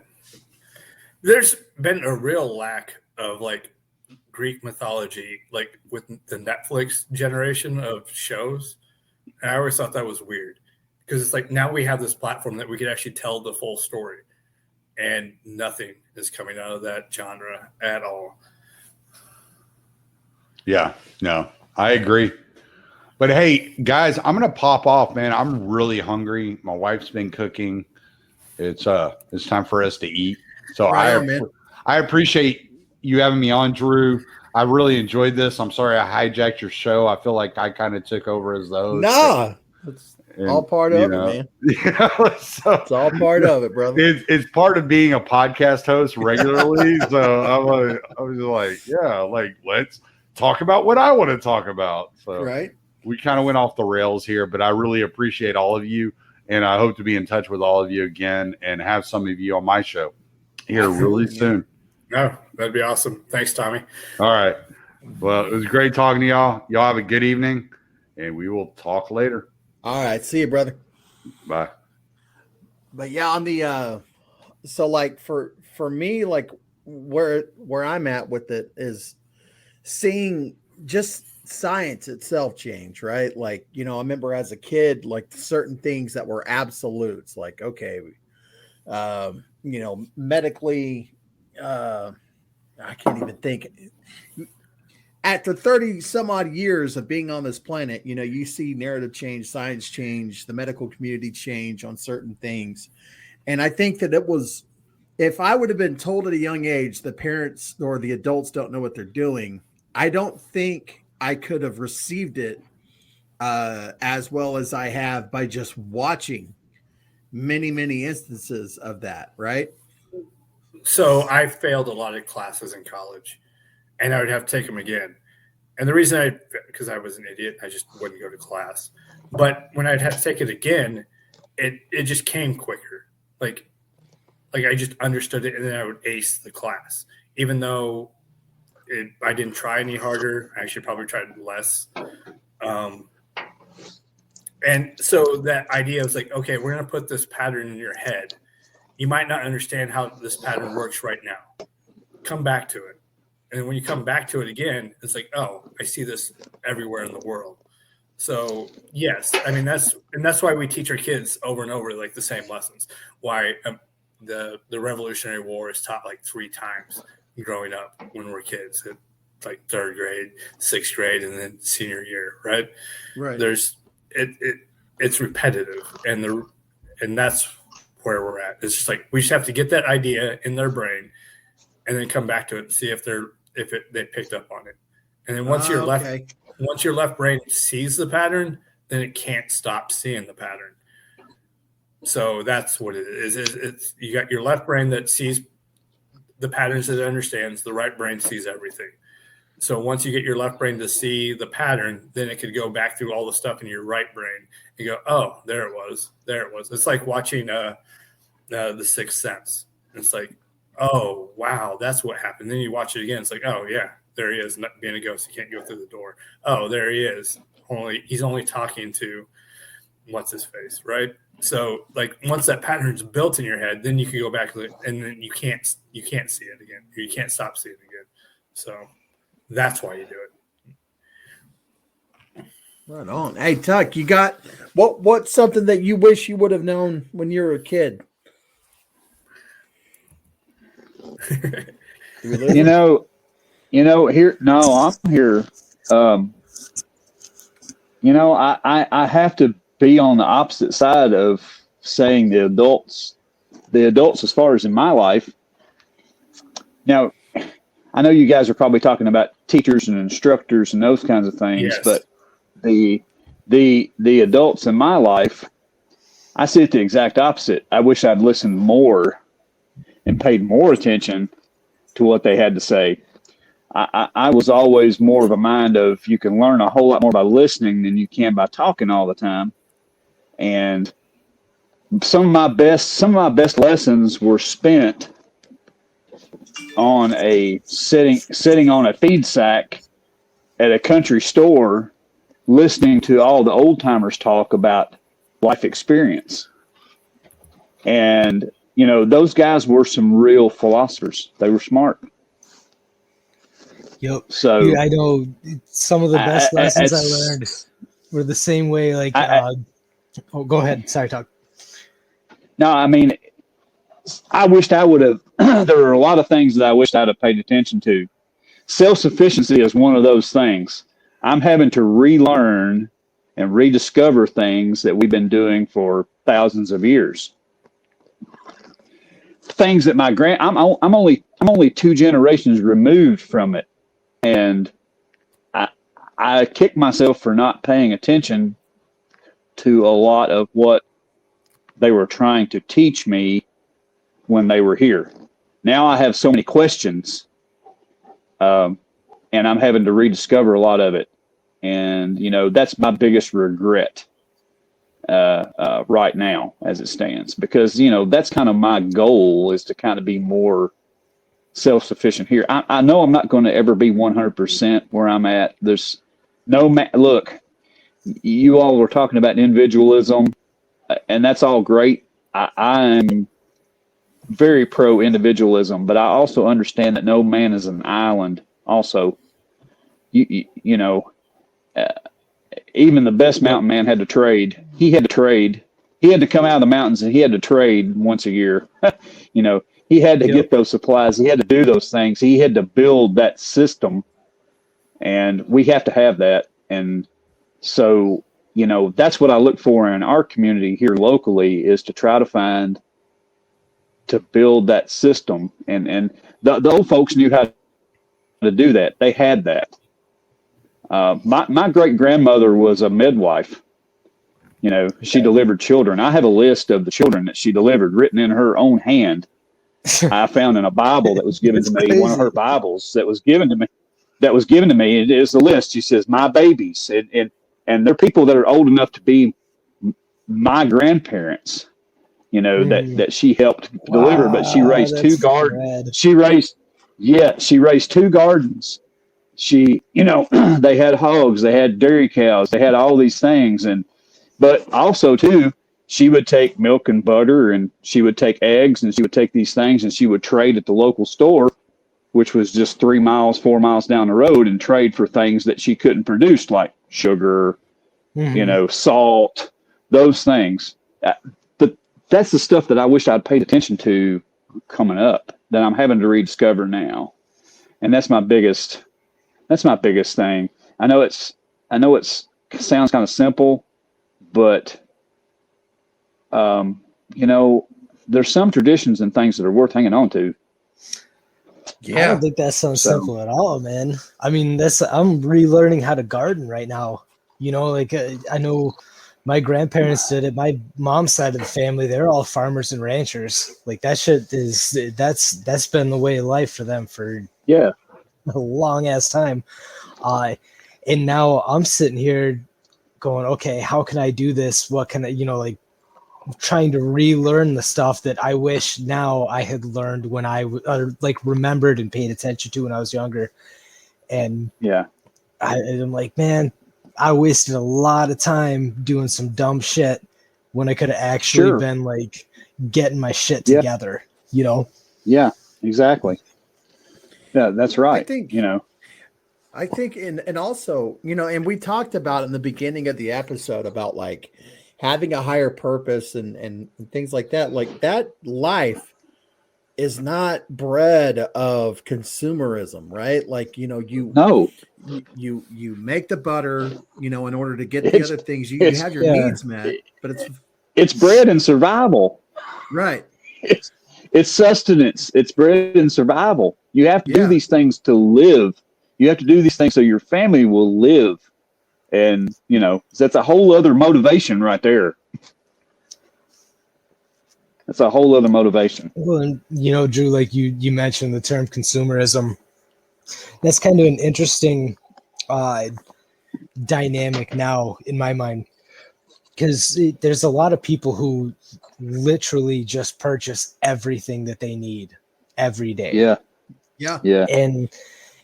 There's been a real lack of like Greek mythology, like with the Netflix generation of shows. And I always thought that was weird because it's like now we have this platform that we could actually tell the full story, and nothing is coming out of that genre at all. Yeah, no, I agree. But hey, guys, I'm gonna pop off, man. I'm really hungry. My wife's been cooking. It's time for us to eat. So I appreciate you having me on, Drew. I really enjoyed this. I'm sorry I hijacked your show. I feel like I kind of took over as the host. Nah, it's all part of it, man. So it's all part of it, brother. It's part of being a podcast host regularly. So I was like, yeah, like let's talk about what I want to talk about. So right. We kind of went off the rails here, but I really appreciate all of you. And I hope to be in touch with all of you again and have some of you on my show here really soon. No, that'd be awesome. Thanks, Tommy. All right. Well, it was great talking to y'all. Y'all have a good evening, and we will talk later. All right. See you, brother. Bye. But yeah, on the so like for me, like where I'm at with it is seeing just science itself changed, right? Like, I remember as a kid, like certain things that were absolutes, like, okay, medically, I can't even think. After 30 some odd years of being on this planet, you see narrative change, science change, the medical community change on certain things. And I think that if I would have been told at a young age, the parents or the adults don't know what they're doing, I don't think I could have received it as well as I have by just watching many, many instances of that, right? So I failed a lot of classes in college, and I would have to take them again. And the reason because I was an idiot, I just wouldn't go to class. But when I'd have to take it again, it just came quicker. Like I just understood it, and then I would ace the class, even though I didn't try any harder. I actually probably tried less. And so that idea was like, okay, we're going to put this pattern in your head. You might not understand how this pattern works right now. Come back to it. And when you come back to it again, it's like, oh, I see this everywhere in the world. So yes, I mean, that's why we teach our kids over and over, like the same lessons. Why the Revolutionary War is taught like 3 times growing up when we're kids, at like 3rd grade, 6th grade, and then senior year, right? Right. It's repetitive, and that's where we're at. It's just like we just have to get that idea in their brain, and then come back to it and see if they picked up on it. And then once your left brain sees the pattern, then it can't stop seeing the pattern. So that's what it is. It's you got your left brain that sees the patterns that it understands. The right brain sees everything. So once you get your left brain to see the pattern, then it could go back through all the stuff in your right brain and go, oh, there it was. It's like watching The Sixth Sense. It's like, oh, wow, that's what happened. Then you watch it again. It's like, oh, yeah, there he is, not being a ghost. He can't go through the door. Oh, there he is. He's only talking to what's his face, right? So, like, once that pattern's built in your head, then you can go back and then you can't see it again. You can't stop seeing it again. So that's why you do it. Right on. Hey, Tuck, you got what's something that you wish you would have known when you were a kid? Here. No, I'm here. I have to be on the opposite side of saying the adults as far as in my life. Now, I know you guys are probably talking about teachers and instructors and those kinds of things, yes. But the adults in my life, I see it the exact opposite. I wish I'd listened more and paid more attention to what they had to say. I was always more of a mind of you can learn a whole lot more by listening than you can by talking all the time. And some of my best lessons were spent on sitting on a feed sack at a country store, listening to all the old timers talk about life experience. And those guys were some real philosophers. They were smart. Yep. So yeah, I know some of the best lessons I learned were the same way. Like, go ahead. Sorry, Tuck. No, I mean, I wished I would have. There were a lot of things that I wished I'd have paid attention to. Self-sufficiency is one of those things. I'm having to relearn and rediscover things that we've been doing for thousands of years. Things that I'm only 2 generations removed from it, and I kick myself for not paying attention to a lot of what they were trying to teach me when they were here. Now I have so many questions, and I'm having to rediscover a lot of it, and that's my biggest regret right now as it stands, because that's kind of my goal, is to kind of be more self-sufficient here. I know I'm not going to ever be 100% where I'm at. There's look, you all were talking about individualism, and that's all great. I'm very pro individualism, but I also understand that no man is an island. Also, you even the best mountain man had to trade. He had to trade. He had to come out of the mountains and he had to trade once a year. You know, he had to get those supplies. He had to do those things. He had to build that system, and we have to have that. And so, you know, that's what I look for in our community here locally, is to try to build that system. And the old folks knew how to do that. They had that. My great grandmother was a midwife. You know, she delivered children. I have a list of the children that she delivered written in her own hand. I found in a Bible that was given to me, crazy. one of her Bibles that was given to me. It is the list. She says, my babies. And they're people that are old enough to be my grandparents, you know, that she helped deliver. But she raised two gardens. She raised two gardens. She, you know, they had hogs, they had dairy cows, they had all these things. But also too, she would take milk and butter, and she would take eggs, and she would take these things, and she would trade at the local store, which was just 4 miles down the road, and trade for things that she couldn't produce, like sugar, you know, salt, those things. But that's the stuff that I wish I'd paid attention to coming up, that I'm having to rediscover now. And that's my biggest thing. I know it's sounds kind of simple, but you know, there's some traditions and things that are worth hanging on to. I don't think that sounds simple at all, man. I mean, I'm relearning how to garden right now. You know, like I know my grandparents did it. My mom's side of the family, they're all farmers and ranchers. Like that's been the way of life for them for a long ass time. And now I'm sitting here going, okay, how can I do this? What can I, you know, like trying to relearn the stuff that I wish now I had learned when I like remembered and paid attention to when I was younger. And I'm like, man, I wasted a lot of time doing some dumb shit when I could have actually been like getting my shit together, you know? Yeah, exactly. Yeah, that's right. I think, and also, you know, and we talked about in the beginning of the episode about like having a higher purpose and things like that. Like that life is not bred of consumerism, right? Like, you know, you make the butter, you know, in order to get the other things, you have your needs met, but it's bred in survival. Right. It's sustenance. It's bred in survival. You have to do these things to live. You have to do these things so your family will live. And, you know, that's a whole other motivation right there. That's a whole other motivation. Well, and, you know, Drew, like you mentioned the term consumerism. That's kind of an interesting dynamic now in my mind, because there's a lot of people who literally just purchase everything that they need every day. Yeah.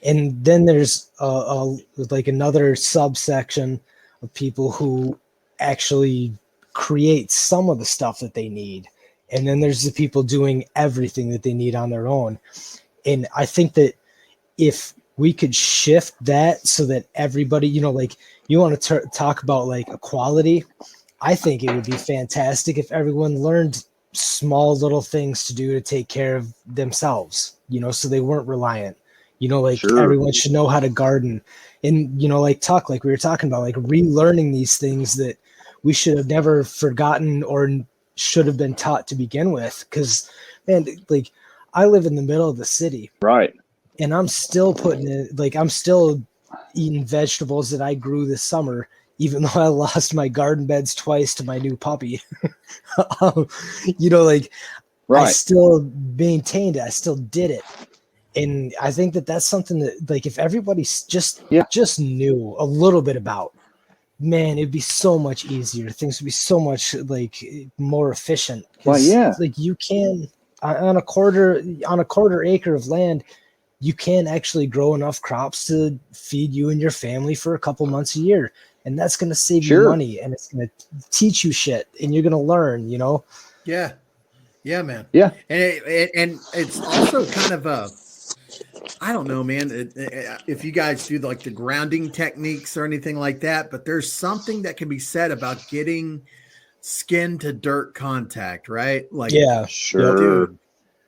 And then there's like another subsection of people who actually create some of the stuff that they need. And then there's the people doing everything that they need on their own. And I think that if we could shift that so that everybody, you know, like you want to talk about like equality, I think it would be fantastic if everyone learned small little things to do to take care of themselves, you know, so they weren't reliant. You know, like everyone should know how to garden and, you know, like we were talking about, like relearning these things that we should have never forgotten or should have been taught to begin with. Cause man, like I live in the middle of the city. Right. And I'm still I'm still eating vegetables that I grew this summer, even though I lost my garden beds twice to my new puppy. You know, like I still maintained it. I still did it. And I think that that's something that, like, if everybody just knew a little bit about, man, it'd be so much easier. Things would be so much like more efficient. Like you can on a quarter acre of land, you can actually grow enough crops to feed you and your family for a couple months a year, and that's going to save you money, and it's going to teach you shit, and you're going to learn. You know? Yeah, man. Yeah, and it's also kind of I don't know, man, if you guys do like the grounding techniques or anything like that, but there's something that can be said about getting skin to dirt contact, right? Like, Yeah. Sure. dude,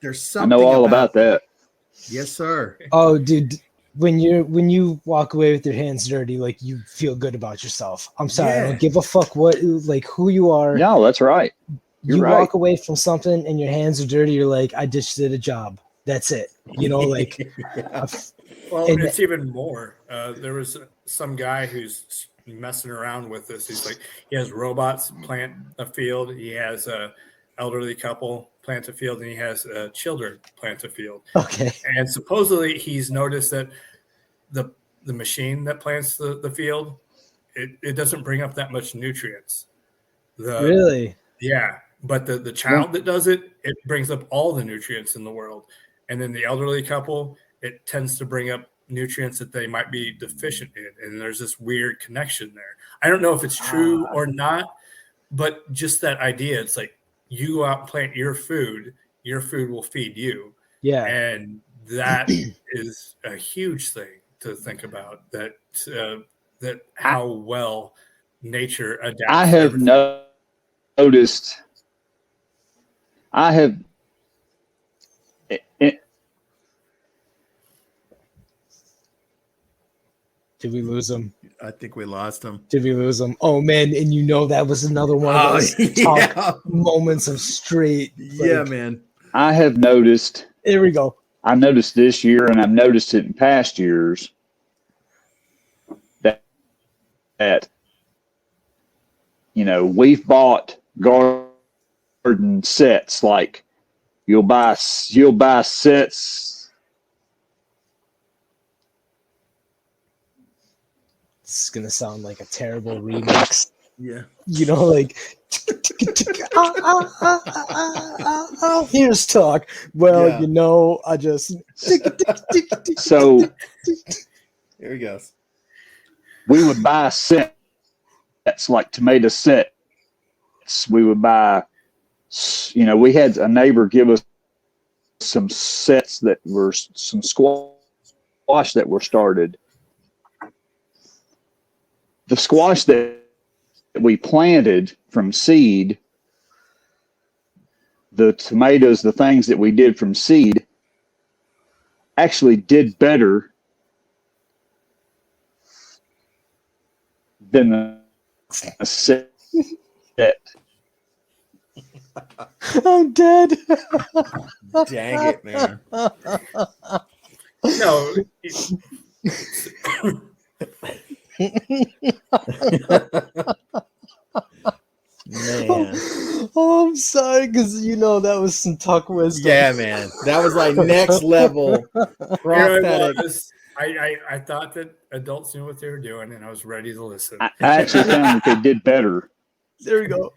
there's I something know all about that. Yes, sir. Oh, dude, when you walk away with your hands dirty, like you feel good about yourself. I'm sorry, I don't give a fuck what like who you are. No, that's right. You walk away from something and your hands are dirty. You're like, I just did a job. That's it. You know, like. Yeah. Well, it's even more. There was some guy who's messing around with this. He's like, he has robots plant a field. He has a elderly couple plant a field, and he has children plant a field. Okay. And supposedly he's noticed that the machine that plants the field, it doesn't bring up that much nutrients. Really? Yeah. But the child that does it brings up all the nutrients in the world. And then the elderly couple, it tends to bring up nutrients that they might be deficient in. And there's this weird connection there. I don't know if it's true or not, but just that idea, it's like you go out and plant your food will feed you. Yeah. And that is a huge thing to think about, that how well nature adapts. I have noticed. I have. Did we lose him? I think we lost him. Did we lose him? Oh man, and you know that was another one of those top moments of straight. Yeah, man. I have noticed. There we go. I noticed this year, and I've noticed it in past years, that we've bought garden sets. Like you'll buy sets. This is gonna sound like a terrible remix. Yeah. Like here's talk. Well, I just so here he goes. We would buy sets like tomato sets. We would buy, we had a neighbor give us some sets that were some squash that were started. The squash that we planted from seed, the tomatoes, the things that we did from seed actually did better than the set. I'm dead. Dang it, man. No. Man. Oh, I'm sorry, because that was some tuck wisdom. Yeah, man. That was like next level prophetic. I thought that adults knew what they were doing, and I was ready to listen. I actually found that they did better. There we go.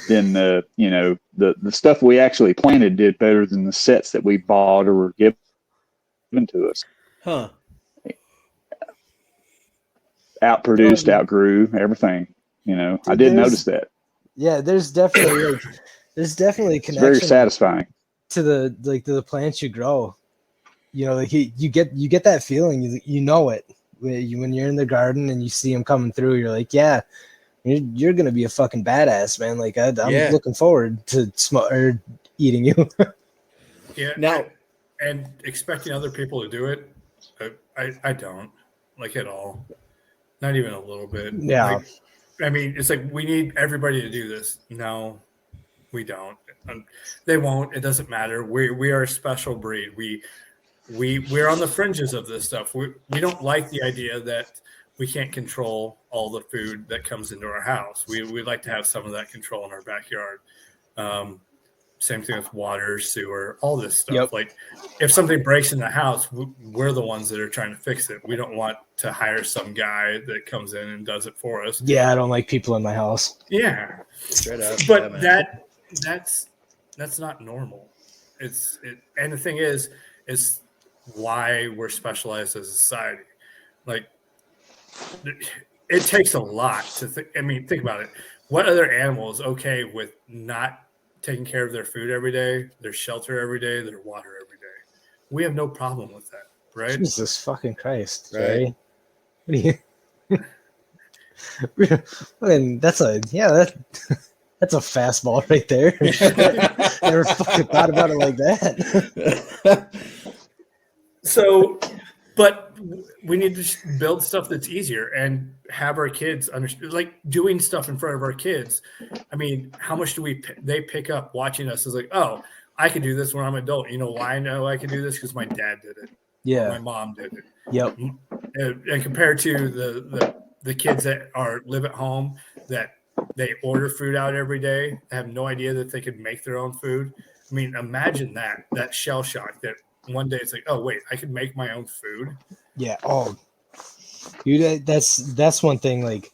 Than the stuff we actually planted did better than the sets that we bought or were given to us. Huh. Outproduced, outgrew everything. I did notice that. Yeah, there's definitely a connection. It's very satisfying to the plants you grow. You get that feeling. You know it when you're in the garden and you see them coming through. You're like, yeah, you're gonna be a fucking badass, man. Like I'm looking forward to eating you. Yeah. Now, and expecting other people to do it, I don't like at all. Not even a little bit. Yeah. It's like we need everybody to do this. No, we don't. They won't. It doesn't matter. We are a special breed. We're on the fringes of this stuff. We don't like the idea that we can't control all the food that comes into our house. We'd like to have some of that control in our backyard. Same thing with water, sewer, all this stuff. Yep. Like if something breaks in the house, we're the ones that are trying to fix it. We don't want to hire some guy that comes in and does it for us. Yeah, I don't like people in my house. Yeah. straight up. But yeah, that's not normal. And the thing is why we're specialized as a society. Like it takes a lot to think about it. What other animal is okay with not taking care of their food every day, their shelter every day, their water every day? We have no problem with that. right? Jesus fucking Christ, Right. Jerry. What do you? I mean, that's a fastball right there. Never fucking thought about it like that. So, but we need to just build stuff that's easier and have our kids understand, like doing stuff in front of our kids. I mean, how much do they pick up watching us? Is like, oh, I can do this when I'm an adult. You know why I know I can do this? Because my dad did it. Yeah. Or my mom did it. Yep. And compared to the kids that live at home, that they order food out every day, have no idea that they could make their own food. I mean, imagine that shell shock that one day it's like, oh wait, I can make my own food. Yeah. Oh, dude, that's one thing. Like,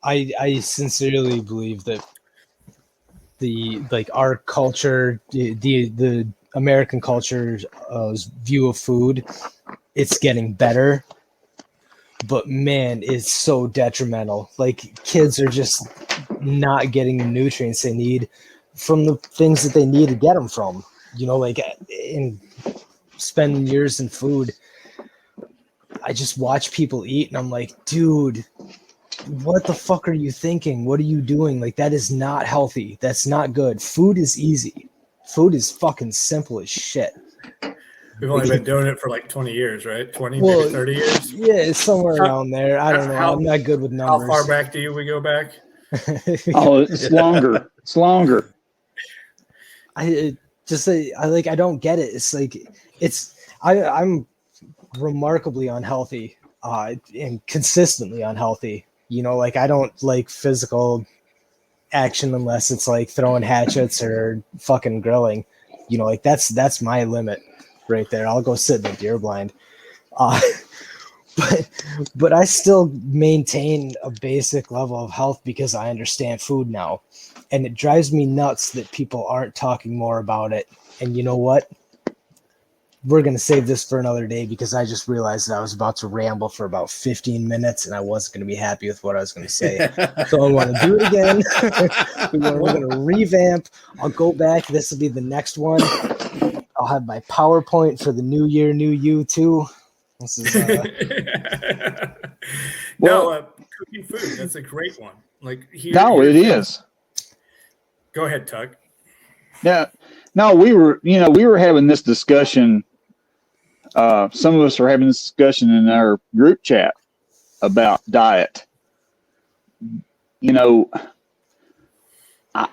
I sincerely believe that our culture, the American culture's view of food, it's getting better, but man, it's so detrimental. Like, kids are just not getting the nutrients they need from the things that they need to get them from. You know, like, in spending years in food, I just watch people eat and I'm like, dude, what the fuck are you thinking? What are you doing? Like, that is not healthy. That's not good. Food is easy. Food is fucking simple as shit. We've only been doing it for like 20 years, right? 20, Well, maybe 30 years. Yeah, it's somewhere around there. I don't know. I'm not good with numbers. How far back do we go back? Oh, it's longer. It's longer. I don't get it. It's like I'm remarkably unhealthy, and consistently unhealthy. You know, like, I don't like physical action unless it's like throwing hatchets or fucking grilling. You know, like, that's my limit right there. I'll go sit in the deer blind. But I still maintain a basic level of health because I understand food now. And it drives me nuts that people aren't talking more about it. And you know what? We're going to save this for another day because I just realized that I was about to ramble for about 15 minutes and I wasn't going to be happy with what I was going to say. So I want to do it again. We're going to revamp. I'll go back. This will be the next one. I'll have my PowerPoint for the new year, new you too. This is cooking food. That's a great one. Like, it is. Go ahead, Tuck. Yeah. No, we were having this discussion. Some of us are having this discussion in our group chat about diet. You know,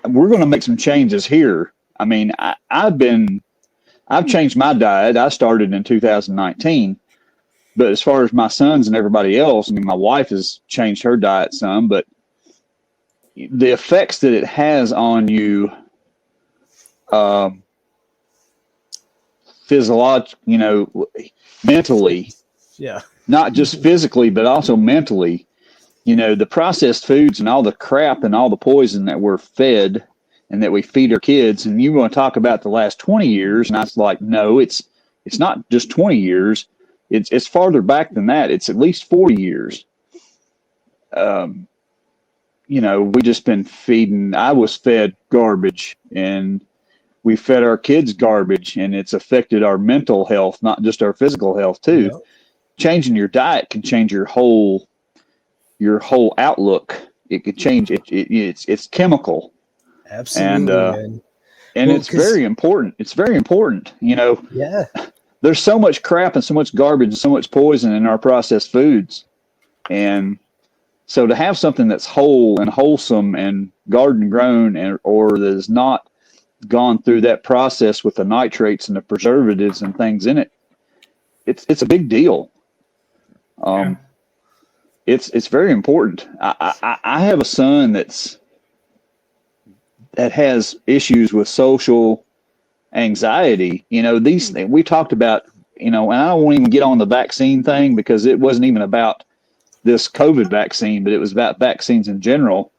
we're going to make some changes here. I mean, I've changed my diet. I started in 2019, but as far as my sons and everybody else, I mean, my wife has changed her diet some, but the effects that it has on you, physiologically, mentally, yeah, not just physically, but also mentally, the processed foods and all the crap and all the poison that we're fed and that we feed our kids. And you want to talk about the last 20 years. And I was like, no, it's not just 20 years. It's farther back than that. It's at least 40 years. We just been feeding. I was fed garbage, and we fed our kids garbage, and it's affected our mental health, not just our physical health too. Yep. Changing your diet can change your whole outlook. It could change it. It's chemical. Absolutely. And it's very important. It's very important. Yeah. There's so much crap and so much garbage and so much poison in our processed foods. And so to have something that's whole and wholesome and garden grown or that is not gone through that process with the nitrates and the preservatives and things in it, it's a big deal. It's very important. I have a son that has issues with social anxiety. These things we talked about, and I don't want to even get on the vaccine thing because it wasn't even about this COVID vaccine, but it was about vaccines in general.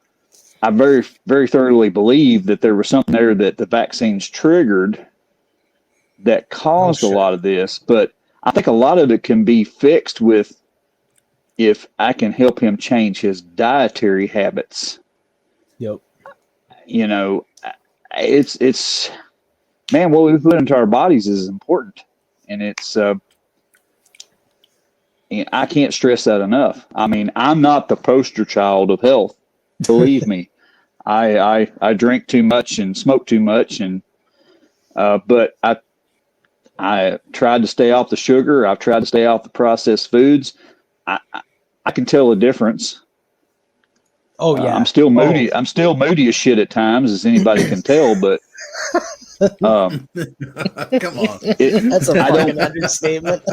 I very, very thoroughly believe that there was something there that the vaccines triggered that caused a lot of this. But I think a lot of it can be fixed with if I can help him change his dietary habits. Yep. It's man, what we put into our bodies is important, and it's I can't stress that enough. I mean, I'm not the poster child of health. Believe me, I drink too much and smoke too much, and but I tried to stay off the sugar. I've tried to stay off the processed foods. I can tell a difference. Oh yeah, I'm still moody. I'm still moody as shit at times, as anybody can tell. But Come on. that's a fucking understatement.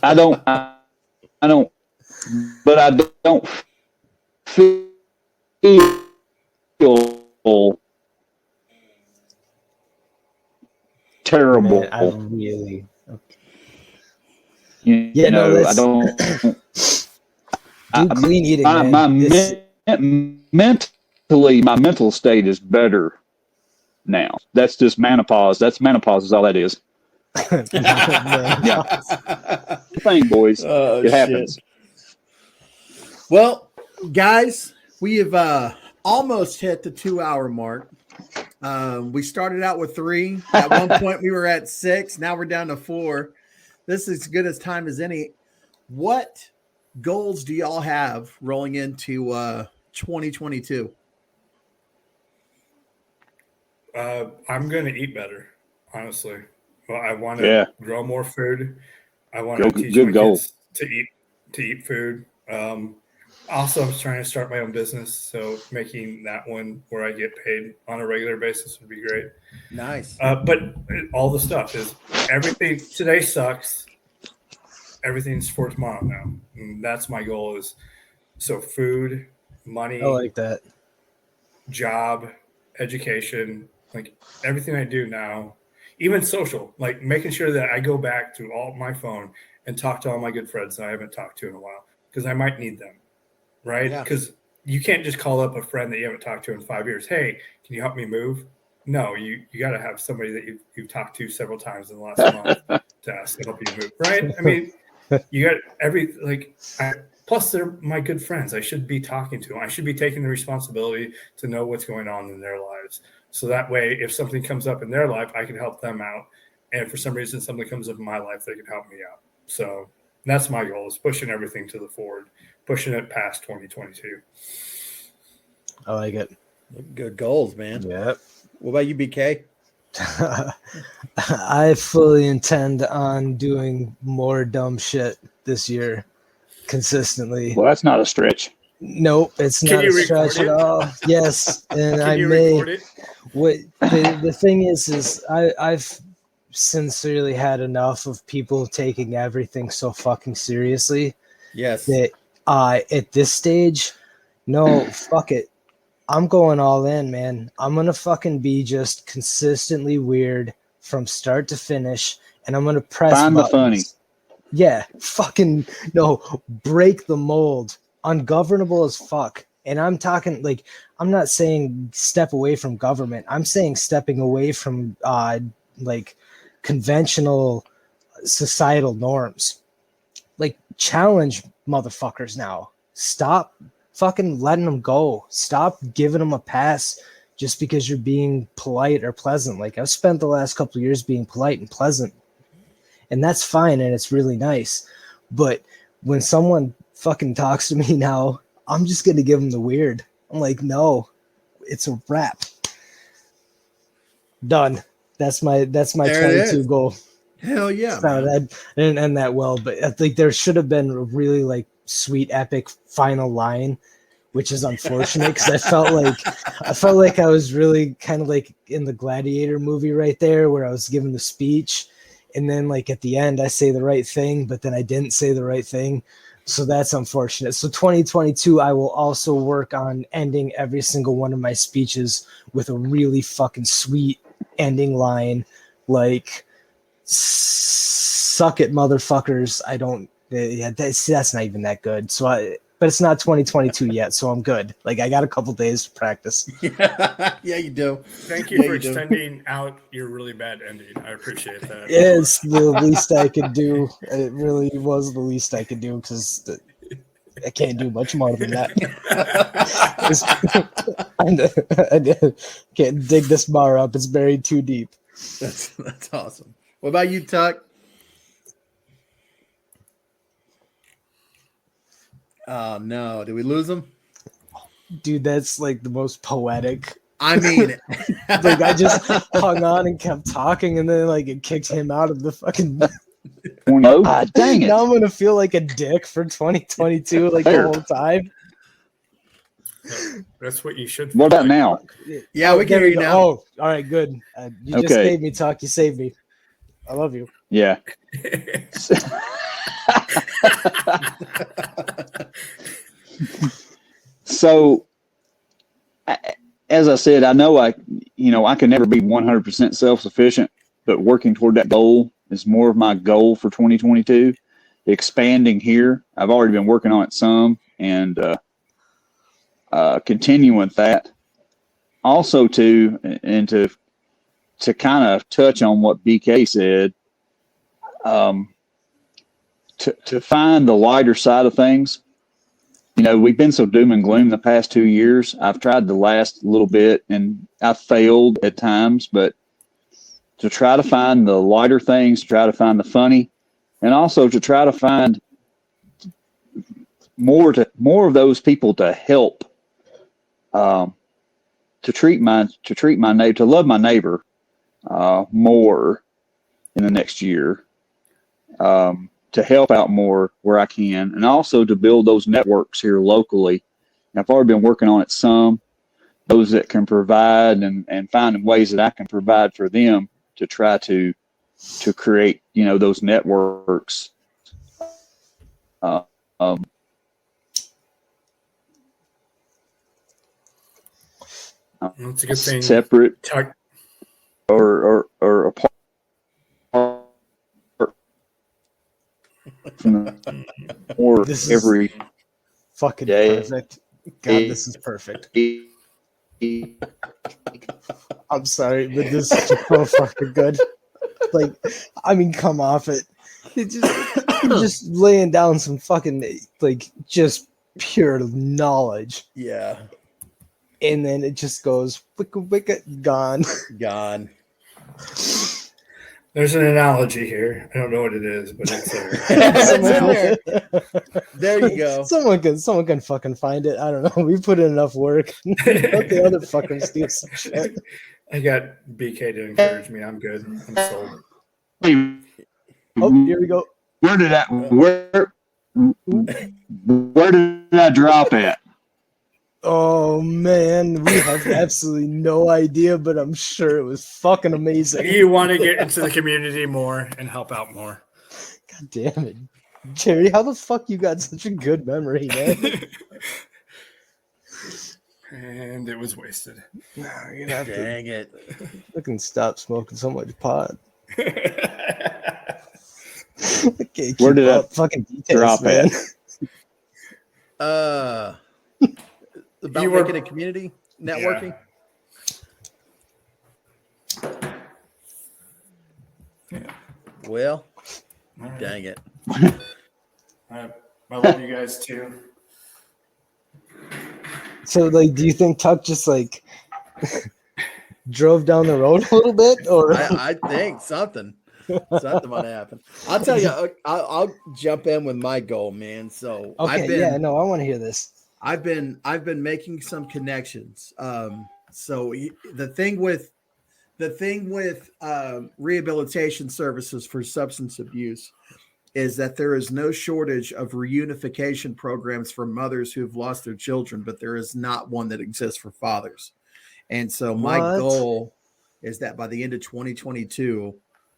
I don't. But I don't feel terrible. Man, I really. You know, I don't. Clean eating, man. Mentally, my mental state is better now. That's just menopause. Menopause is all that is. Yeah. Thing, boys. It happens. Well, guys, we have almost hit the 2-hour mark. We started out with 3. At one point, we were at 6. Now we're down to 4. This is as good as time as any. What goals do y'all have rolling into 2022? I'm going to eat better, honestly. Well, I want to grow more food. I want to teach my kids to eat food. Also, I'm trying to start my own business, so making that one where I get paid on a regular basis would be great. Nice. But all the stuff is everything today sucks. Everything's for tomorrow now. And that's my goal is so food, money. I like that. Job, education, like everything I do now, even social, like making sure that I go back to all my phone and talk to all my good friends that I haven't talked to in a while because I might need them. Right? Because you can't just call up a friend that you haven't talked to in 5 years. Hey, can you help me move? No, you got to have somebody that you've talked to several times in the last month to ask to help you move. Right? I mean, you got plus they're my good friends. I should be talking to them. I should be taking the responsibility to know what's going on in their lives. So that way, if something comes up in their life, I can help them out. And if for some reason something comes up in my life, they can help me out. So that's my goal is pushing everything to the forward. Pushing it past 2022. I like it. Good goals, man. Yep. What about you, BK? I fully intend on doing more dumb shit this year consistently. Well, that's not a stretch. Nope, it's not a stretch at all. Yes, and I may. What the thing is I've sincerely had enough of people taking everything so fucking seriously. Yes. That at this stage, no, fuck it. I'm going all in, man. I'm going to fucking be just consistently weird from start to finish, and I'm going to press Find buttons. the funny. Yeah, fucking, no, break the mold. Ungovernable as fuck. And I'm talking, like, I'm not saying step away from government. I'm saying stepping away from, like, conventional societal norms. Like, challenge motherfuckers now. Stop fucking letting them go. Stop giving them a pass just because you're being polite or pleasant. Like, I've spent the last couple of years being polite and pleasant, and that's fine, and it's really nice. But when someone fucking talks to me now, I'm just gonna give them the weird. I'm like, no, it's a wrap. Done. That's my 22 goal. Hell yeah. So I didn't end that well, but I think there should have been a really like sweet epic final line, which is unfortunate because I felt like I was really kind of like in the Gladiator movie right there where I was giving the speech, and then like at the end I say the right thing, but then I didn't say the right thing. So that's unfortunate. So 2022, I will also work on ending every single one of my speeches with a really fucking sweet ending line, like "Suck it, motherfuckers." I don't. Yeah, that's not even that good. So but it's not 2022 yet, so I'm good. Like I got a couple days to practice. Yeah, you do. Thank you for extending out your really bad ending. I appreciate that. It's the least I could do. It really was the least I could do because I can't do much more than that. I can't dig this bar up. It's buried too deep. That's awesome. What about you, Tuck? Oh no, did we lose him? Dude, that's like the most poetic. I mean, Like I just hung on and kept talking, and then like it kicked him out of the fucking. Ah, dang it. Now I'm gonna feel like a dick for 2022, like the whole time. That's what you should. What about now? yeah, we can hear you now. Oh, all right, good. You just Okay. made me talk. You saved me. I love you. Yeah. So, as I said, I know I can never be 100% self-sufficient, but working toward that goal is more of my goal for 2022. Expanding here, I've already been working on it some, and continuing with that. Also, to kind of touch on what BK said, to find the lighter side of things. We've been so doom and gloom the past 2 years. I've tried to last a little bit, and I've failed at times, but to try to find the lighter things, to try to find the funny, and also to try to find more of those people to help, to love my neighbor more in the next year, to help out more where I can, and also to build those networks here locally. And I've already been working on it some, those that can provide and finding ways that I can provide for them to try to create, those networks. That's a good thing. Separate or apart from or This is every fucking day. perfect. God, this is perfect. I'm sorry, but this is so fucking good. Like, I mean, come off it. Just laying down some fucking, like, just pure knowledge. Yeah, And then it just goes, wicka, gone. gone. There's an analogy here. I don't know what it is, but it's there. There you go. Someone can fucking find it. I don't know. We put in enough work. Let the other fuckers steal some shit. I got BK to encourage me. I'm good. I'm sold. Oh, here we go. Where did I drop at? Oh man, we have absolutely no idea, but I'm sure it was fucking amazing. You want to get into the community more and help out more. God damn it. Jerry, how the fuck you got such a good memory, man? And it was wasted. You're gonna have Dang it. to fucking stop smoking so much pot. Okay, Where did I fucking details, drop man? About You were- making a community networking. Yeah. Well, All right. dang it. I love you guys too. So, like, do you think Tuck just like drove down the road a little bit, or I think something might happen. I'll tell you. I'll jump in with my goal, man. So okay, I want to hear this. I've been making some connections. So the thing with rehabilitation services for substance abuse is that there is no shortage of reunification programs for mothers who have lost their children, but there is not one that exists for fathers. And so my goal is that by the end of 2022,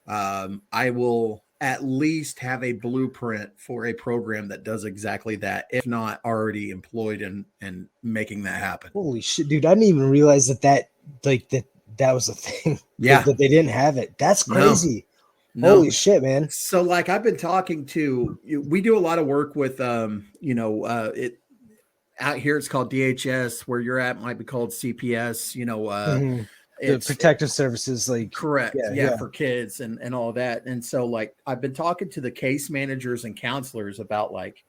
I will at least have a blueprint for a program that does exactly that, if not already employed and making that happen. Holy shit, dude! I didn't even realize that was a thing. Yeah, that they didn't have it. That's crazy. No. Holy shit, man! So, like, I've been talking to. We do a lot of work with, it out here. It's called DHS. Where you're at might be called CPS. The protective services, like correct, yeah, for kids and all that. And so, like, I've been talking to the case managers and counselors about, like,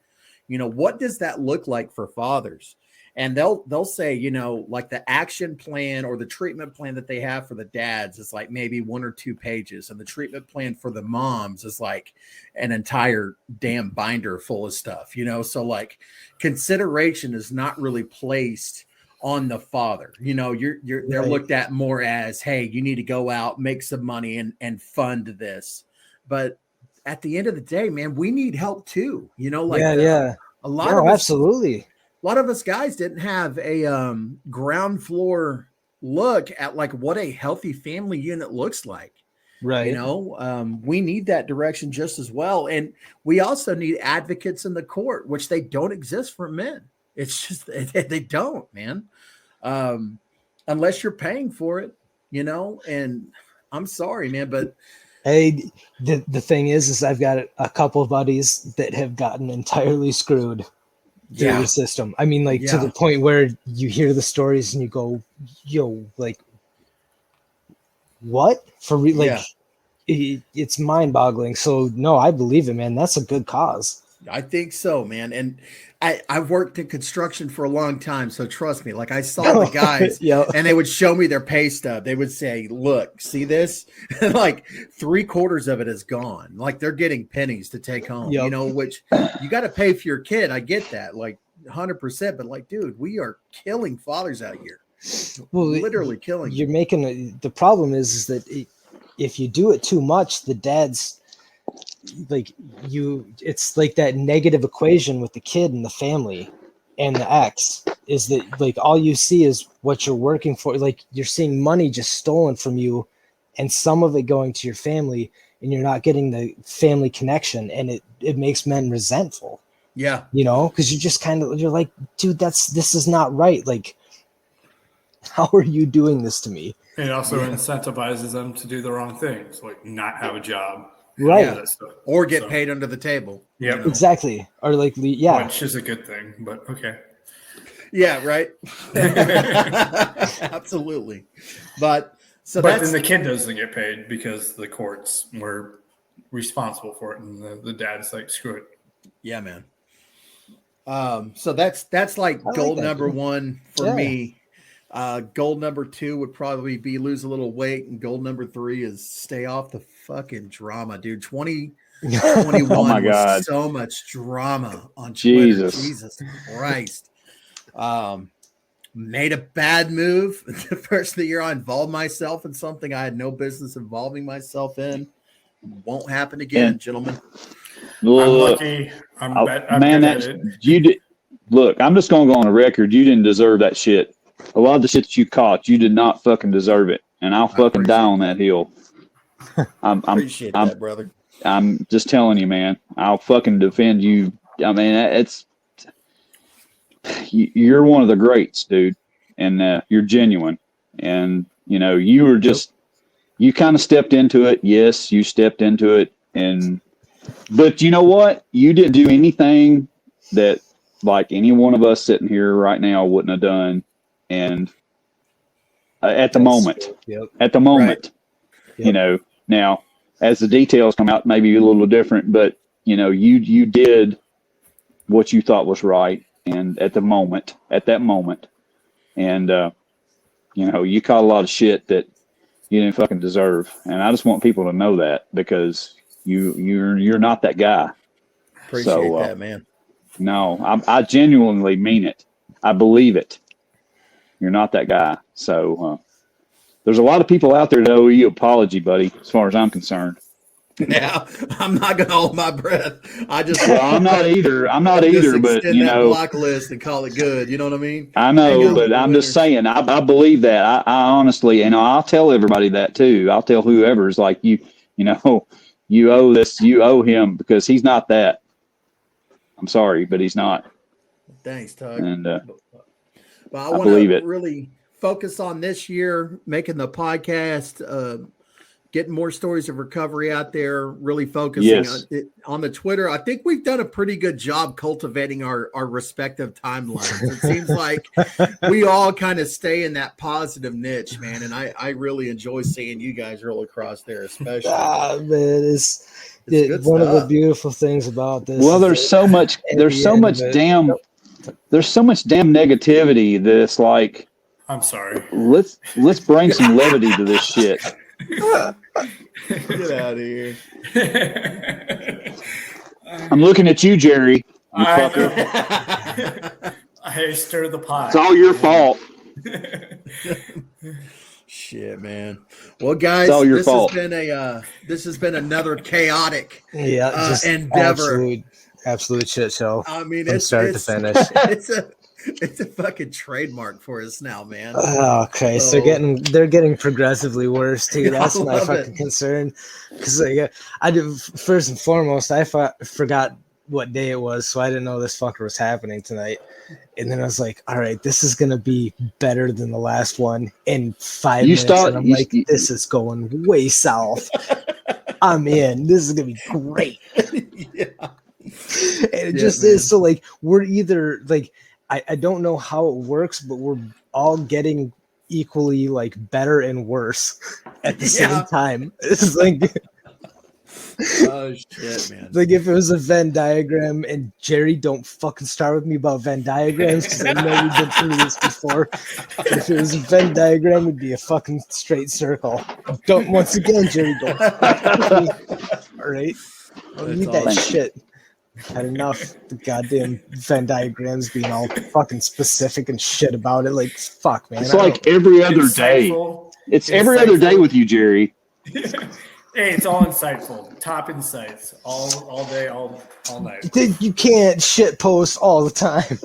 what does that look like for fathers? and they'll say, you know, like the action plan or the treatment plan that they have for the dads is like maybe 1 or 2 pages, and the treatment plan for the moms is like an entire damn binder full of stuff, you know. So like consideration is not really placed on the father. You know, they're Right. looked at more as, hey, you need to go out, make some money and fund this. But at the end of the day, man, we need help too. You know, like yeah. a lot No, of us, absolutely. a lot of us guys didn't have a ground floor look at like what a healthy family unit looks like. Right. You know, we need that direction just as well. And we also need advocates in the court, which they don't exist for men. It's just, they don't, man. Unless you're paying for it, you know, and I'm sorry, man, but Hey, the thing is I've got a couple of buddies that have gotten entirely screwed through Yeah. the system. I mean, like to Yeah. the point where you hear the stories and you go, yo, like, what? For real? Like, it's mind boggling. So no, I believe it, man. That's a good cause. I think so, man. And I've worked in construction for a long time, so trust me. Like I saw the guys, Yeah. and they would show me their pay stub. They would say, "Look, see this?" And like 3/4 of it is gone. Like they're getting pennies to take home. Yep. You know, which you got to pay for your kid. I get that, like 100%. But like, dude, we are killing fathers out here. Well, Literally killing. You're making the problem is that if you do it too much, the dads like it's like that negative equation with the kid and the family and the ex is that like all you see is what you're working for. Like you're seeing money just stolen from you and some of it going to your family, and you're not getting the family connection, and it makes men resentful. Yeah. You know, because you just you're like, dude, this is not right. Like, how are you doing this to me? It also incentivizes them to do the wrong things, like not have a job. Right. All that stuff. Or get paid under the table. Yep. you know? Exactly. Or like, yeah. Which is a good thing, but okay. Yeah, right. Absolutely. But then the kid doesn't get paid because the courts were responsible for it, and the dad's like, screw it. Yeah, man. So that's like goal number 1 for me. Goal number 2 would probably be lose a little weight, and goal number 3 is stay off the fucking drama, dude. 2021 Oh my was God. so much drama on Twitter. Jesus Christ. Made a bad move the first of the year. I involved myself in something I had no business involving myself in. Won't happen again, gentlemen. I'm lucky. I'm man, good at it. you did. Look, I'm just gonna go on the record. You didn't deserve that shit. A lot of the shit that you caught, you did not fucking deserve it, and I'll fucking die on that hill. Appreciate that, brother. I'm just telling you, man. I'll fucking defend you. I mean, you're one of the greats, dude, and you're genuine. And you know, you were just you kind of stepped into it. Yes, you stepped into it, but you know what? You didn't do anything that like any one of us sitting here right now wouldn't have done. And at the moment, Right. you know, now as the details come out, maybe a little different, but you know, you did what you thought was right. And at that moment, and, you know, you caught a lot of shit that you didn't fucking deserve. And I just want people to know that, because you're not that guy. Appreciate that, man. No, I genuinely mean it. I believe it. You're not that guy. So there's a lot of people out there that owe you an apology, buddy, as far as I'm concerned. Yeah, I'm not gonna hold my breath. I'm not either. But you know, block list and call it good. You know what I mean? I know, but I'm just saying. I believe that. I honestly, you know, I'll tell everybody that too. I'll tell whoever's like you know, you owe this. You owe him, because he's not that. I'm sorry, but he's not. Thanks, Tug. And but I want believe to it. really focus on this year, making the podcast, getting more stories of recovery out there, really focusing on the Twitter. I think we've done a pretty good job cultivating our respective timelines. It seems like we all kind of stay in that positive niche, man. And I really enjoy seeing you guys roll across there, especially. Man, it's one of the beautiful things about this. Well, there's so much there's so much damn negativity that it's like, I'm sorry. let's bring some levity to this shit. Get out of here. I'm looking at you, Jerry. You fucker. I stir the pot. It's all your fault. Shit, man. Well, guys, It's all your fault. This has been another chaotic just endeavor. Absolute shit show. I mean, from it's start to finish. It's a fucking trademark for us now, man. Oh, okay, so they're getting progressively worse too. That's my fucking concern. Because I did, first and foremost, I forgot what day it was, so I didn't know this fucker was happening tonight. And then I was like, all right, this is gonna be better than the last one in 5 minutes. And I'm like, this is going way south. I'm in. This is gonna be great. Yeah. And it just is. So like, we're either like, I don't know how it works, but we're all getting equally like better and worse at the same time. It's like, oh shit, man. Like if it was a Venn diagram, and Jerry, don't fucking start with me about Venn diagrams because I know we've been through this before. But if it was a Venn diagram, it'd be a fucking straight circle. Don't, once again, Jerry, don't fuck with me. All right, I don't need that shit. Had enough the goddamn Venn diagrams being all fucking specific and shit about it. Like, fuck, man. It's like every other day. It's every other day with you, Jerry. Hey, it's all insightful. Top insights. All day, all night. You can't shit post all the time.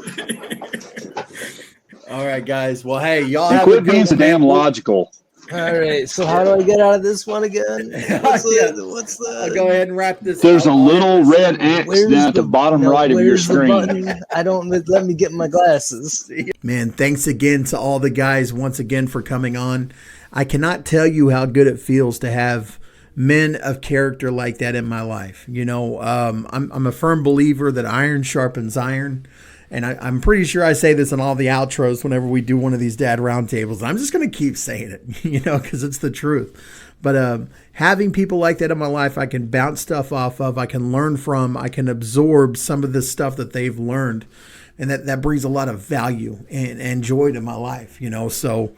All right, guys. Well, hey, y'all And quit being so damn logical. All right, so how do I get out of this one again? What's the I'll go ahead and wrap this. There's a little red X down at the bottom right of your screen. I don't let me get my glasses. Man, thanks again to all the guys once again for coming on. I cannot tell you how good it feels to have men of character like that in my life. You know, I'm a firm believer that iron sharpens iron. And I'm pretty sure I say this in all the outros whenever we do one of these dad roundtables. I'm just going to keep saying it, you know, because it's the truth. But having people like that in my life, I can bounce stuff off of, I can learn from, I can absorb some of the stuff that they've learned. And that brings a lot of value and joy to my life, you know. So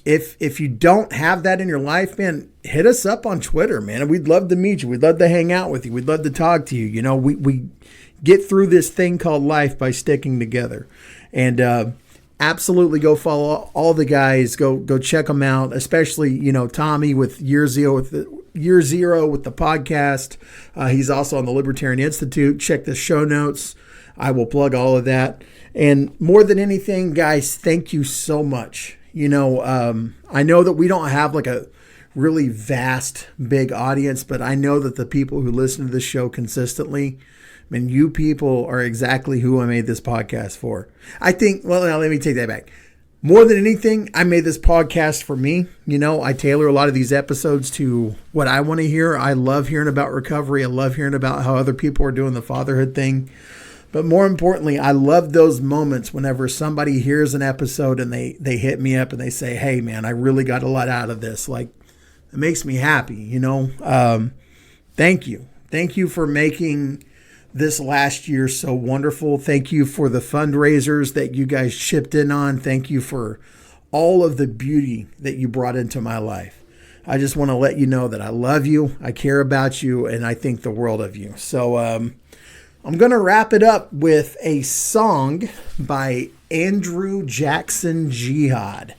if you don't have that in your life, man, hit us up on Twitter, man. We'd love to meet you. We'd love to hang out with you. We'd love to talk to you. You know, we get through this thing called life by sticking together. And absolutely go follow all the guys. Go check them out, especially, you know, Tommy with Year Zero with the podcast. He's also on the Libertarian Institute. Check the show notes. I will plug all of that. And more than anything, guys, thank you so much. You know, I know that we don't have like a really vast, big audience, but I know that the people who listen to this show consistently, I mean, you people are exactly who I made this podcast for. I think, well, now let me take that back. More than anything, I made this podcast for me. You know, I tailor a lot of these episodes to what I want to hear. I love hearing about recovery. I love hearing about how other people are doing the fatherhood thing. But more importantly, I love those moments whenever somebody hears an episode and they hit me up and they say, hey, man, I really got a lot out of this. Like, it makes me happy, you know. Thank you. Thank you for making this last year so wonderful. Thank you for the fundraisers that you guys chipped in on. Thank you for all of the beauty that you brought into my life. I just want to let you know that I love you, I care about you, and I think the world of you. So I'm going to wrap it up with a song by Andrew Jackson Jihad.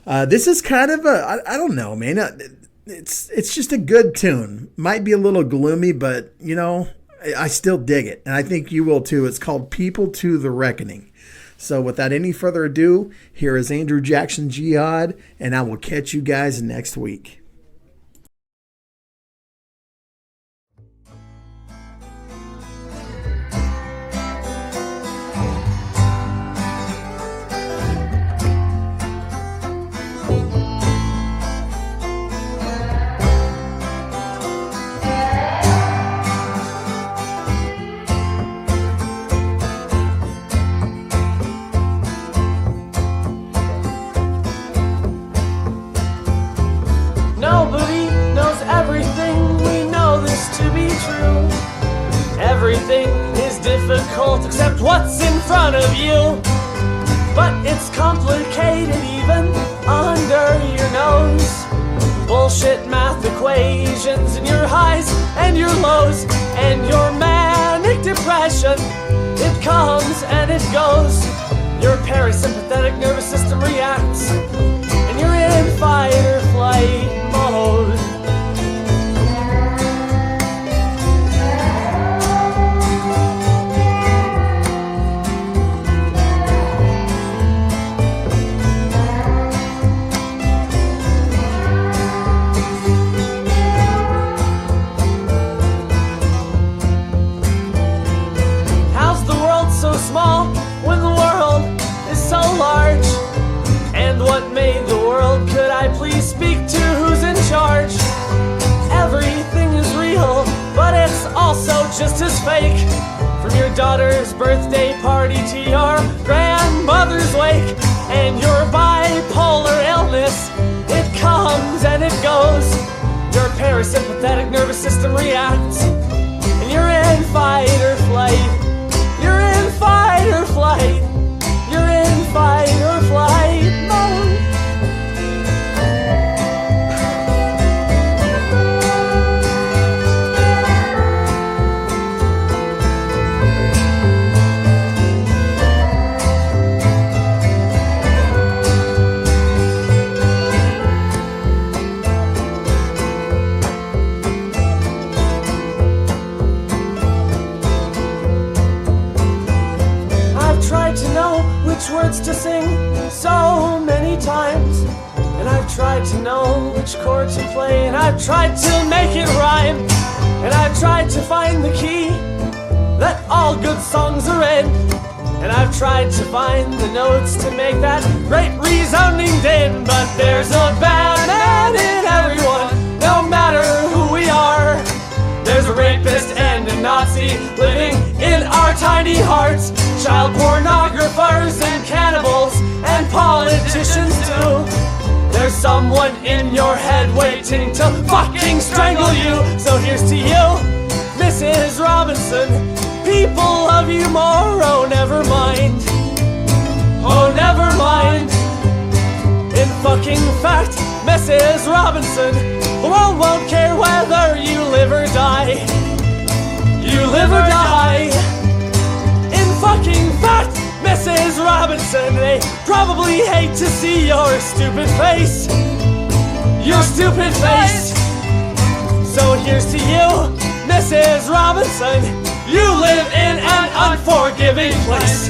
This is kind of I don't know, man. It's just a good tune. Might be a little gloomy, but, you know, I still dig it, and I think you will too. It's called People to the Reckoning. So without any further ado, here is Andrew Jackson Jihad, and I will catch you guys next week. Nobody knows everything, we know this to be true. Everything is different. difficult except what's in front of you. But it's complicated even under your nose. Bullshit math equations and your highs and your lows and your manic depression. It comes and it goes. Your parasympathetic nervous system reacts and you're in fight or flight mode. Small when the world is so large. And what made the world? Could I please speak to who's in charge? Everything is real, but it's also just as fake. From your daughter's birthday party to your grandmother's wake. And your bipolar illness, it comes and it goes. Your parasympathetic nervous system reacts and you're in fight or flight. You're in fight or flight. You're in fight or flight mode. Which words to sing so many times, and I've tried to know which chord to play, and I've tried to make it rhyme, and I've tried to find the key that all good songs are in, and I've tried to find the notes to make that great resounding din. But there's a bad man in everyone, no matter who we are. There's a rapist and a Nazi living in our tiny hearts. Child pornographers and cannibals and politicians too. There's someone in your head waiting to fucking strangle you. So here's to you, Mrs. Robinson. People love you more, oh never mind. Oh never mind. In fucking fact, Mrs. Robinson, the world won't care whether you live or die. You live or die. In fucking fact, Mrs. Robinson, they probably hate to see your stupid face. Your stupid face. So here's to you, Mrs. Robinson. You live in an unforgiving place.